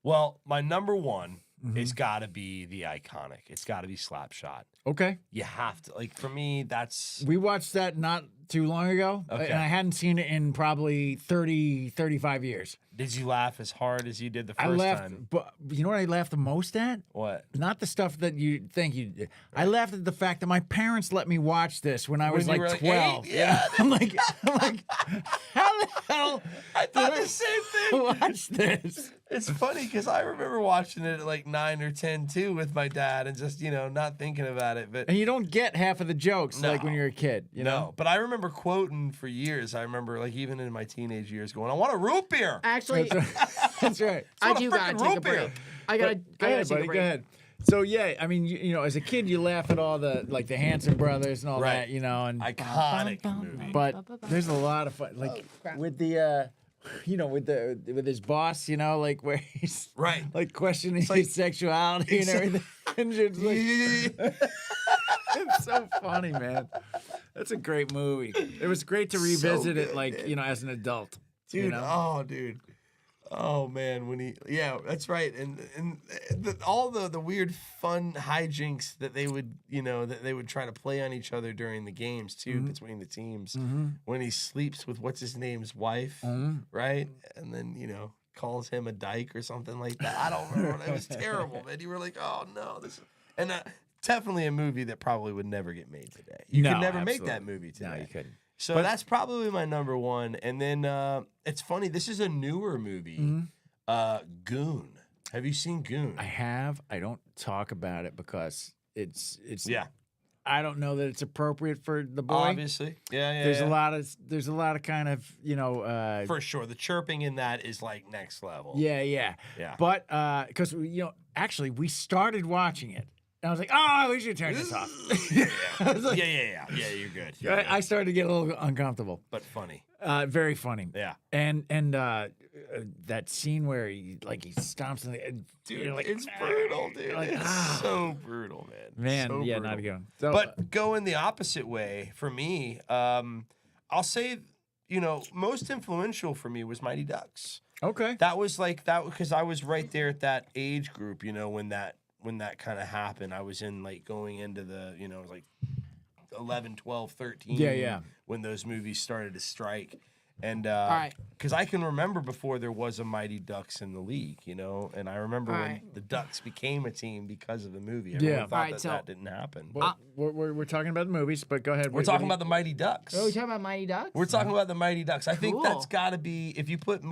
well, my number one is got to be the iconic. It's got to be Slapshot. Okay. You have to, like, for me, that's We watched that not too long ago, Okay. and I hadn't seen it in probably 30, 35 years. Did you laugh as hard as you did the first I laughed, time? but you know what I laughed the most at? What? Not the stuff that you think you did. I laughed at the fact that my parents let me watch this when I was When you like were like 12. 8? Yeah. I'm like, how the hell I thought did the same thing. watch this? It's funny because I remember watching it at like 9 or 10 too with my dad and just, not thinking about it. But And you don't get half of the jokes like when No. you're a kid, you know? no, but I remember quoting for years. I remember like even in my teenage years going, I want a root beer. Actually, That's right. I want a do gotta frickin' take a root beer. break. I gotta Go take ahead, a buddy. break. Go ahead. So yeah, I mean, as a kid, you laugh at all the the Hanson brothers and all Right. that, and Iconic movie. but there's a lot of fun, crap. with the, with his boss, like where he's Right. like questioning like- his sexuality and everything. And it's, it's so funny, man. That's a great movie. It was great to revisit it, good, as an adult. Dude, dude. Oh man, that's right. And all the weird fun hijinks that they would, that they would try to play on each other during the games too, between the teams. When he sleeps with what's his name's wife, right? And then, calls him a dyke or something like that. I don't remember. It was terrible, man. You were like, oh no, and definitely a movie that probably would never get made today. You No, could never make absolutely. that movie today. No, you couldn't. So that's probably my number one. And then it's funny. This is a newer movie, Goon. Have you seen Goon? I have. I don't talk about it because it's Yeah, I don't know that it's appropriate for the boy. obviously. Yeah. There's yeah. a lot of kind of For sure. The chirping in that is like next level. yeah. Yeah. But because actually we started watching it, and I was like, oh, we should turn this off. I was like, Yeah. You're good. You're good. I started to get a little uncomfortable. But funny. Very funny. Yeah. And that scene where he stomps in the Dude, you're like, it's brutal, dude. like, It's so brutal, man. man, So yeah, brutal. not again. So, But going the opposite way for me, I'll say, most influential for me was Mighty Ducks. okay. That was because I was right there at that age group, when that kind of happened. I was in going into the, it was like 11, 12, 13. Yeah. When those movies started to strike. And right. because I can remember before there was a Mighty Ducks in the league, and I remember All when right. the Ducks became a team because of the movie. Yeah. Everyone All thought right, that so- that didn't happen. Well, we're talking about the movies, but go ahead. We're talking about the Mighty Ducks. Oh, we talking about Mighty Ducks? We're talking about the Mighty Ducks. I think Cool. that's got to be, if you put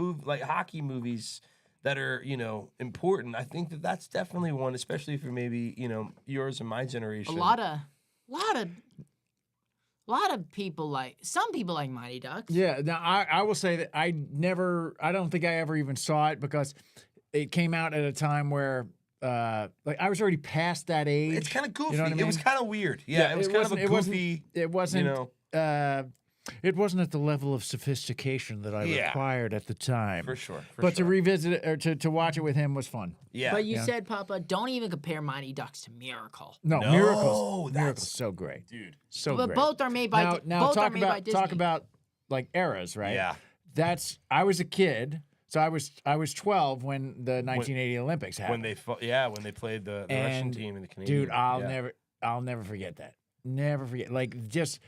hockey movies that are, important, I think that's definitely one, especially for maybe, yours and my a generation. lot of people some people like Mighty Ducks. Yeah. Now I will say that I don't think I ever even saw it because it came out at a time where I was already past that age. It's kind of goofy. You know what I It mean? was kind of weird. Yeah, it was kind of a goofy. It wasn't. It wasn't at the level of sophistication that I Yeah. required at the time. For sure. But to revisit it or to watch it with him was fun. Yeah. But you Yeah. said, Papa, don't even compare Mighty Ducks to Miracle. No, No, Miracles. that's- Miracles, so great, dude. so But great. both are made by now both are talk made by about Disney. talk about eras, right? Yeah. I was a kid, so I was 12 when the 1980 Olympics happened. When they played the Russian And, team and the Canadian. Dude, I'll never forget that. Never forget. Just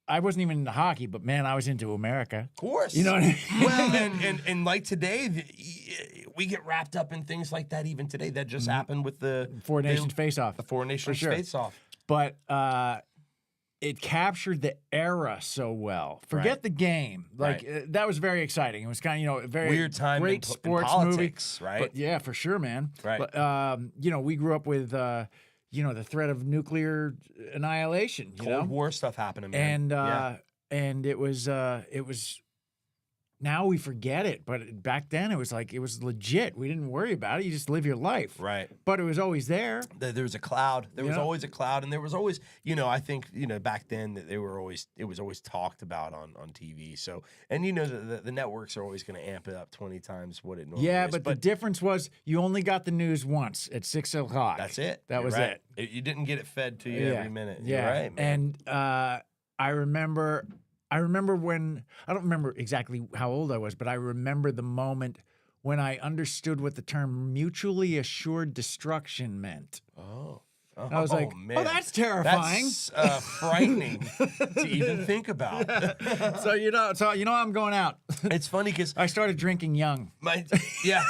I wasn't even into hockey, but man, I was into America. Of course. You know what I mean? Well, and like today, we get wrapped up in things like that even today. That just happened with the Four Nations face-off. The Four Nations sure. face-off. But it captured the era so well. Forget Right. the game. That was very exciting. It was kind of, a very Weird time great in sports politics, movie. right? But yeah, for sure, man. Right. But, we grew up with, the threat of nuclear annihilation, Cold War stuff happening, man. And Yeah. and it was now we forget it, but back then it was legit. We didn't worry about it. You just live your life. Right. But it was always there. There was a cloud. There was Yeah. always a cloud, and there was always, I think, back then that it was always talked about on TV. So, and the networks are always going to amp it up 20 times what it normally Yeah, is. but the difference was you only got the news once at 6 o'clock. That's it. That You're was right. it. You didn't get it fed to you every minute. Yeah. You're right, man. And I remember when, I don't remember exactly how old I was, but I remember the moment when I understood what the term mutually assured destruction meant. I was like, man. oh, that's terrifying. That's frightening to even think about. So I'm going out. It's funny because I started drinking young. yeah.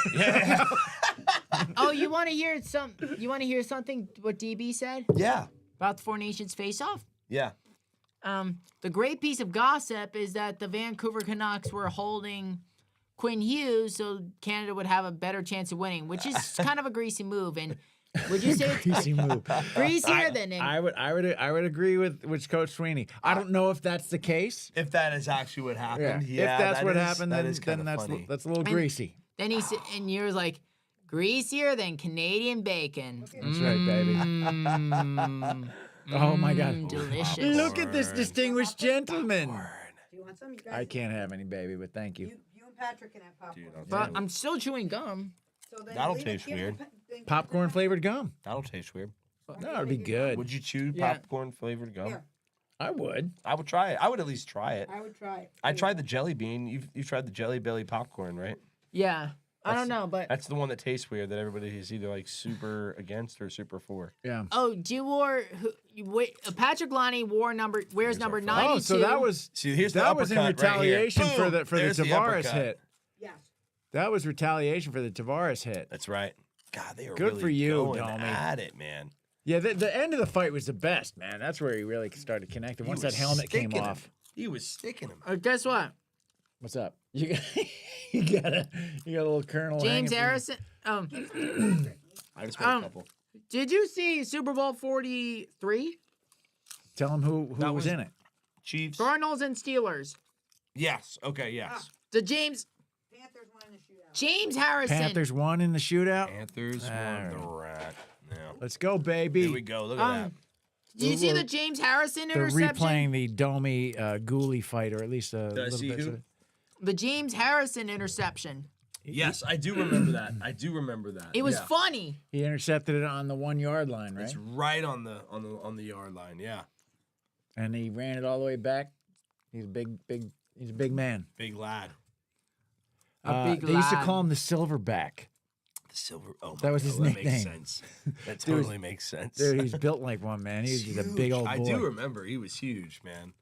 Oh, you want to hear something? What DB said Yeah. about the Four Nations face-off? Yeah. The great piece of gossip is that the Vancouver Canucks were holding Quinn Hughes so Canada would have a better chance of winning, which is kind of a greasy move. And would you say Greasy move. greasier than I would agree with Coach Sweeney. I don't know if that's the case. If that is actually what happened, If that's what happened, that then, is kinda then funny. that's a little greasy. Then he said, and you're like, greasier than Canadian bacon. That's right, baby. Oh my God. Delicious. Look at this distinguished gentleman. Do you want some? You guys, I can't have any, baby, but thank you. You and Patrick can have popcorn. But I'm still chewing gum. So then That'll leave it taste here weird. for then keep Popcorn it flavored gum. That'll taste weird. No, it'd be good. Would you chew Yeah. popcorn flavored gum? Here. I would. I would try it. I would at least try it. I would try it. I tried the jelly bean. You've tried the jelly belly popcorn, right? Yeah. I don't know, but That's the one that tastes weird that everybody is either like super against or super for. Yeah. Patrick Lonnie wears number 92. Oh, so that was See, that was in retaliation for the There's the Tavares uppercut. hit. Yes. That was retaliation for the Tavares hit. That's right. God, they were Good really for you, going Domi. at it, man. Yeah, the end of the fight was the best, man. That's where he really started connecting. Once He that was helmet came sticking him. off. He was sticking him. guess what? What's up? You got, you got a little Colonel James hanging from- Harrison. I just want a couple. Did you see Super Bowl 43? Tell him who That was was- in it. Chiefs. Cardinals and Steelers. Yes. Okay. Yes. The James Panthers won in the shootout. James Harrison. Panthers won in the shootout. Panthers won the rat. Yeah. Let's go, baby. Here we go. Look at that. Did you see the James Harrison They're interception? replaying the Domi Gooley fight, or at least a I little see bit who? of it. The James Harrison interception. Yes, I do remember that. I do remember that. It was Yeah. funny. He intercepted it on the 1 yard line, right? It's right on the yard line. Yeah. And he ran it all the way back. He's a big man. Big lad. Big They used to lad. call him the Silverback. The silver. Oh, my That was God, his that makes nickname. sense. That totally makes sense. Dude, he's built like one, man. He was just a big old boy. I do remember he was huge, man.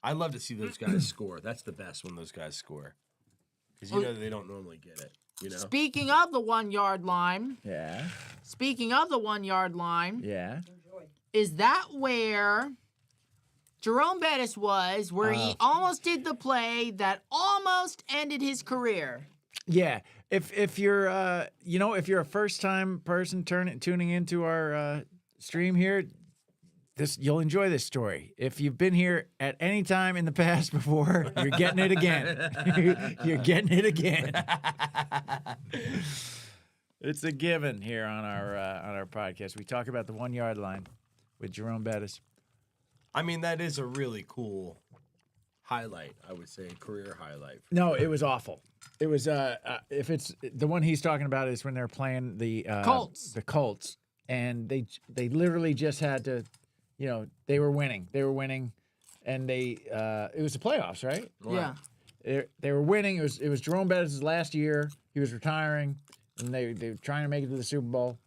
I love to see those guys score. That's the best when those guys score, because you know they don't normally get it. You know. Speaking of the 1 yard line, Yeah, yeah. is that where Jerome Bettis was, where he almost did the play that almost ended his career? Yeah, if you're if you're a first time person tuning into our stream here, you'll enjoy this story. If you've been here at any time in the past before, you're getting it again. You're getting it again. It's a given here on our podcast. We talk about the 1 yard line with Jerome Bettis. I mean, that is a really cool highlight. I would say career highlight. No, it was awful. It was if it's the one he's talking about is when they're playing the Colts. The Colts, and they literally just had to, they were winning, and it was the playoffs, right? Yeah. They were winning. It was Jerome Bettis' last year. He was retiring, and they were trying to make it to the Super Bowl.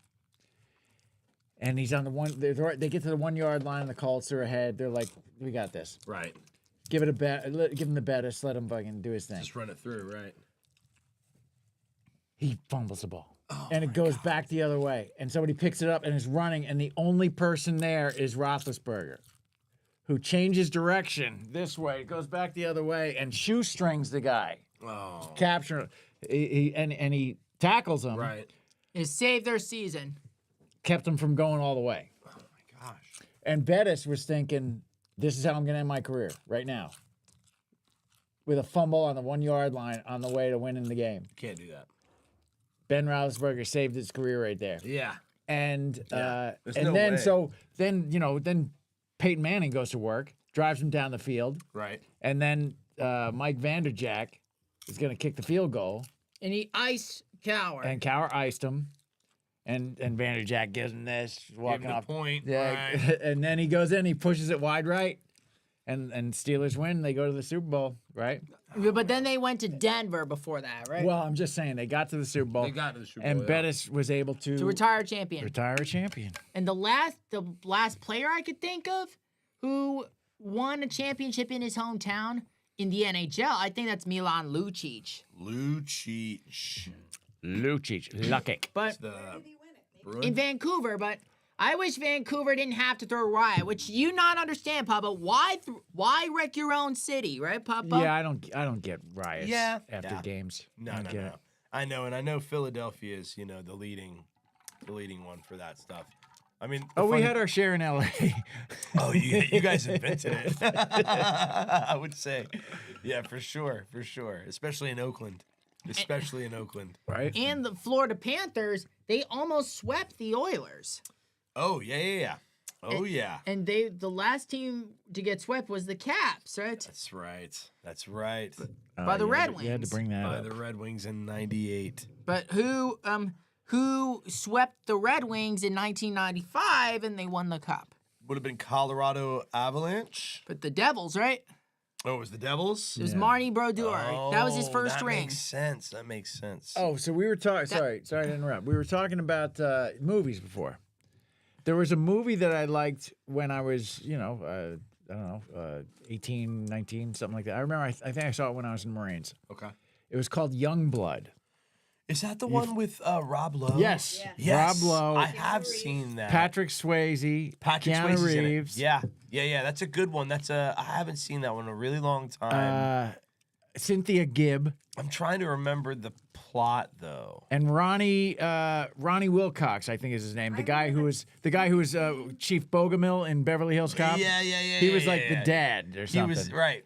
And he's on the one. They get to the 1 yard line. The Colts are ahead. They're like, "We got this. Right. Give it a bet. Give him the Bettis. Let him fucking do his thing." Just run it through. Right. He fumbles the ball. And it goes back the other way. And somebody picks it up and is running. And the only person there is Roethlisberger, who changes direction this way, goes back the other way, and shoestrings the guy. Oh. Capture him. He tackles him. Right. It saved their season. Kept him from going all the way. Oh my gosh. And Bettis was thinking, this is how I'm going to end my career right now. with a fumble on the 1 yard line on the way to winning the game. Can't do that. Ben Roethlisberger saved his career right there. Yeah. And There's and no then way. then Peyton Manning goes to work, drives him down the field, Right. and then Mike Vanderjack is going to kick the field goal, And he iced Cowher. and Cowher iced him, and Vanderjack gives him this, walking Give him off. the point. Yeah, Right. and then he goes in, he pushes it wide right, and Steelers win. They go to the Super Bowl, right? But then they went to Denver before that, right? Well, I'm just saying they got to the Super Bowl. They got to the Super and Bowl, yeah. Bettis was able to retire champion. retire a champion. And the last player I could think of who won a championship in his hometown in the NHL, I think that's Milan Lucic. Lucic. Lucic. But The Where did he win it? Bruin. in Vancouver, but I wish Vancouver didn't have to throw riot, which you not understand, Papa. Why wreck your own city, right, Papa? Yeah, I don't get riots Yeah. after Yeah. games. No, I don't no, get no. it. I know, and I know Philadelphia is, the leading one for that stuff. I mean, the Oh, we funny- had our share in LA. Oh, you guys invented it. I would say, yeah, for sure, especially in Oakland, right? And the Florida Panthers, they almost swept the Oilers. Oh yeah. Oh yeah. And the last team to get swept was the Caps, right? That's right. By the Red You had to Wings. bring that By up. the Red Wings in '98. But who swept the Red Wings in 1995 and they won the cup? Would have been Colorado Avalanche. But the Devils, right? Oh, it was the Devils. It was Marty Brodeur. that was his Oh, first that ring. That makes sense. Oh, so we were talking. Sorry to interrupt. We were talking about movies before. There was a movie that I liked when I was, I don't know, 18, 19, something like that. I remember. I think I saw it when I was in the Marines. Okay. It was called Young Blood. Is that the one with Rob Lowe? Yes. Yeah. Yes. Rob Lowe, I have seen that. Patrick Swayze, Keanu Swayze's in it. Reeves. Yeah. That's a good one. I haven't seen that one in a really long time. Cynthia Gibb, I'm trying to remember the plot though. and Ronnie Wilcox, I think is his name. The guy who was Chief Bogomil in Beverly Hills Cop. Yeah. He was like the dad or He something. was right.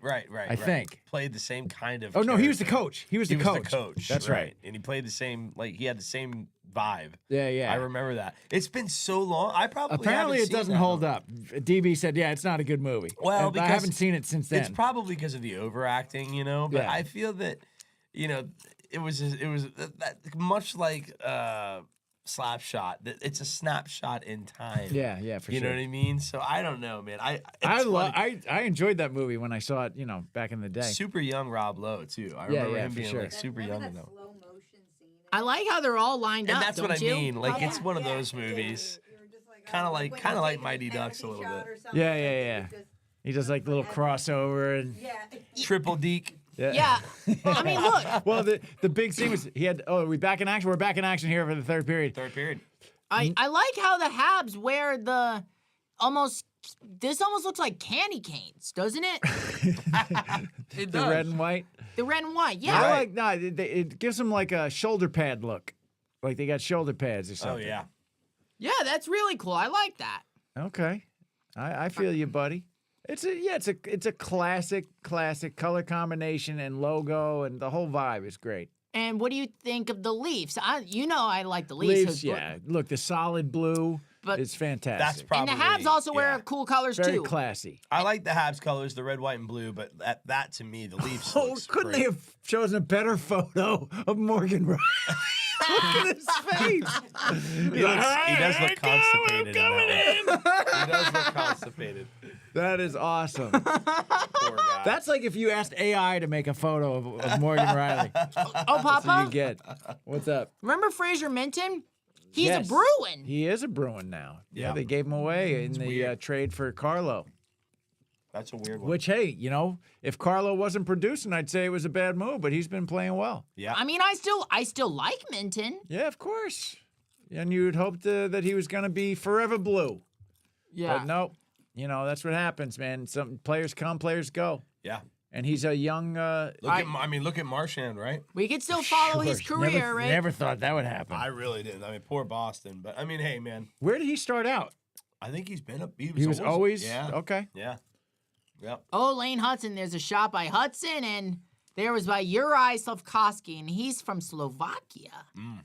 I think. Played the same kind of. Oh no, he was the character. coach. He was He the was coach. the coach. That's right. And he played the same. He had the same vibe. Yeah. I remember that. It's been so long. I probably Apparently, haven't it seen doesn't that hold one. up. DB said, "Yeah, it's not a good movie." Well, And I because haven't seen it since then. It's probably because of the overacting, But Yeah. I feel that, it was that much like Slapshot. It's a snapshot in time. yeah, for You sure. know what I mean? So I don't know, man. I it's funny. enjoyed that movie when I saw it, back in the day. Super young Rob Lowe too. I Yeah, remember yeah, him for being sure. like super Remember young that though. slow motion scene? I like how they're all lined And up. that's what don't I you? mean. Like Yeah, it's one of yeah, those yeah. movies. You're just like, Kinda oh, like- when kinda you're like taking Mighty a Ducks a penalty little shot bit. or something, Yeah, like, yeah, you yeah. just- He does like little crossover and Yeah. Triple Deke. Yeah. I mean, look, well, the big scene was he had. Oh, are we back in action? We're back in action here for the third period. Third period. I like how the Habs wear this almost looks like candy canes, doesn't it? It The red and white. The red and white. Yeah. I Right. like it gives them like a shoulder pad look, like they got shoulder pads or Oh something. yeah. Yeah, that's really cool. I like that. Okay, I feel you, buddy. It's a classic color combination and logo and the whole vibe is great. And what do you think of the Leafs? I like the Leafs. Leafs, yeah. Look, the solid blue But- is fantastic. That's And probably. the Habs also wear yeah. cool colors very too. classy. I like the Habs colors, the red, white, and blue, but that to me, the Leafs. Oh, looks couldn't great. they have chosen a better photo of Morgan Riley? Look at his face. He does look constipated in that one. He does look constipated. That is awesome. Poor guy. That's like if you asked AI to make a photo of Morgan Riley. Oh, That's what Papa, you get. What's up? remember Fraser Minton? He's Yes. a Bruin. He is a Bruin now. Yeah, Yeah. they gave him away in the weird. trade for Carlo. That's a weird one. Which, hey, if Carlo wasn't producing, I'd say it was a bad move, but he's been playing well. Yeah. I mean, I still like Minton. Yeah, of course. And you would hope that he was going to be forever blue. Yeah. But nope. That's what happens, man. Some players come, players go. Yeah. And he's a young. Look at Marchand, right? We could still follow his Sure, career, never, right? Never thought that would happen. I really didn't. I mean, poor Boston, but I mean, hey, man, Where did he start out? I think he's been up. He was always Yeah. okay. Yeah. Yep. Oh, Lane Hudson. There's a shot by Hudson, and There was by Juraj Slavkovsky, and he's from Slovakia.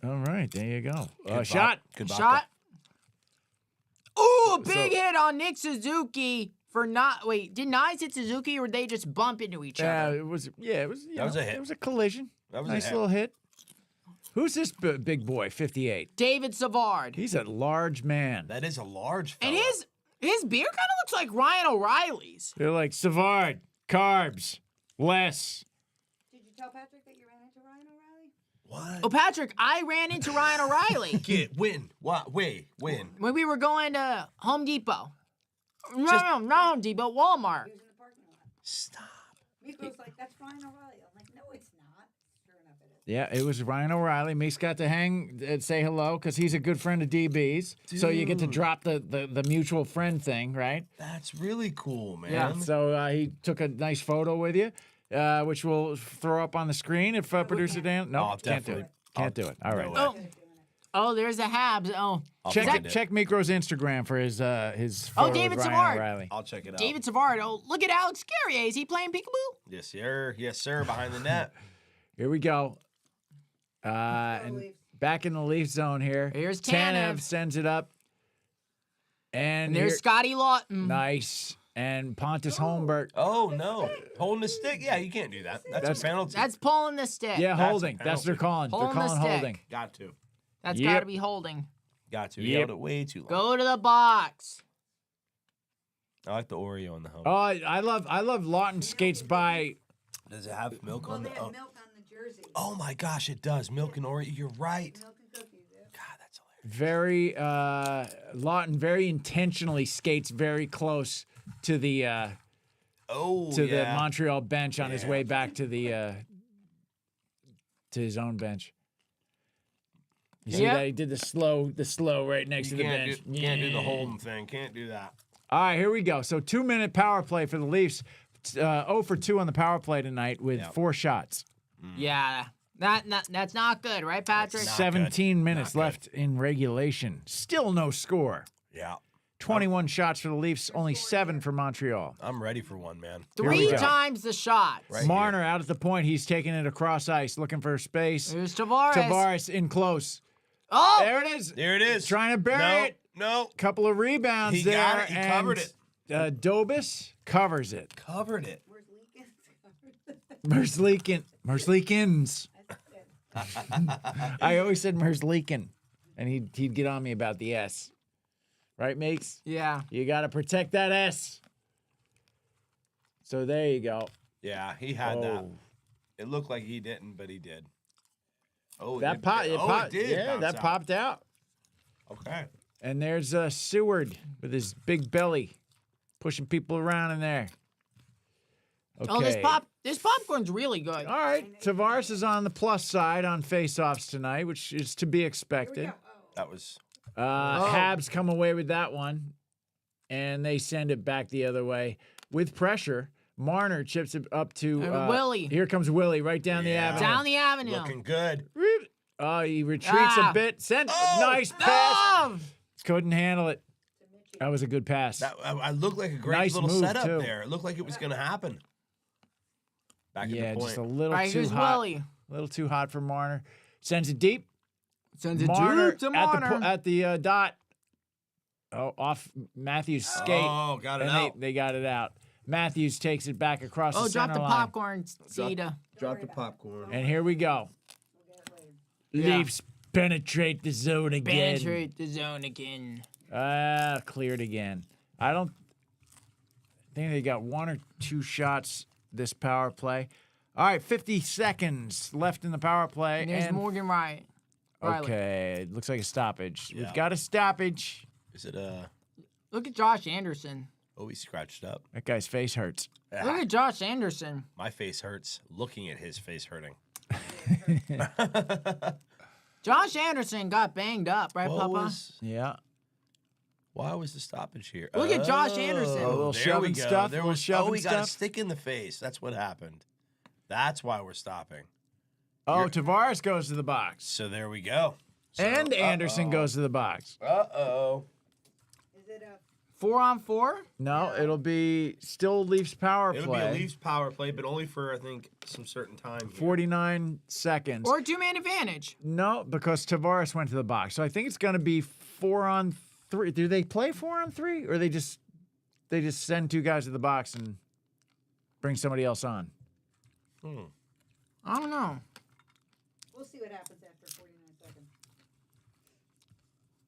All right, there you go. Good Shot. Good Shot. Ooh, big hit on Nick Suzuki for not. Wait, did Knives hit Suzuki, or they just bump into each other? It was. Yeah, it was. That was a hit. It was a collision. That was a nice hit. little hit. Who's this big boy? 58. David Savard. He's a large man. That is a large fella. And his beard kind of looks like Ryan O'Reilly's. They're like Savard, carbs, less. Did you tell Patrick that you ran into Ryan O'Reilly? What? Oh, Patrick, I ran into Ryan O'Reilly Win. What? Win. when we were going to Home Depot. No, not Home Depot, Walmart. He was in the parking lot. Stop. Meeko's like, that's Ryan O'Reilly. I'm like, no, it's not. Sure enough, it is. Yeah, it was Ryan O'Reilly. Meeks got to hang and say hello because he's a good friend of DB's. So you get to Dude. drop the mutual friend thing, right? That's really cool, man. Yeah. So he took a nice photo with you, which we'll throw up on the screen if producer Dan. No, Oh, can't do definitely. it. Can't do it. All right. way. Oh, oh, there's a Habs. Oh, I'll Check find it. check Mikro's Instagram for his photo David with Ryan Savard. O'Reilly. I'll check it out. David Savard. Oh, look at Alex Carrier. Is he playing peekaboo? Yes, sir. Yes, sir. Behind the net. Here we go. And Leafs. back in the Leaf zone here. Here's Tanev Tanev. sends it up. And And there's here- Scotty Lawton. nice. And Pontus Holmberg. Oh no, holding the stick. Yeah, you can't do that. That's a penalty. That's pulling the stick. Yeah, That's a holding. That's what they're calling. Holding they're the calling stick. holding. got to. That's Yep. got to be holding. Got to. Yep. He held it way too long. Go to the box. I like the Oreo in the home. Oh, I love Lawton skates by. Does it have milk Well, on they the? have Oh. milk on the jersey. Oh my gosh, it does. Milk and Oreo. You're right. Milk and cookies, yeah. God, that's hilarious. Very Lawton very intentionally skates very close to the Oh, the yeah. Montreal bench on his Yeah. way back to the to his own bench. You see Yeah. that he did the slow right next You to the can't bench. do, can't do the holding thing. Can't do that. All right, here we go. So 2-minute power play for the Leafs. 0 for 2 on the power play tonight with Yep. 4 shots. Yeah. That's not good, right, Patrick? Not 17 minutes Not good. left in regulation. Still no score. Yeah. 21 shots for the Leafs, only 7 for Montreal. I'm ready for one, man. Here we 3 go. times the shot. Right Marner out at the point. He's taking it across ice, looking for space. Here's Tavares. Tavares in close. Oh, There it is. There it is. Trying to bury no, it. No. Couple of rebounds He there. got it. He covered it. Dobis covers it. Covered it. Where's Leakins? Merzlikins. That's good. I always said Merzlikin, and he'd get on me about the S. Right, Makes? yeah. You got to protect that S. So there you go. Yeah, he had that. Oh. It looked like he didn't, but he did. Oh, That popped. It popped. It did. Yeah, bounce that out. popped out. Okay. And there's Seward with his big belly, pushing people around in there. Okay. Oh, this popcorn's really good. All right, Tavares is on the plus side on faceoffs tonight, which is to be Here we expected. go. That was. Habs come away with that one, and they send it back the other way with pressure. Marner chips it up to Willie. Here comes Willie right down the Yeah. avenue. Down the avenue. Looking good. Oh, he retreats a Ah. bit. Sent Oh, nice pass. Oh! Couldn't handle it. That was a good pass. I looked like a great Nice little move, setup too. there. It looked like it was going to happen. Back Yeah, at the point. just a little All right, too here's hot. Willie. A little too hot for Marner. Sends it deep. Sends it Marner deep to Marner. at the dot. Oh, off Matthews' skate. Oh, got it and out. They got it out. Matthews takes it back across Oh, the drop center the line. popcorn, Zeta. Drop the popcorn. And here we go. We'll get it later. Yeah. Leafs penetrate the zone again. Penetrate the zone again. Cleared again. I don't think they got 1 or 2 shots this power play. All right, 50 seconds left in the power play. And there's and Morgan Riley. okay, it looks like a stoppage. Yeah. We've got a stoppage. Is it Look at Josh Anderson. Oh, he scratched up. That guy's face hurts. Look at Josh Anderson. My face hurts looking at his face hurting. Josh Anderson got banged up, right, What Papa? was- Yeah. Why was the stoppage here? Look at Josh Anderson. A little there shoving we go. stuff, There little was, shoving he got a stuff. stick in the face. That's what happened. That's why we're stopping. Oh, You're- Tavares goes to the box. So there we go. So, And Anderson goes to the box. Uh-oh. Is it a 4-on-4? No, it'll be still Leafs power It'll play. be a Leafs power play, but only for, I think, some certain time here. 49 seconds. Or 2-man advantage? No, because Tavares went to the box. So I think it's going to be 4-on-3. Do they play 4-on-3, or they just send 2 guys to the box and bring somebody else on? I don't know. We'll see what happens after 49 seconds.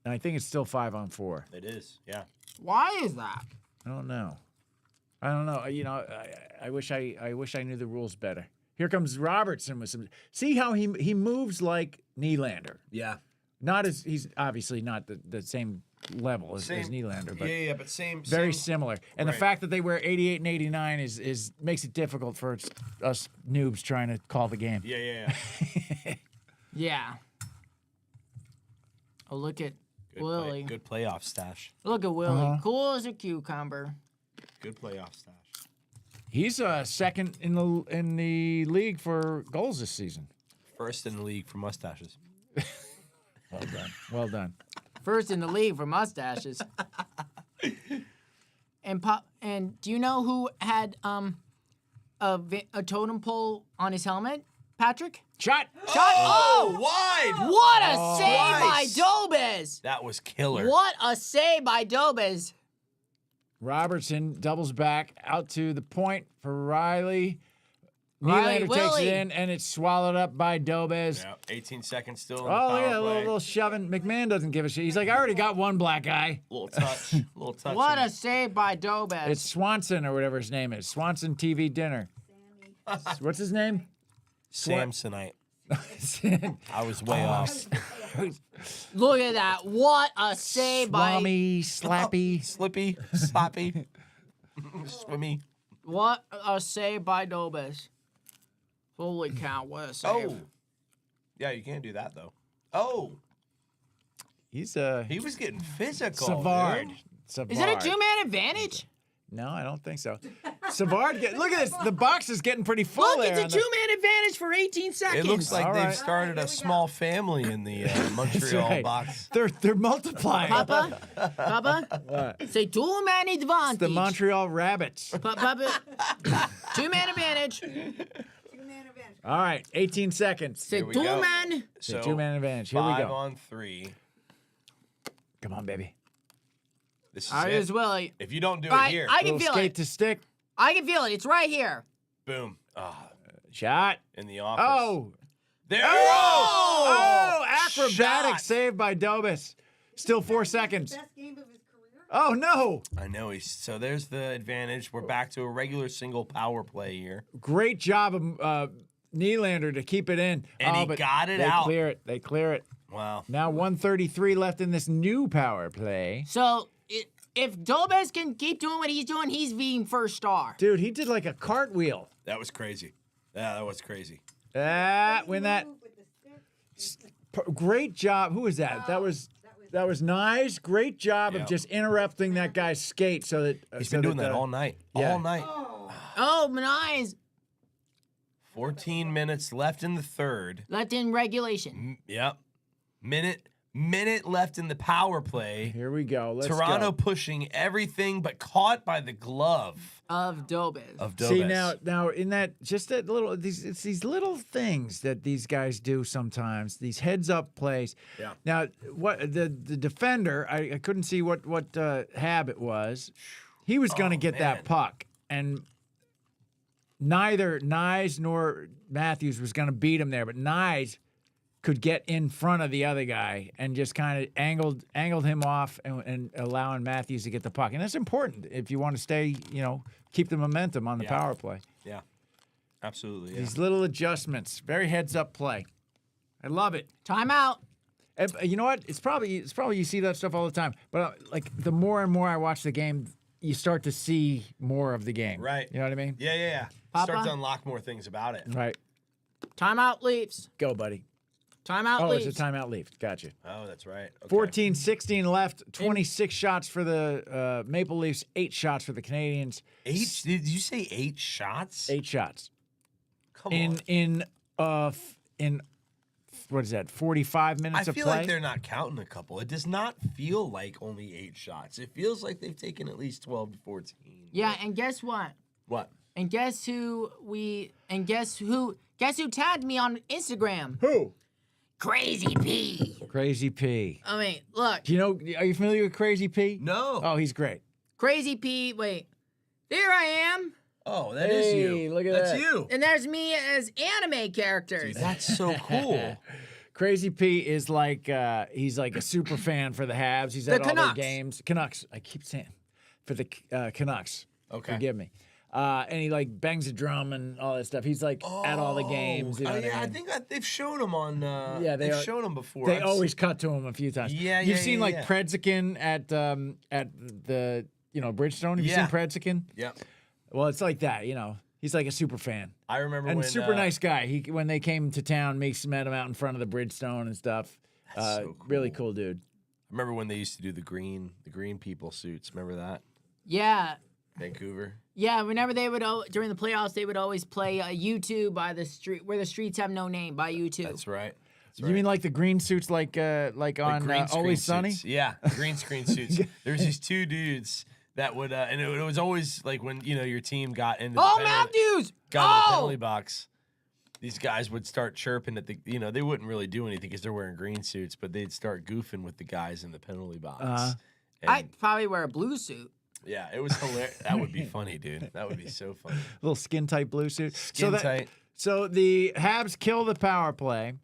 And I think it's still 5-on-4. It is, yeah. Why is that? I don't know. You know, I wish I knew the rules better. Here comes Robertson with some. See how he moves like Nylander. Yeah. Not as he's obviously not the same level as Nylander, but yeah, but same. very similar. And the right. fact that they wear 88 and 89 is makes it difficult for us noobs trying to call the game. Yeah. Yeah. Oh, look at Willie. Good playoff stash. Look at Willie. Cool as a cucumber. Good playoff stash. He's second in the league for goals this season. First in the league for mustaches. Well done. Well done. First in the league for mustaches. And do you know who had a totem pole on his helmet? Patrick? Shot. Oh, wide! What a save by Nice. Dobes! That was killer. What a save by Dobes! Robertson doubles back out to the point for Riley. Riley Nylander takes Willie. it in, and it's swallowed up by Dobes. Yeah, 18 seconds still in the Oh, power yeah, a play. little shoving. McMahon doesn't give a shit. He's like, I already got one black guy. Little touch. Little touch. What a save by Dobes! It's Swanson or whatever his name is. Swanson TV dinner. What's his name? Samsonite. I was way off. Look at that! What a save by Swami, slappy. Slippy, sloppy, swimmy. what a save by Dobes! Holy cow! What a save! Oh. Yeah, you can't do that, though. Oh. He's He was getting physical. Savard. dude. Savard. Is it a 2-man advantage? No, I don't think so. Savard, look at this. The box is getting pretty full Look, there. it's a 2-man advantage for 18 seconds. It looks like All they've right. started a small family in the Montreal right. box. They're multiplying. Papa, What? say 2-man advantage. The Montreal Rabbits. Papa, 2-man advantage. 2-man advantage. All right, 18 seconds. Say Here we go. 2-man. So 2-man advantage. Here we 5 go. on 3. Come on, baby. This is All right, it. as Willie. If you don't do Right, it here, I can Little feel skate it. to stick. I can feel it. It's right here. boom. Shot. In the office. Oh. There. Oh, acrobatic Shot. save by Dobes. Still 4 seconds. Best game of his career. Oh, no. I know. So there's the advantage. We're back to a regular single power play here. Great job of Nylander to keep it in. And he but got it they out. Clear it. They clear it. Wow. Now 1:33 left in this new power play. So if Dobes can keep doing what he's doing, he's being first star. Dude, he did like a cartwheel. That was crazy. Yeah, that was crazy. When that Move with the stick. great job. Who was that? That was nice. Great job Yeah. of just interrupting that guy's skate so that He's so been doing that the- all night. yeah. All night. Oh, nice. 14 minutes left in the third. Left in regulation. Yep. Minute left in the power play. Here we go. Let's Toronto go. pushing everything but caught by the glove Of Dobes. of Dobes. See now in that just that little it's these little things that these guys do sometimes, these heads up plays. Yeah. Now what the defender, I couldn't see what Hab it was. He was going to get man. that puck, and neither Nyes nor Matthews was going to beat him there, but Nyes could get in front of the other guy and just kind of angled him off and allowing Matthews to get the puck. And that's important if you want to stay, keep the momentum on the Yeah. power play. Yeah. Absolutely. Yeah. These little adjustments, very heads up play. I love it. Timeout. And, you know what? It's probably you see that stuff all the time. But like the more and more I watch the game, you start to see more of the game. Right. You know what I mean? Yeah. Papa? Start to unlock more things about it. Right. Timeout Leafs. Go, buddy. Timeout Oh, Leafs. it's a timeout leaf. Gotcha. Oh, that's right. Okay. 14-16 left. 26 shots for the Maple Leafs. 8 shots for the Canadians. 8? Did you say 8 shots? 8 shots. Come on. In what is that? 45 minutes I of feel play. like they're not counting a couple. It does not feel like only 8 shots. It feels like they've taken at least 12 to 14. Yeah, and guess what? What? And guess who tagged me on Instagram? Who? Crazy P. Crazy P. I mean, look, Do you know? Are you familiar with Crazy P? No. Oh, he's great. Crazy P. Wait, there I am, Oh, that is Hey, you. look at That's that. you. and there's me as anime characters. Dude, that's so cool. Crazy P is like he's like a super fan for the Habs. He's at all their Canucks. games. Canucks. I keep saying for the Canucks. Okay. Forgive me. And he like bangs a drum and all that stuff. He's like at all the games. You know what yeah, I I mean? think they've shown him on. Yeah, they've are- shown him before. They I've always cut to him a few times. Yeah, You've yeah, seen yeah, like yeah. Predsican at the Bridgestone. Have you Yeah. seen Predsican? Yep. Well, it's like that. He's like a super fan. I remember And when super nice guy. He when they came to town, Mace met him out in front of the Bridgestone and stuff. That's so Really cool. cool dude. I remember when they used to do the green people suits. Remember that? Yeah, Vancouver. yeah. Whenever they would during the playoffs, they would always play U2 by the street where the streets have no name by U2. That's right. That's You right. mean like the green suits, like on green screen Always Sunny? suits. Yeah, green screen suits. There's these two dudes that would, and it was always like when your team got into the Oh, penalty, Matthews! got into the Oh! penalty box. These guys would start chirping at they wouldn't really do anything because they're wearing green suits, but they'd start goofing with the guys in the penalty box. And, I'd probably wear a blue suit. yeah, it was hilarious. That would be funny, dude. That would be so funny. Little skin tight blue suit. Skin tight. So the Habs kill the power play.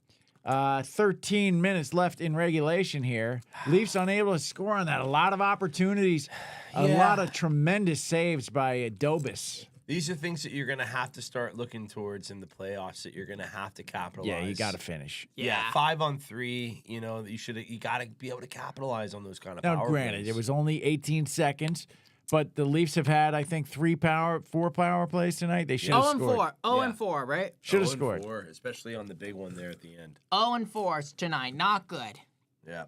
13 minutes left in regulation here. Leafs unable to score on that. A lot of opportunities. A Yeah. lot of tremendous saves by Dobis. These are things that you're gonna have to start looking towards in the playoffs. That you're gonna have to capitalize. Yeah, you got to finish. Yeah, 5-on-3. You got to be able to capitalize on those kind of. Now, power granted, plays. it was only 18 seconds, but the Leafs have had, I think, 4 power plays tonight. They should have 0 and scored. 4. 0 Yeah. and 4, right? Should have 0 and scored. 4, especially on the big one there at the end. 0 and 4 tonight. Not good. Yeah.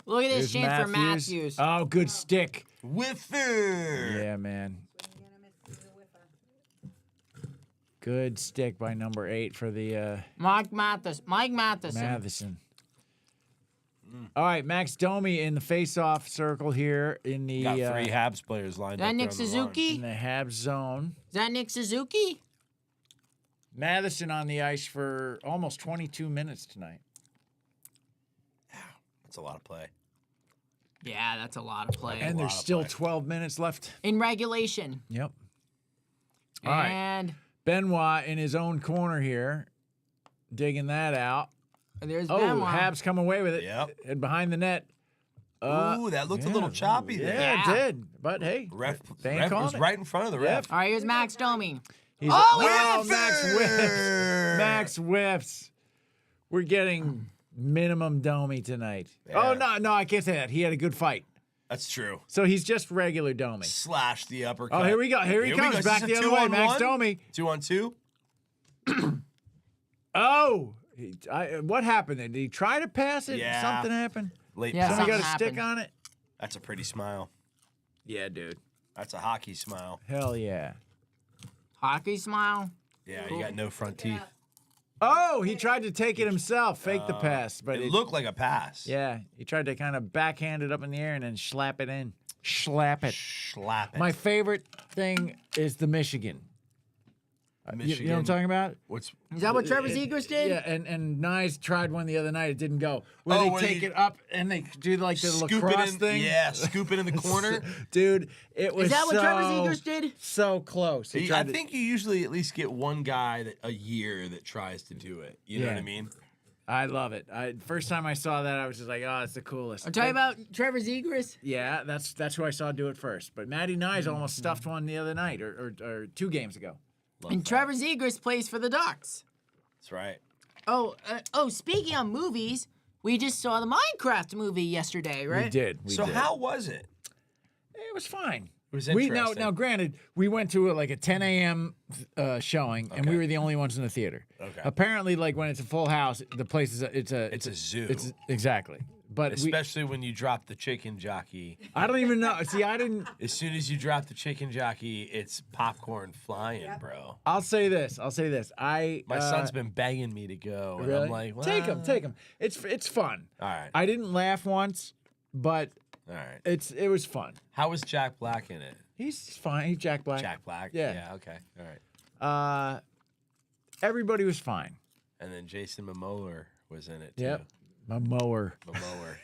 Look at this Here's chance for Matthews. Oh, good stick. Whiffer. Yeah, man. Unanimous is a whiffer. Good stick by number 8 for the Mike Matheson. Matheson. All right, Max Domi in the face-off circle here in the Got 3 Habs players lined Is that up. Nick there on the Suzuki? in the Habs zone. Is that Nick Suzuki? Matheson on the ice for almost 22 minutes tonight. line. That's a lot of play. Yeah, that's a lot of play. And there's lot of still play. 12 minutes left. In regulation. Yep. All right. And Benoit in his own corner here, digging that out. there's Oh, Benoit. Habs come away with it. Yep. And behind the net. Ooh, that looked a little choppy there. Yeah, Yeah. it did. But hey, Ref they ain't was calling it. right in front of the ref. All right, here's Max Domi. He's Oh, Max whiffs. Max whiffs. We're getting minimum Domi tonight. Yeah. Oh, no, I can't say that. He had a good fight. That's true. So he's just regular Domi. Slash the uppercut. Oh, here we go. Here he comes. Is Back this the a other way. 2-on-1? Max Domi. 2-on-2. Oh, what happened then? Did he try to pass it? Yeah. Something happened? Late Yeah, pass. Somebody something got a stick happened. on it? That's a pretty smile. Yeah, dude. That's a hockey smile. Hell yeah. Hockey smile. Yeah, you got no front teeth. Oh, he tried to take it himself, fake the pass, but It looked like a pass. yeah, he tried to kind of backhand it up in the air and then slap it in. Slap it. Slap it. My favorite thing is the Michigan. You know what I'm Michigan. talking about? What's Is that what Trevor Zegras did? Yeah, and Nyes tried one the other night. It didn't go. Where Oh, they where take they it up and they do like the scoop it lacrosse in? thing. Yeah, scoop it in the corner. Dude, it was Is that what so, Trevor Zegras did? so close. He I tried to- think you usually at least get one guy a year that tries to do it. You know what Yeah. I mean? I love it. First time I saw that, I was just like, oh, it's the coolest. I'm talking about Trevor Zegras. Yeah, that's who I saw do it first. But Matty Nyes almost stuffed one the other night or 2 games ago. Love And that. Trevor Zegras plays for the Ducks. That's right. Oh, speaking of movies, we just saw the Minecraft movie yesterday, right? We did. So how was it? It was fine. It was Now, interesting. granted, we went to like a 10 a.m. Showing, and we were the only ones in the theater. Okay. Apparently, like when it's a full house, the place is it's a It's a zoo. It's exactly But Especially when you drop the chicken jockey. I don't even know. See, I didn't. As soon as you drop the chicken jockey, it's popcorn flying, bro. I'll say this. My son's been begging me to go, and Really? I'm like, well, take him. It's fun. All right. I didn't laugh once, but All right. it was fun. How was Jack Black in it? He's fine. He's Jack Black. Jack Black? Yeah. Yeah, okay. All right. Everybody was fine. And then Jason Momoa was in it, too. Yep. My mower. Momoa.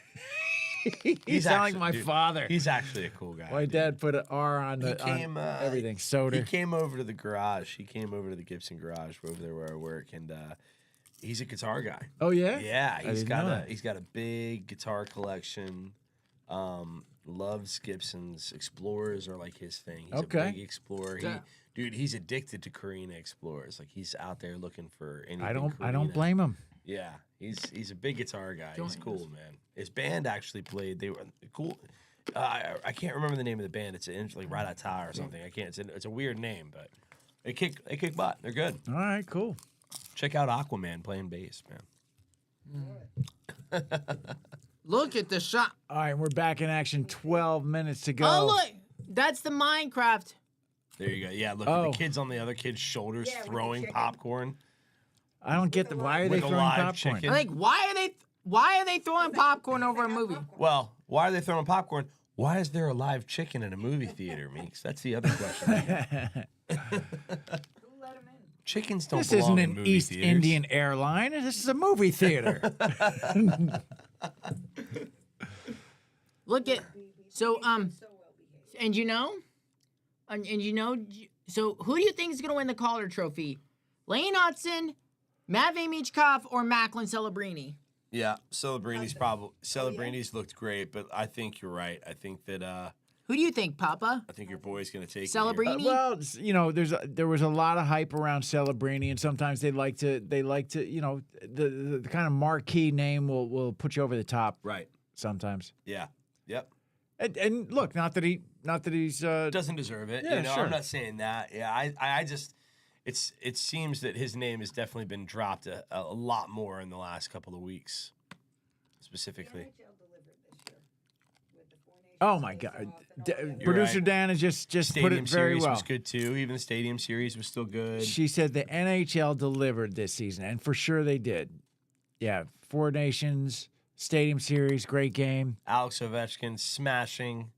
You sound like actually- my dude, father. He's actually a cool guy. My dude. dad put an R on He the came, on everything. Soda. He came over to the garage. He came over to the Gibson garage over there where I work, and he's a guitar guy. Oh yeah. Yeah, I didn't know that. he's got a big guitar collection. Loves Gibsons. Explorers are like his thing. He's Okay. a big explorer. He's addicted to Carina Explorers. Like he's out there looking for anything. I don't Carina. blame him. Yeah, he's a big guitar guy. He's cool, man. His band actually played. They were cool. I can't remember the name of the band. It's like Ratata or something. I can't. It's a weird name, but they kick butt. They're good. All right, cool. Check out Aquaman playing bass, man. Look at the shot. All right, we're back in action. 12 minutes to go. Oh, look. That's the Minecraft. There you go. Yeah, look Oh. at the kids on the other kid's shoulders Yeah, with the throwing chicken. popcorn. I don't get the why are they With a throwing live popcorn? chicken. I'm like, why are they throwing popcorn over a movie? Well, why are they throwing popcorn? Why is there a live chicken in a movie theater, Meeks? That's the other question. Who let him in? Chickens don't This belong isn't in an movie East theaters. Indian airline. This is a movie theater. Look at so So well behaved. and you know, so who do you think is gonna win the Calder Trophy? Lane Hudson, Matvey Michkov, or Macklin Celebrini? Yeah, Celebrini's looked great, but I think you're right. I think that Who do you think, Papa? I think your boy's gonna take it here. Celebrini? Well, you know, there was a lot of hype around Celebrini, and sometimes they like to, you know, the kind of marquee name will put you over the top. Right. Sometimes. Yeah. Yep. And look, not that he's Doesn't deserve it. Yeah, you know, sure. I'm not saying that. Yeah, I just it seems that his name has definitely been dropped a lot more in the last couple of weeks, specifically. NHL delivered this year with the Four Nations Oh my face-off God! and all the Producer right. Dan has just put Stadium it very series well. was good too. Even the Stadium series was still good. She said the NHL delivered this season, and for sure they did. Yeah, Four Nations Stadium Series, great game. Alex Ovechkin smashing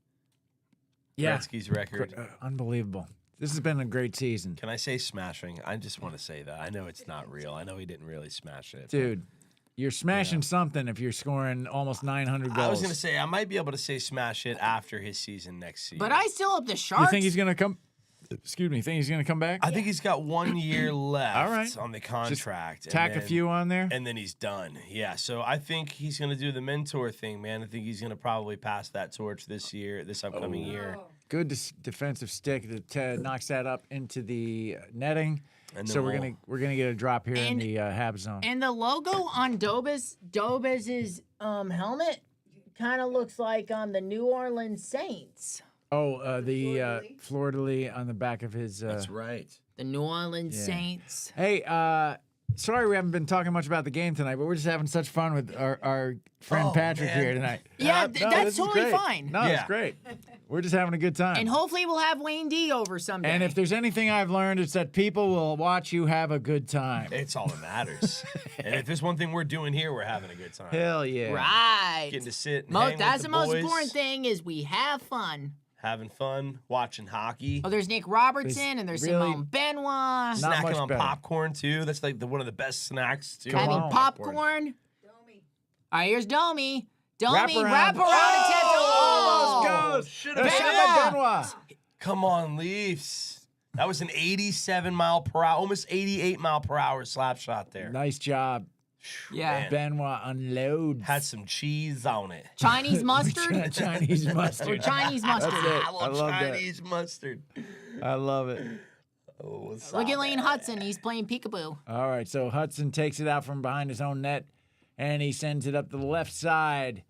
Yeah, Gretzky's record. Unbelievable. This has been a great season, Can I say smashing? I just want to say that. I know it's not real. I know he didn't really smash it. dude. You're smashing something if you're scoring almost 900 goals. I was going to say, I might be able to say smash it after his season next season. But I still have the Sharks. You think he's gonna come? Excuse me. Think he's gonna come back? I think he's got 1 year left All right. on the contract. and Tack a then- few on there. And then he's done. Yeah, so I think he's going to do the mentor thing, man. I think he's going to probably pass that torch this upcoming year. Oh, Good defensive stick that knocks that up into the netting. And So then we're gonna get a drop here in And- the Habs zone. And the logo on Dobez's helmet kind of looks like the New Orleans Saints. Oh, the Fleur-de-lis? fleur-de-lis on the back of his. That's right. The New Orleans Yeah. Saints. Hey, sorry we haven't been talking much about the game tonight, but we're just having such fun with our friend Oh, Patrick man. here tonight. Yeah, No, that's this is totally great. fine. No, it's Yeah. great. We're just having a good time. And hopefully we'll have Wayne D over someday. And if there's anything I've learned, it's that people will watch you have a good time. It's all that matters. And if there's one thing we're doing here, we're having a good time. Hell yeah. right. Getting to sit and hang That's with the the most boys, important thing is we have fun. having fun, watching hockey, Oh, there's Nick Robertson and there's really- Simone Benoit. Not snacking much on better. popcorn too. That's like one of the best snacks too. Come Having on. popcorn. Domi. All right, here's Domi. Wrap Domi, around. wrap around Oh, attempt. almost goes. Should have That's been Benoit. Benoit. Benoit. Come on, Leafs. That was an 87 mile per hour, almost 88 mile per hour slap shot there. Nice job. Yeah. Man. Benoit unloads. Had some cheese on it. Chinese mustard. Chinese Or mustard. Chinese mustard. That's it. I love love that. Chinese mustard. I love it. Oh, what's Look up, at Lane man? Hudson. He's playing peekaboo. All right, so Hudson takes it out from behind his own net, and he sends it up to the left side.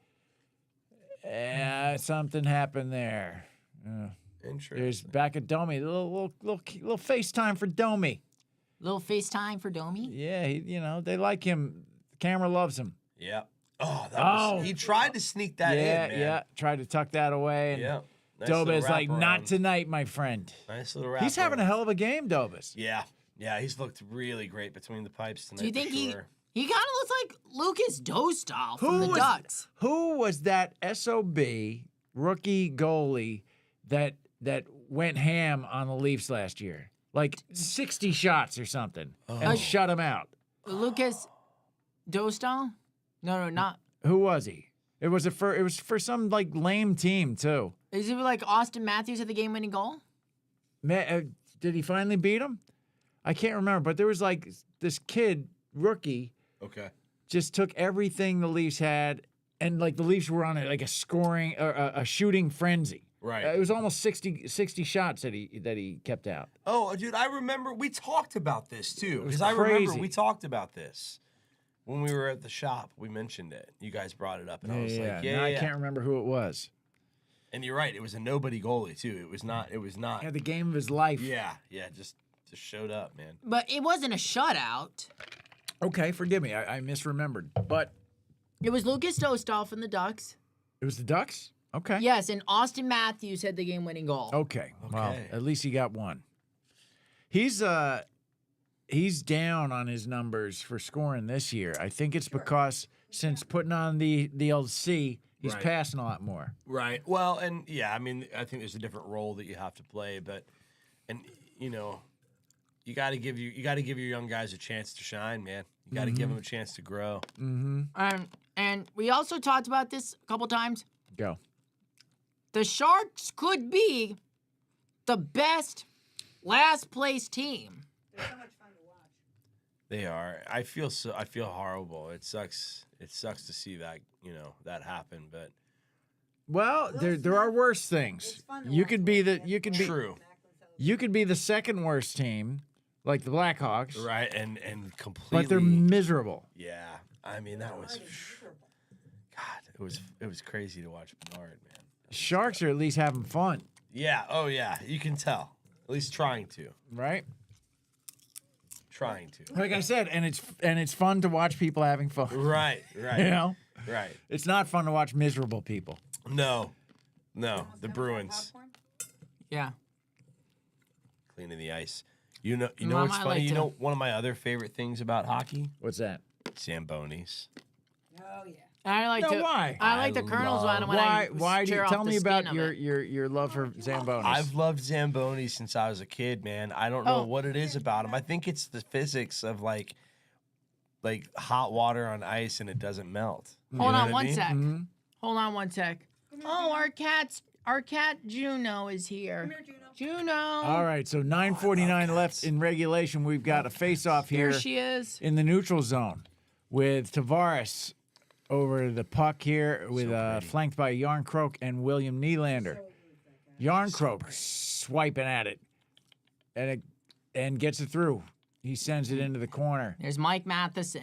Something happened there. There's Interesting. back at Domi. Little FaceTime for Domi. Little FaceTime for Domi. Yeah, they like him. The camera loves him. Yep. Oh, that was, he tried to sneak that in, man. Yeah. Tried to tuck that away. And Yeah. Nice Dobas little like, wraparound. not tonight, my friend. Nice little wrap. He's having a hell of a game, Dobas. Yeah. Yeah, he's looked really great between the pipes tonight. Do you think for sure. he kind of looks like Lucas Dostal from the Ducks? Who was that SOB rookie goalie that went ham on the Leafs last year? Like 60 shots or something and shut him out. Lucas Dostal? No, not. Who was he? It was for some like lame team too. Is it like Austin Matthews at the game-winning goal? Did he finally beat him? I can't remember, but there was like this kid, rookie, Okay. just took everything the Leafs had, and like the Leafs were on like a scoring or a shooting frenzy. Right. It was almost 60 shots that he kept out. Oh, dude, I remember we talked about this too. was Because I remember crazy. we talked about this when we were at the shop. We mentioned it. You guys brought it up, and I was like, Now I can't remember who it was. And you're right. It was a nobody goalie too. It was not. Had the game of his life. Yeah. Just showed up, man. But it wasn't a shutout. Okay, forgive me. I misremembered. But It was Lucas Dostal from the Ducks. it was the Ducks? Okay. Yes, and Austin Matthews had the game-winning goal. Okay. Well, Okay. at least he got one. He's down on his numbers for scoring this year. I think it's because since putting on the LC, he's Right. passing a lot more. Right. Well, and yeah, I mean, I think there's a different role that you have to play, but, and you know, you got to give your young guys a chance to shine, man. You got to give them a chance to grow. And we also talked about this a couple times. Go. The Sharks could be the best last place team. They're so much fun to watch. They are. I feel horrible. It sucks. It sucks to see that, that happen, but Well, there are worse things. It's fun to You watch could be both the games. True. you could be the second worst team, like the Blackhawks, right, and completely. but they're miserable. Yeah. I mean, that was God. It was crazy to watch Bernard, man. Sharks are at least having fun, Yeah. Oh yeah. You can tell. At least trying to. right? Trying to. Like I said, and it's fun to watch people having fun. Right. Right. You know, Right. it's not fun to watch miserable people. No. The Almost done with Bruins popcorn? Yeah. cleaning the ice. You know Mom, what's I funny? like You to- know one of my other favorite things about hockey? What's that? Zambonis. Oh yeah. I like No, to. why? I like the Colonel's one when I Why do you tear off tell the me skin about of your, it. your love for Zambonis? I've loved Zambonis since I was a kid, man. I don't know Oh. what it is about him. I think it's the physics of like hot water on ice and it doesn't melt. You Hold know on what I one mean? sec. Mm-hmm. Hold on one sec. Oh, our cat Juno is here. Come here, Juno. Juno. All right, so 9:49 left in regulation. We've got a face-off Here here she is. in the neutral zone with Tavares over the puck here, with flanked by Yarncroke and William Nylander. Yarncroke swiping at it, and gets it through. He sends it into the corner. There's Mike Matheson.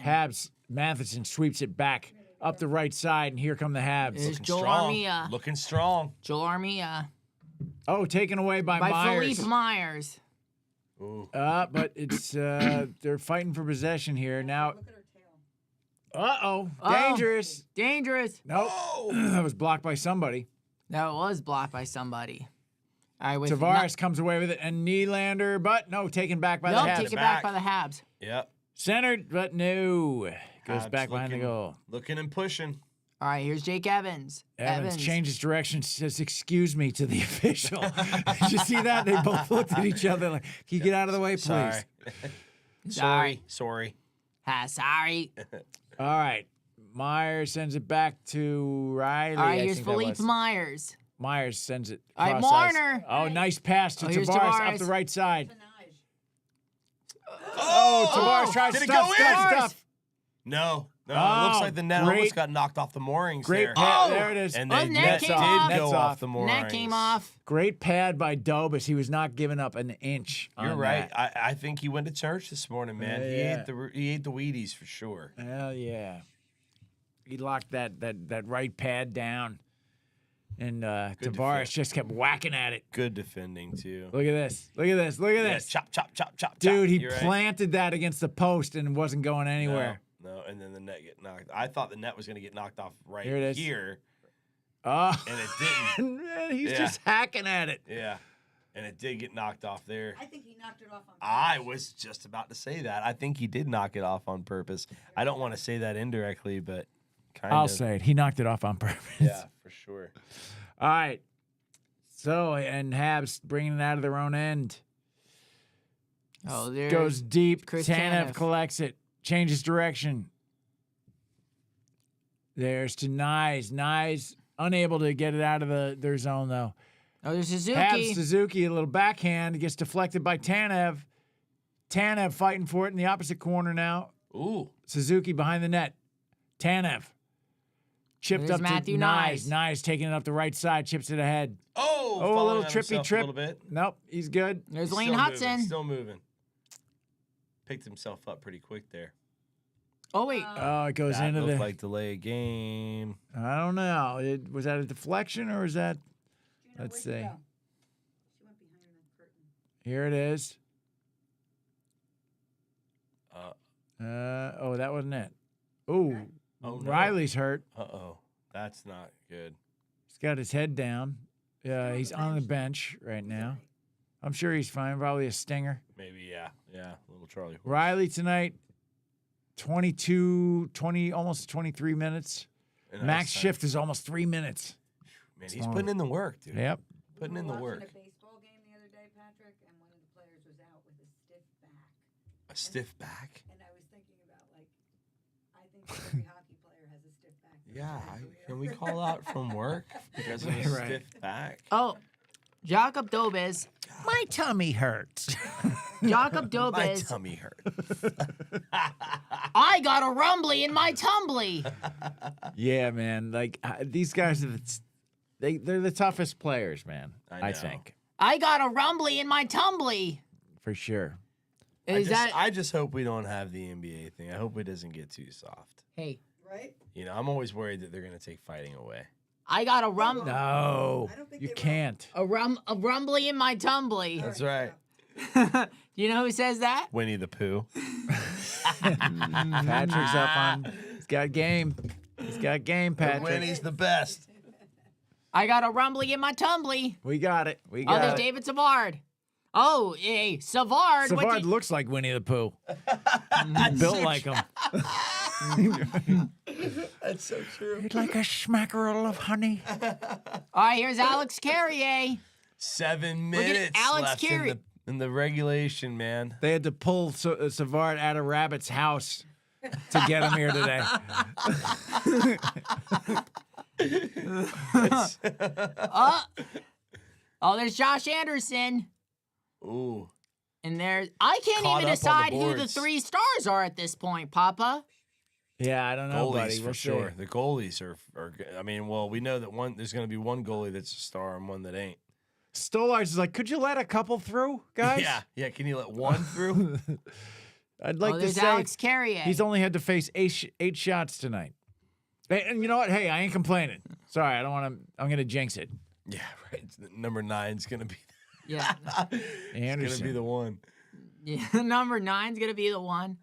Matheson sweeps it back up the right side, and here come the Habs. There's Looking Joel strong. Armia. Looking strong. Joel Armia. Oh, taken away by By Myers. Philippe Myers. Ooh. But it's they're fighting for possession here now. Look at her tail. Uh-oh, Oh. dangerous. Dangerous. Nope, that was blocked by somebody. That was blocked by somebody. All right, with Tavares comes away with it, and Nylander, but no, taken back by Nope, the Habs. take it back by the Habs. Yep. Centered, but no. Goes Habs back behind the looking- goal. Looking and pushing. All right, here's Jake Evans. Evans changes direction, says, "Excuse me," to the official. Did you see that? They both looked at each other like, "Can you get out of the way, please?" Sorry. Sorry. Sorry. Sorry. All right. Myers sends it back to Riley. All right, I here's think that Philippe was. Myers. Myers sends it. All right, cross ice. Marner. Oh, nice pass to Oh, here's Tavares up Tavares. the right side. Penage. Oh, Tavares tries Did it stuff, go stuff, in? stuff. No. It Oh, looks like the net great- almost got knocked off the moorings Great there. pad. There it is. And Oh, the net net came did off. go Net's off off. the moorings. Net came off. Great pad by Dobas. He was not giving up an inch. You're on right. that. I think he went to church this morning, man. Yeah. He ate the Wheaties for sure. Hell yeah. He locked that right pad down. And Tavares defense. just kept whacking at it. Good defending too. Look at this. Look at this. Look at Yeah, this. chop, chop, chop, chop. Dude, he You're right. planted that against the post and it wasn't going anywhere. No, and then the net get knocked. I thought the net was going to get knocked off right Here it is. here, Oh, and it didn't. man, he's Yeah. just hacking at it. Yeah, and it did get knocked off there. I think he knocked it off on purpose. I was just about to say that. I think he did knock it off on purpose. I don't want to say that indirectly, but kind I'll of. say it. He knocked it off on purpose. Yeah, for sure. All right. So, and Habs bringing it out of their own end. Oh, there Goes deep. Chris Tanev Tanev. collects it. Changes direction. There's to Nyes. Nyes unable to get it out of their zone, though. Oh, there's Suzuki. Habs Suzuki, a little backhand. Gets deflected by Tanev. Tanev fighting for it in the opposite corner now. Ooh. Suzuki behind the net. Tanev. Chipped There's up Matthew to Nyes. Nyes. Nyes taking it up the right side. Chips it ahead. Oh, Oh, a falling little on trippy himself trip. A little bit. Nope, he's good. There's He's Lane still Hudson. Moving, still moving. Picked himself up pretty quick there. Oh, wait. Oh, it goes That into looked the. like delay a game. I don't know. Was that a deflection or was that? Gina, Let's where'd you see. go? She went behind the curtain. Here it is. Uh, Oh, that wasn't it. Ooh, Oh, no. Riley's hurt. Uh-oh. That's not good. He's got his head down. on He's the on the bench. bench right now. I'm sure he's fine. Probably a stinger. Maybe, yeah. Yeah, little Charlie horse. Riley tonight, 22, 20, almost 23 minutes. And Max ice time. shift is almost 3 minutes. Man, he's long. putting in the work, dude. Yep. Putting We in were the watching work. a baseball game the other day, Patrick, and one of the players was out with a stiff back. A stiff back? And I was thinking about, like, I think that every hockey player has a stiff back. their Yeah. entire career. Can we call out from work because of a Right. stiff back? Oh, Jakob Dobes. My tummy hurts. Jakob My Dobes. tummy hurt. I got a rumbly in my tumbly. Yeah, man. Like these guys are they're the toughest players, man. I I know. think I got a rumbly in my tumbly. for sure. Is that I just hope we don't have the NBA thing. I hope it doesn't get too soft. hey? Right? You know, I'm always worried that they're going to take fighting away. I got a No, I don't think you they will. can't. a rumbly in my tumbly. That's right. You know who says that? Winnie the Pooh. Patrick's up on. He's got game. He's got game, Patrick. Winnie's the best. I got a rumbly in my tumbly. We got it. We Oh, got there's it. David Savard. Oh, hey, Savard. what Savard did- looks like Winnie the Pooh. Built like him. That's so true. He'd like a smackerel of honey. All right, here's Alex Carrier. 7 Look at minutes Alex left Carey. in the regulation, man. They had to pull Savard out of Rabbit's house to get him here today. Oh, there's Josh Anderson. Ooh. And there's I can't Caught even up on the decide who the boards. 3 stars are at this point, Papa. Yeah, I don't know, Goalies buddy. for We'll sure. see. The goalies are good. I mean, well, we know that there's going to be one goalie that's a star and one that ain't. Stolars is like, could you let a couple through, guys? Yeah. Can you let one through? I'd like oh, to there's say Alex Carrier. he's only had to face eight shots tonight. And you know what? Hey, I ain't complaining. Sorry, I don't want to. I'm going to jinx it. Yeah, right. Number 9's going to be. yeah. It's going Anderson. to be the one. Yeah, number 9's gonna be the one.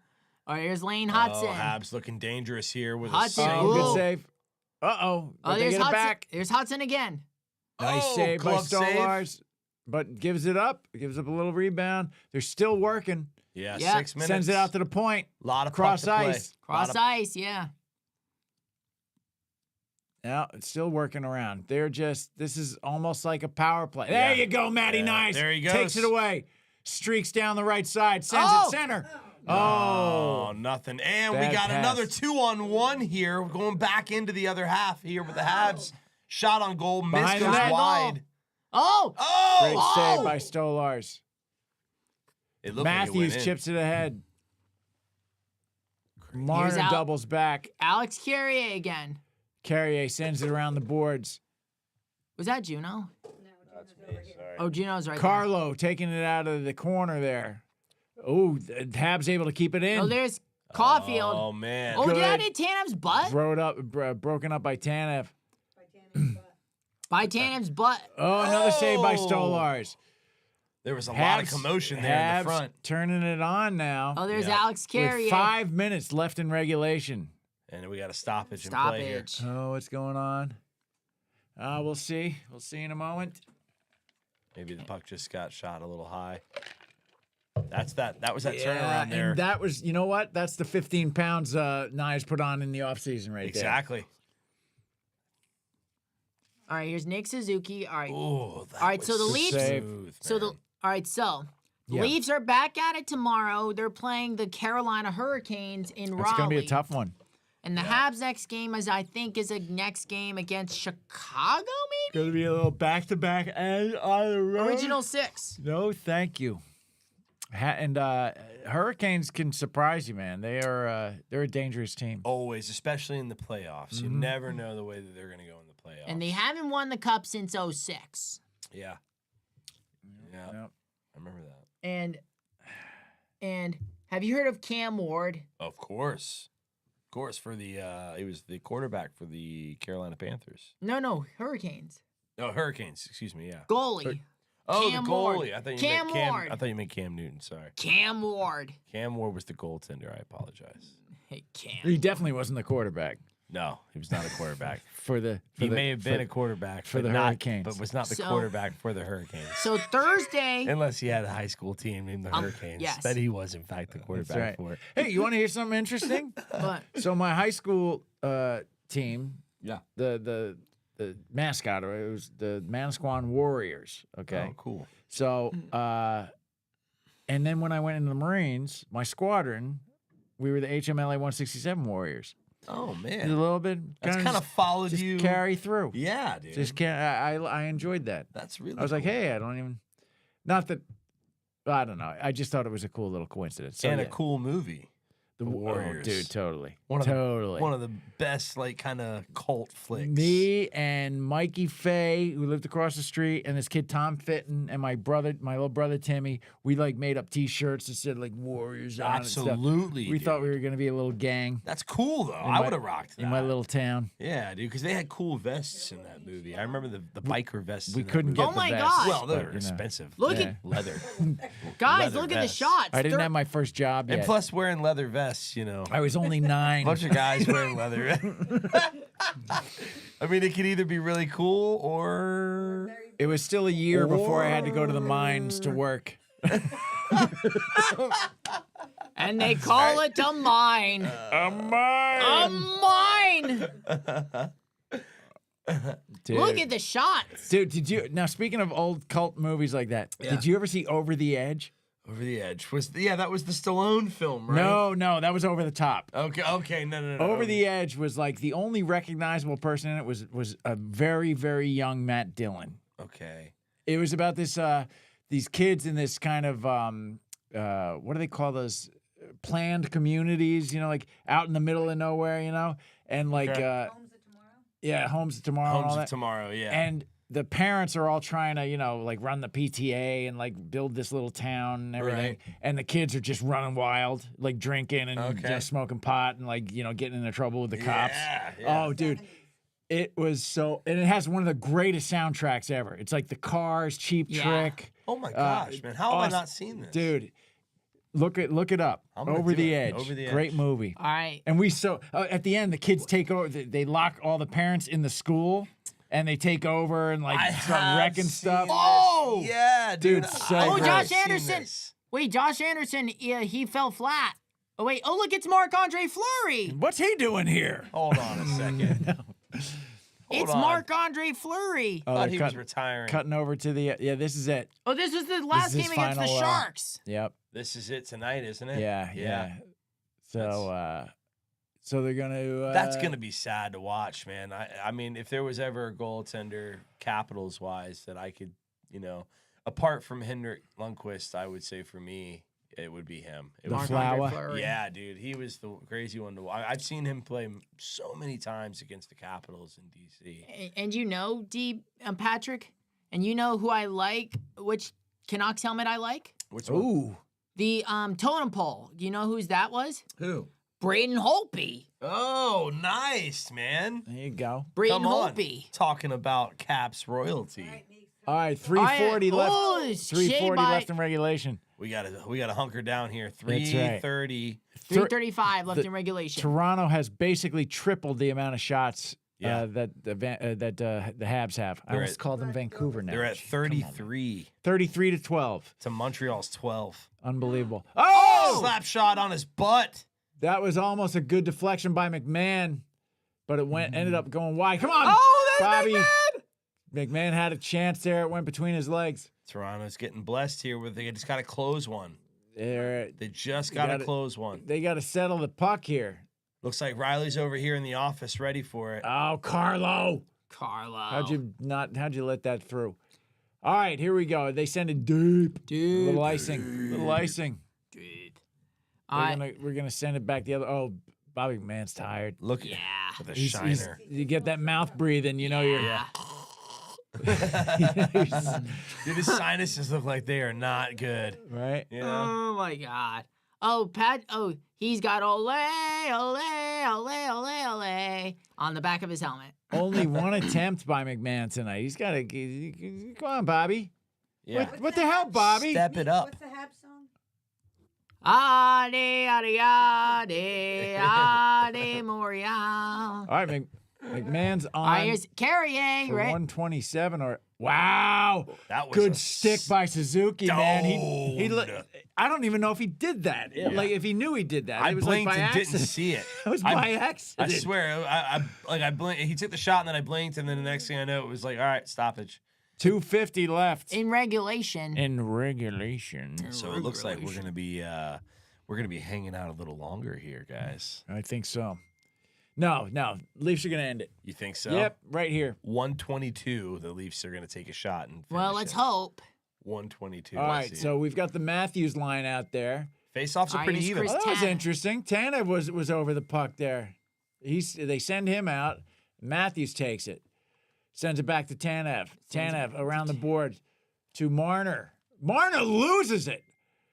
All right, here's Lane Hudson. Oh, Habs looking dangerous here with Hudson. a save. Oh, good Ooh. save. Uh-oh. Oh, But they there's get it Hudson. back. There's Hudson again. Nice Oh, save by glove save. Stolars. But gives it up. Gives up a little rebound. They're still working. Yeah, Yeah. 6 minutes. Sends it out to the point. lot of cross puck to play. ice. Cross Lot of- ice, yeah. Yeah, it's still working around. This is almost like a power play. Yeah. There you go, Matty Yeah, Nice. there he Takes goes. it away. Streaks down the right side. Sends Oh! it center. Oh, Oh. nothing. And we Bad got pass. another 2-on-1 here. We're going back into the other half here with the Habs. Shot on goal. Miss Behind the goes net. wide. Oh! Oh! Great Oh! save by Stolars. It looked like it went Matthews in. chips it ahead. Marner Al- doubles back. Alex Carrier again. Carrier sends it around the boards. Was that Juno? No, Gina's over here. Oh, Juno's right Carlo taking it out of the corner there. Oh, Habs able to keep it there. in. Oh, there's Caulfield. Oh, man. Oh, did that good. hit Tanev's butt? Broken up by Tanev. By Tanning's butt. By Tanev's butt. Oh, another save by Oh. Stolars. There was a lot of Habs- commotion there in Habs the front. turning it on now. Oh, there's Yeah. Alex Carrier. With 5 minutes left in regulation. And we got a stoppage in play here. Stoppage. Oh, what's going on? We'll see. We'll see in a moment. Maybe the puck just got shot a little high. That was that turnaround there. And that was, you know what? That's the 15 pounds Knives put on in the offseason right Exactly. All right, here's Nick Suzuki. All right. Oh, that All right, was so the Leafs- smooth, So the man. all right, so Yeah. Leafs are back at it tomorrow. They're playing the Carolina Hurricanes in there. Raleigh. It's going to be a tough one. And the Habs next game is a next game against Chicago, maybe? Going to be a little back-to-back and on the road. Original 6. No, thank you. And Hurricanes can surprise you, man. They're a dangerous team. Always, especially in the playoffs. You never know the way that they're going to go in the playoffs. And they haven't won the cup since 06. Yeah. Yeah. Yep. I remember that. And have you heard of Cam Ward? Of course. Of course, for the he was the quarterback for the Carolina Panthers. No, Hurricanes. No, Hurricanes, excuse me, yeah. Goalie. Oh, Cam the Ward. goalie. I thought you Cam meant Cam. Ward. I thought you meant Cam Newton, sorry. Cam Ward. Cam Ward was the goaltender, I apologize. Hey, Cam. He definitely wasn't the quarterback No, he was not a quarterback. for the. He may have been a quarterback for but the not- Hurricanes. but was not the So- quarterback for the Hurricanes. So Thursday. Unless he had a high school team named the Hurricanes. yes. That he was, in fact, the quarterback right. for. Hey, you want to hear something interesting? But So my high school team, Yeah. the mascot, it was the Manasquan Warriors. Okay. Oh, cool. So, and then when I went into the Marines, my squadron, we were the HMLA 167 Warriors. Oh, A man. little bit. That's kind of followed just you. carry through. Yeah, dude. Just can't. I enjoyed that. That's really I was like, cool. hey, I don't even. Not that. I don't know. I just thought it was a cool little coincidence. So, and yeah, a cool movie. the Warriors. Oh, dude, totally. One of the- totally. One of the best, like, kind of cult flicks. Me and Mikey Faye, who lived across the street, and this kid Tom Fitton, and my little brother Timmy, we like made up T-shirts that said like Warriors on it and stuff. Absolutely. We thought we dude. were gonna be a little gang That's cool, though. in I my- would have rocked that. in my little town. Yeah, dude, because they had cool vests in that movie. I remember the biker vests. We in that couldn't movie. get Oh the my vests, gosh. Well, they but, were you know. expensive. Look Yeah. at leather. guys, Leather look at the vests. shots. I didn't Thir- have my first job yet. And plus, wearing leather vests, you know. I was only 9. A bunch of guys wearing leather. I mean, it could either be really cool or. It was still a year before I had to go to the mines to work. and they call it a mine. A mine. A mine. Dude. Look at the shots. Dude, did you now? Speaking of old cult movies like that, Yeah. did you ever see Over the Edge? Over the Edge that was the Stallone film, right? No, that was Over the Top. Okay, no. Over the Edge was like the only recognizable person in it was a very, very young Matt Dillon. Okay. It was about this these kids in this kind of what do they call those planned communities? You know, like out in the middle of nowhere. You know, and like Okay. Homes of Tomorrow. yeah, Homes of Tomorrow. and all Homes of that. Tomorrow, yeah. And the parents are all trying to, you know, like run the PTA and like build this little town and everything. Right. And the kids are just running wild, like drinking and Okay. just smoking pot and like, you know, getting into trouble with the cops. Yeah. Oh, dude. It was so, and it has one of the greatest soundtracks ever. It's like the Cars, Cheap Yeah. Trick. Oh my gosh, man. How have I awesome. not seen this? Dude, look it up. I'm gonna Over do the it. Edge. Over the Great Edge. movie. All right. And we at the end, the kids take over. They lock all the parents in the school, and they take over and like start wrecking stuff. Oh! Yeah, Dude, dude. so I've Oh, never Josh seen Anderson. this. Wait, Josh Anderson, he fell flat. Oh, wait. Oh, look, it's Marc-Andre Fleury. What's he doing here? Hold on a second. It's on. Marc-Andre Fleury. I thought they're he was retiring. Cutting over to the this is it. Oh, this was the last is game his against the final, Sharks. Yep. This is it tonight, isn't it? Yeah. So so they're gonna. That's gonna be sad to watch, man. I mean, if there was ever a goaltender, Capitals wise, that I could, you know, apart from Henrik Lundqvist, I would say for me, it would be him. It The was, Flower. Fleury. yeah, dude, he was the crazy one to watch. I've seen him play so many times against the Capitals in DC. And you know, Patrick, and you know who I like, which Canucks helmet I like? Which one? Ooh. The totem pole. Do you know whose that was? Who? Braden Holtby. Oh, nice, man. There you go. Braden Come on. Holtby. Talking about Caps royalty. All right, Meeks, All right, 3:40 left. Oh, 3:40 left in regulation. We gotta hunker down here. That's right. 3:30. 3:35 left in regulation. Toronto has basically tripled the amount of shots Yeah. that the Habs have. I almost called them Vancouver now. They're at Come on, man. 33 33-12. to Montreal's 12. Unbelievable. Oh! Slap shot on his butt. That was almost a good deflection by McMahon, but it ended up going wide. Come on, Oh, there's Bobby. McMahon! McMahon had a chance there. It went between his legs. Toronto's getting blessed here with they just got to close one. They They just got to close one. got to settle the puck here. Looks like Riley's over here in the office ready for it. Oh, Carlo. Carlo. How'd you let that through? All right, here we go. They send it deep. Dude. Little icing. Little icing. Dude. We're gonna send it back the other. Oh, Bobby McMahon's tired. Look at Yeah. with a He's- shiner. you get that mouth breathing, you know you're. Yeah. Dude, his sinuses look like they are not good. Right. You know? Oh my God. Oh, Pat. Oh, he's got ole, ole, ole, ole, ole on the back of his helmet. Only one attempt by McMahon tonight. He's got to. Come on, Bobby. Yeah. What the hell, Bobby? Step it up. What's the Habs song? Ade, ade, ade, ade, Montreal. All right, McMahon's All right, on here's carrying, for right? 127. Or wow, That was good a stick by Suzuki, man. He stoned. I don't even know if he did that. Like if he knew he did that, I it was blinked like by and accident. didn't see it. It was I- by I accident. swear, I blinked. He took the shot and then I blinked, and then the next thing I know, it was like, all right, stoppage. 250 left In regulation. in regulation. So it looks like we're gonna be hanging out a little longer here, guys. I think so. No, Leafs are gonna end it. You think so? Yep, right here. 122. The Leafs are gonna take a shot and Well, finish let's it. hope. 122. All let's right, see. so we've got the Matthews line out there. Face-offs are All right, pretty here's even. Chris Oh, that was Tanev. interesting. Tanev was over the puck there. They send him out. Matthews takes it, sends it back to Tanev. Tanev around the board to Marner. Marner loses it.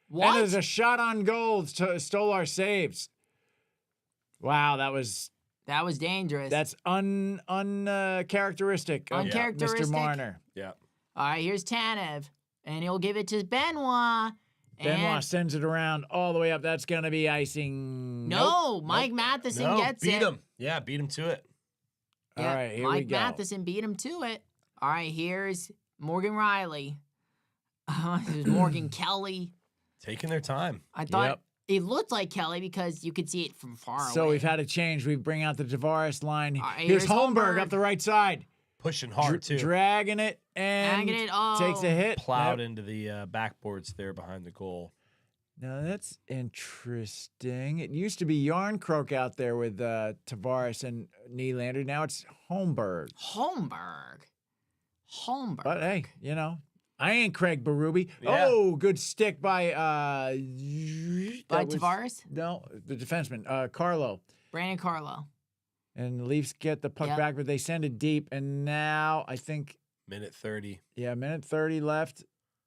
What? And there's a shot on goal. Stolar saves. Wow, That was dangerous. that's uncharacteristic of Mr. Uncharacteristic. Marner. Yeah. All right, here's Tanev. And he'll give it to Benoit. Benoit And sends it around all the way up. That's gonna be icing. no, Mike Matheson No, gets beat it. him. Yeah, beat him to it. All Yeah, right, here Mike we go. Matheson beat him to it. All right, here's Morgan Riley. There's Morgan Kelly. Taking their time. I thought Yep. it looked like Kelly because you could see it from far away. So we've had a change. We bring out the Tavares line. All right, Here's here's Holmberg Holmberg. up the right side. Pushing hard, too. Dragging it and Dragging it, oh. takes a hit. Plowed Yep. into the backboards there behind the goal. Now that's interesting. It used to be Yarncroke out there with Tavares and Nylander. Now it's Holmberg. Holmberg. But hey, I ain't Craig Berube. Yeah. Oh, good stick by By that was- Tavares? No, the defenseman, Carlo. Brandon Carlo. And the Leafs get the puck Yep. back, but they send it deep. And now I think, Minute 30. minute 30 left.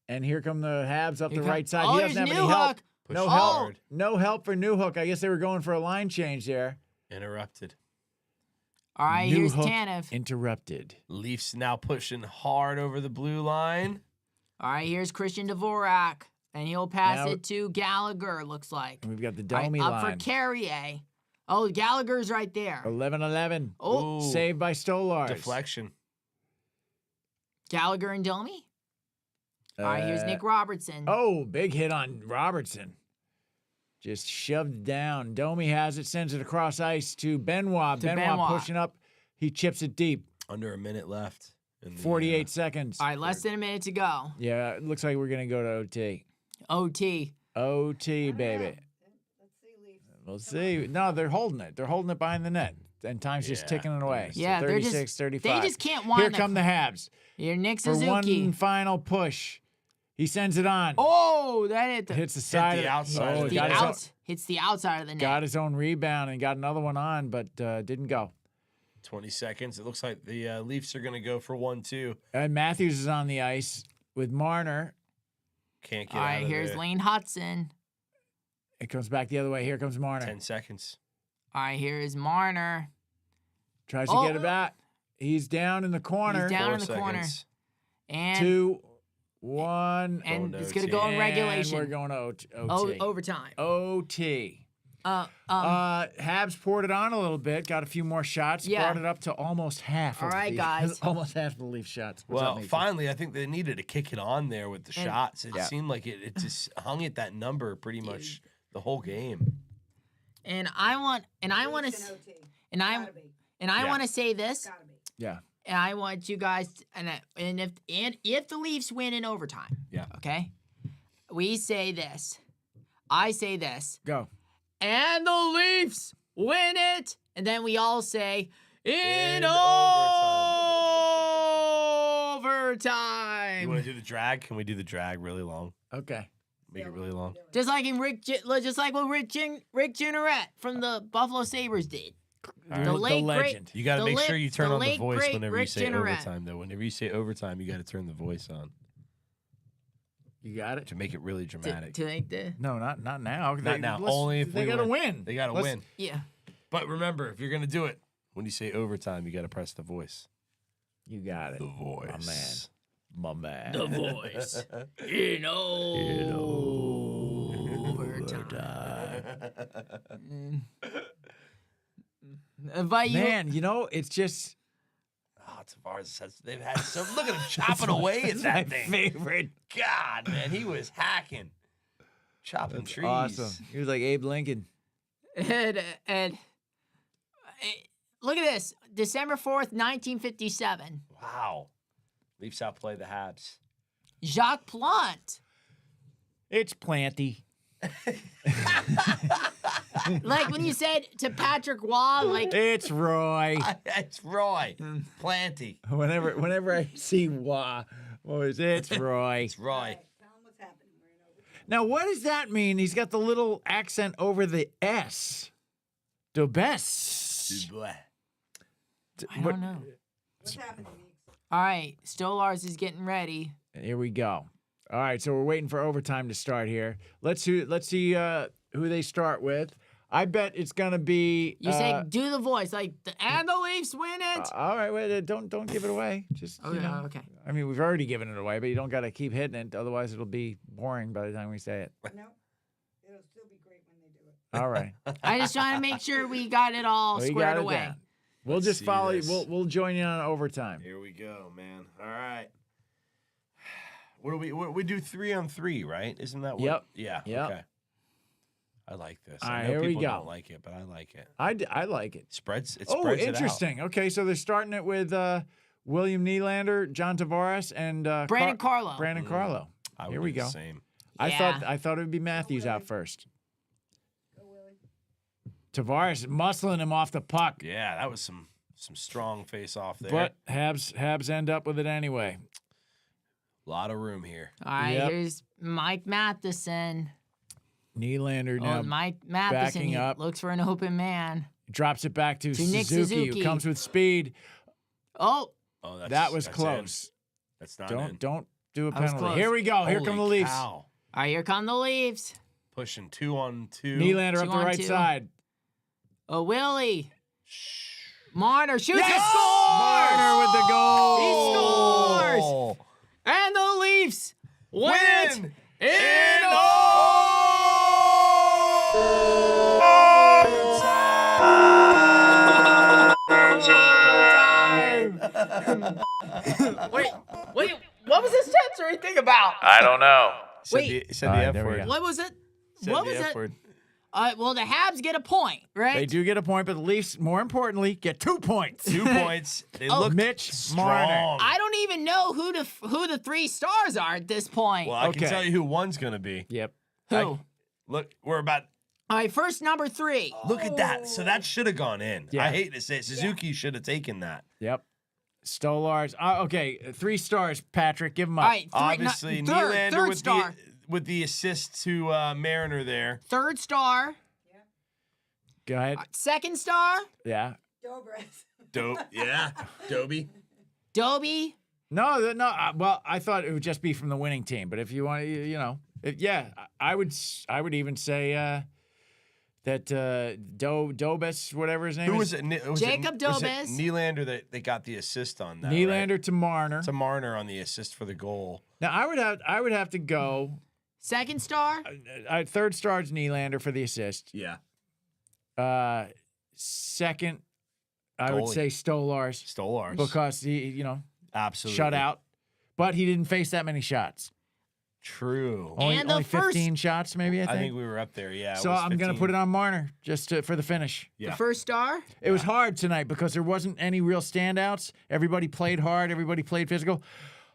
And here come the Habs up Here the come- right side. Oh, he there's doesn't have any help. Newhook. Push No hard. No help for Newhook. I guess they were going for a line change there. Interrupted. All right, here's Newhook Tanev. interrupted. Leafs now pushing hard over the blue line. All right, here's Christian Dvorak. And he'll pass Now- it to Gallagher, looks like. And we've got the All right, Domi up line. for Carrier. Oh, Gallagher's right there. 11-11. Oh, Ooh. Saved by Stolars. Deflection. Gallagher and Domi. All right, here's Nick Robertson. Oh, big hit on Robertson. Just shoved down. Domi has it, sends it across ice to Benoit. To Benoit Benoit. pushing up. He chips it deep. Under a minute left. In the, 48 seconds. All right, less than a minute to go. Yeah, it looks like we're going to go to OT. OT. OT, baby. Let's see, Leafs. We'll see. No, they're holding it. They're holding it behind the net. And time's just Yeah. ticking away. Yeah, they're 36, just 35. they just can't Here wind come the Habs. Here, Nick For Suzuki. one final push. He sends it on. Oh, that hit the, Hits the side. the of outside Oh, of he the got net. his, own, hits the outside of the net. got his own rebound and got another one on, but didn't go. 20 seconds. It looks like the Leafs are going to go for 1-2. And Matthews is on the ice with Marner. Can't get All out right, of here's there. Lane Hudson. It comes back the other way. Here comes Marner. 10 seconds. All right, here is Marner. Tries to Oh. get it back. He's down in the corner. He's down 4 in the corner. seconds. And 2, 1. and Going it's to gonna go in OT. regulation. And we're going to OT. Overtime. OT. Habs poured it on a little bit, got a few more shots, Yeah. brought it up to almost half. All right, guys. almost half of the Leaf shots. What's up, Well, Nathan? finally, I think they needed to kick it on there with the And- shots. It Yeah. seemed like it just hung at that number pretty much the whole game. And I want to Leafs in OT. Gotta be. Yeah. want to say this. Gotta be. Yeah. And I want you guys and if the Leafs win in overtime, Yeah. okay, we say this. I say this, Go. and the Leafs win it, and then we all say in In overtime. You want to do the drag? Can we do the drag really long? Okay. Make it really long. Just like in just like what Rick Jeanneret from the Buffalo Sabres did. All The right. late legend. You got to the make late- sure you turn the on the late, voice great whenever you Rick say Jeanneret. overtime, though. Whenever you say overtime, you got to turn the voice on You got it? to make it really dramatic. To make the No, not now. Not now. Only if they we gotta win. win. They got to Let's- win. yeah. But remember, if you're going to do it, when you say overtime, you got to press the voice. You got it. The voice. My man. The voice. In overtime. Invite you. Man, you know, it's just Oh, Tavares has, they've had some. Look at him chopping away at my that thing. favorite. God, man, he was hacking, chopping That's trees. awesome. He was like Abe Lincoln. And look at this. December 4th, 1957. Wow. Leafs outplay the Habs. Jacques Plante. It's Planty. Like when you said to Patrick Waugh, like, It's Roy. It's Roy. Planty. Whenever I see Wah, always it's Roy. It's Roy. All right, tell 'em what's happening. We're in overtime. Now, what does that mean? He's got the little accent over the S. The best. I don't know. What's happening, Meeks? All right, Stolars is getting ready. Here we go. All right, so we're waiting for overtime to start here. Let's see who they start with. I bet it's gonna be. You say do the voice, like, and the Leafs win it. All right, wait, don't give it away. Just Oh, you yeah, know. okay. I mean, we've already given it away, but you don't got to keep hitting it. Otherwise, it'll be boring by the time we say it. No, it'll still be great when they do it. All right, I just trying to make sure we got it all we squared got it away. down. We'll Let's just see follow you. this. We'll join you on overtime. Here we go, man. All right. What do we do 3-on-3, right? Isn't that what? Yep. Yeah. Yep. Okay. I like this. All I right, know here we people go. don't like it, but I like it. I like it. Spreads. It Oh, spreads it out. interesting. Okay, so they're starting it with William Nylander, John Tavares, and Brandon Carlo. Brandon Carlo. I Here would we do the go. Same. I Yeah. thought it would be Matthews out first. Go, Willie. Tavares muscling him off the puck, Yeah, that was some strong face off there. but Habs end up with it anyway. A lot of room here. All right, Yep. here's Mike Matheson. Nylander now Oh, Mike Matheson backing he up. looks for an open man. drops it back to Nick Suzuki, who Suzuki. comes with speed. Oh, Oh, That was that's close. in. That's not in. Don't do a That was penalty. close. Here we go. Here Holy come the Leafs. cow. all right, here come the Leafs. Pushing 2-on-2. Nylander up the 2-on-2. right side. Oh, Willie. Marner shoots Yes! and scores! Marner with the goal. He scores! And the Leafs win it Win! in overtime. Wait, what was this censoring thing about? I don't know. Wait. Said All the right, F there we word. go. What was it? Said What the was F it? word. Well, the Habs get a point, right? They do get a point, but the Leafs, more importantly, get 2 points. 2 points. They Oh, look Mitch strong. Marner. I don't even know who the 3 stars are at this point. Well, I Okay. can tell you who one's going to be. Yep. Who? Look, we're about. All right, first number 3. Look at that. So that should have gone in. Yeah. I hate to say it. Suzuki should have taken that. Yep. Stolars. Okay, 3 stars, Patrick. Give them up. All right, Obviously, third Nylander star. with the assist to Mariner there. Third star. Go ahead. Second star. Yeah. Dobres. Dope. Yeah. Doby. Dobie. No. Well, I thought it would just be from the winning team, but if you want, yeah, I would even say that Dobes, whatever his name Who is. was it? Was Jacob was it Dobes. Nylander that got the assist on that. Nylander right? to Marner. To Marner on the assist for the goal. Now I would have to go. Second star? Third star's Nylander for the assist. Yeah. Second, I would Goalie. say Stolarz Stolarz. because he, Absolutely. shut out, but he didn't face that many shots. True. Only, And the only first- 15 shots, maybe. I I think. think we were up there. Yeah. So I'm gonna put it on Marner just for the finish. Yeah. The first star? It was hard tonight because there wasn't any real standouts. Everybody played hard. Everybody played physical.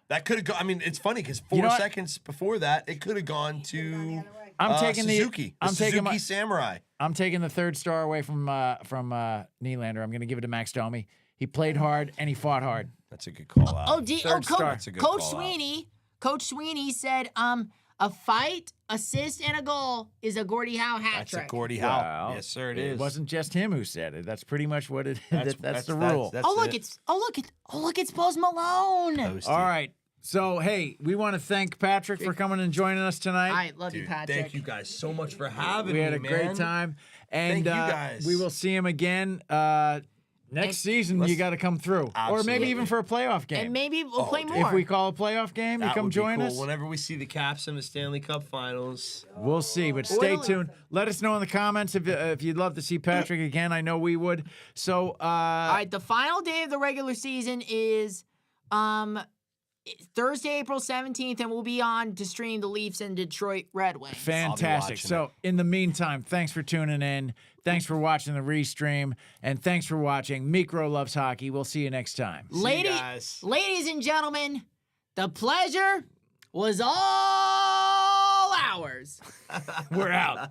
That could have gone. I mean, it's funny because 4 know what? seconds before that, it could have gone to I'm taking Suzuki. I'm taking Suzuki Samurai. I'm taking the third star away from Nylander. I'm going to give it to Max Domi. He played hard and he fought hard. That's a good call out. Third star. That's a good Coach call out. Coach Sweeney said, a fight, assist, and a goal is a Gordie Howe hat That's trick. a Gordie Howe. Wow. Yes, sir. It It is. wasn't just him who said it. That's pretty much what it. That's the that's- rule. that's It's Post Malone. Toasty. All right. So hey, we want to thank Patrick for coming and joining us tonight. All right, love you, Dude, Patrick. thank you guys so much for having We me, had a great man. time, and Thank you guys. we will see him again next season. You got to come through, or Absolutely. maybe even for a playoff game. And maybe we'll play dude. more. If we call a playoff game, you That come would be join cool. us. Whenever we see the Caps in the Stanley Cup Finals. We'll see, but stay Well- tuned. Let us know in the comments if you'd love to see Patrick again. I know we would. So, All right, the final day of the regular season is Thursday, April 17th, and we'll be on to stream the Leafs and Detroit Red Wings. fantastic. watching So, in the meantime, thanks for tuning in. Thanks for watching the restream, and thanks for watching Mikro Loves Hockey. We'll see you next time. guys. Ladies and gentlemen, the pleasure was all ours. We're out.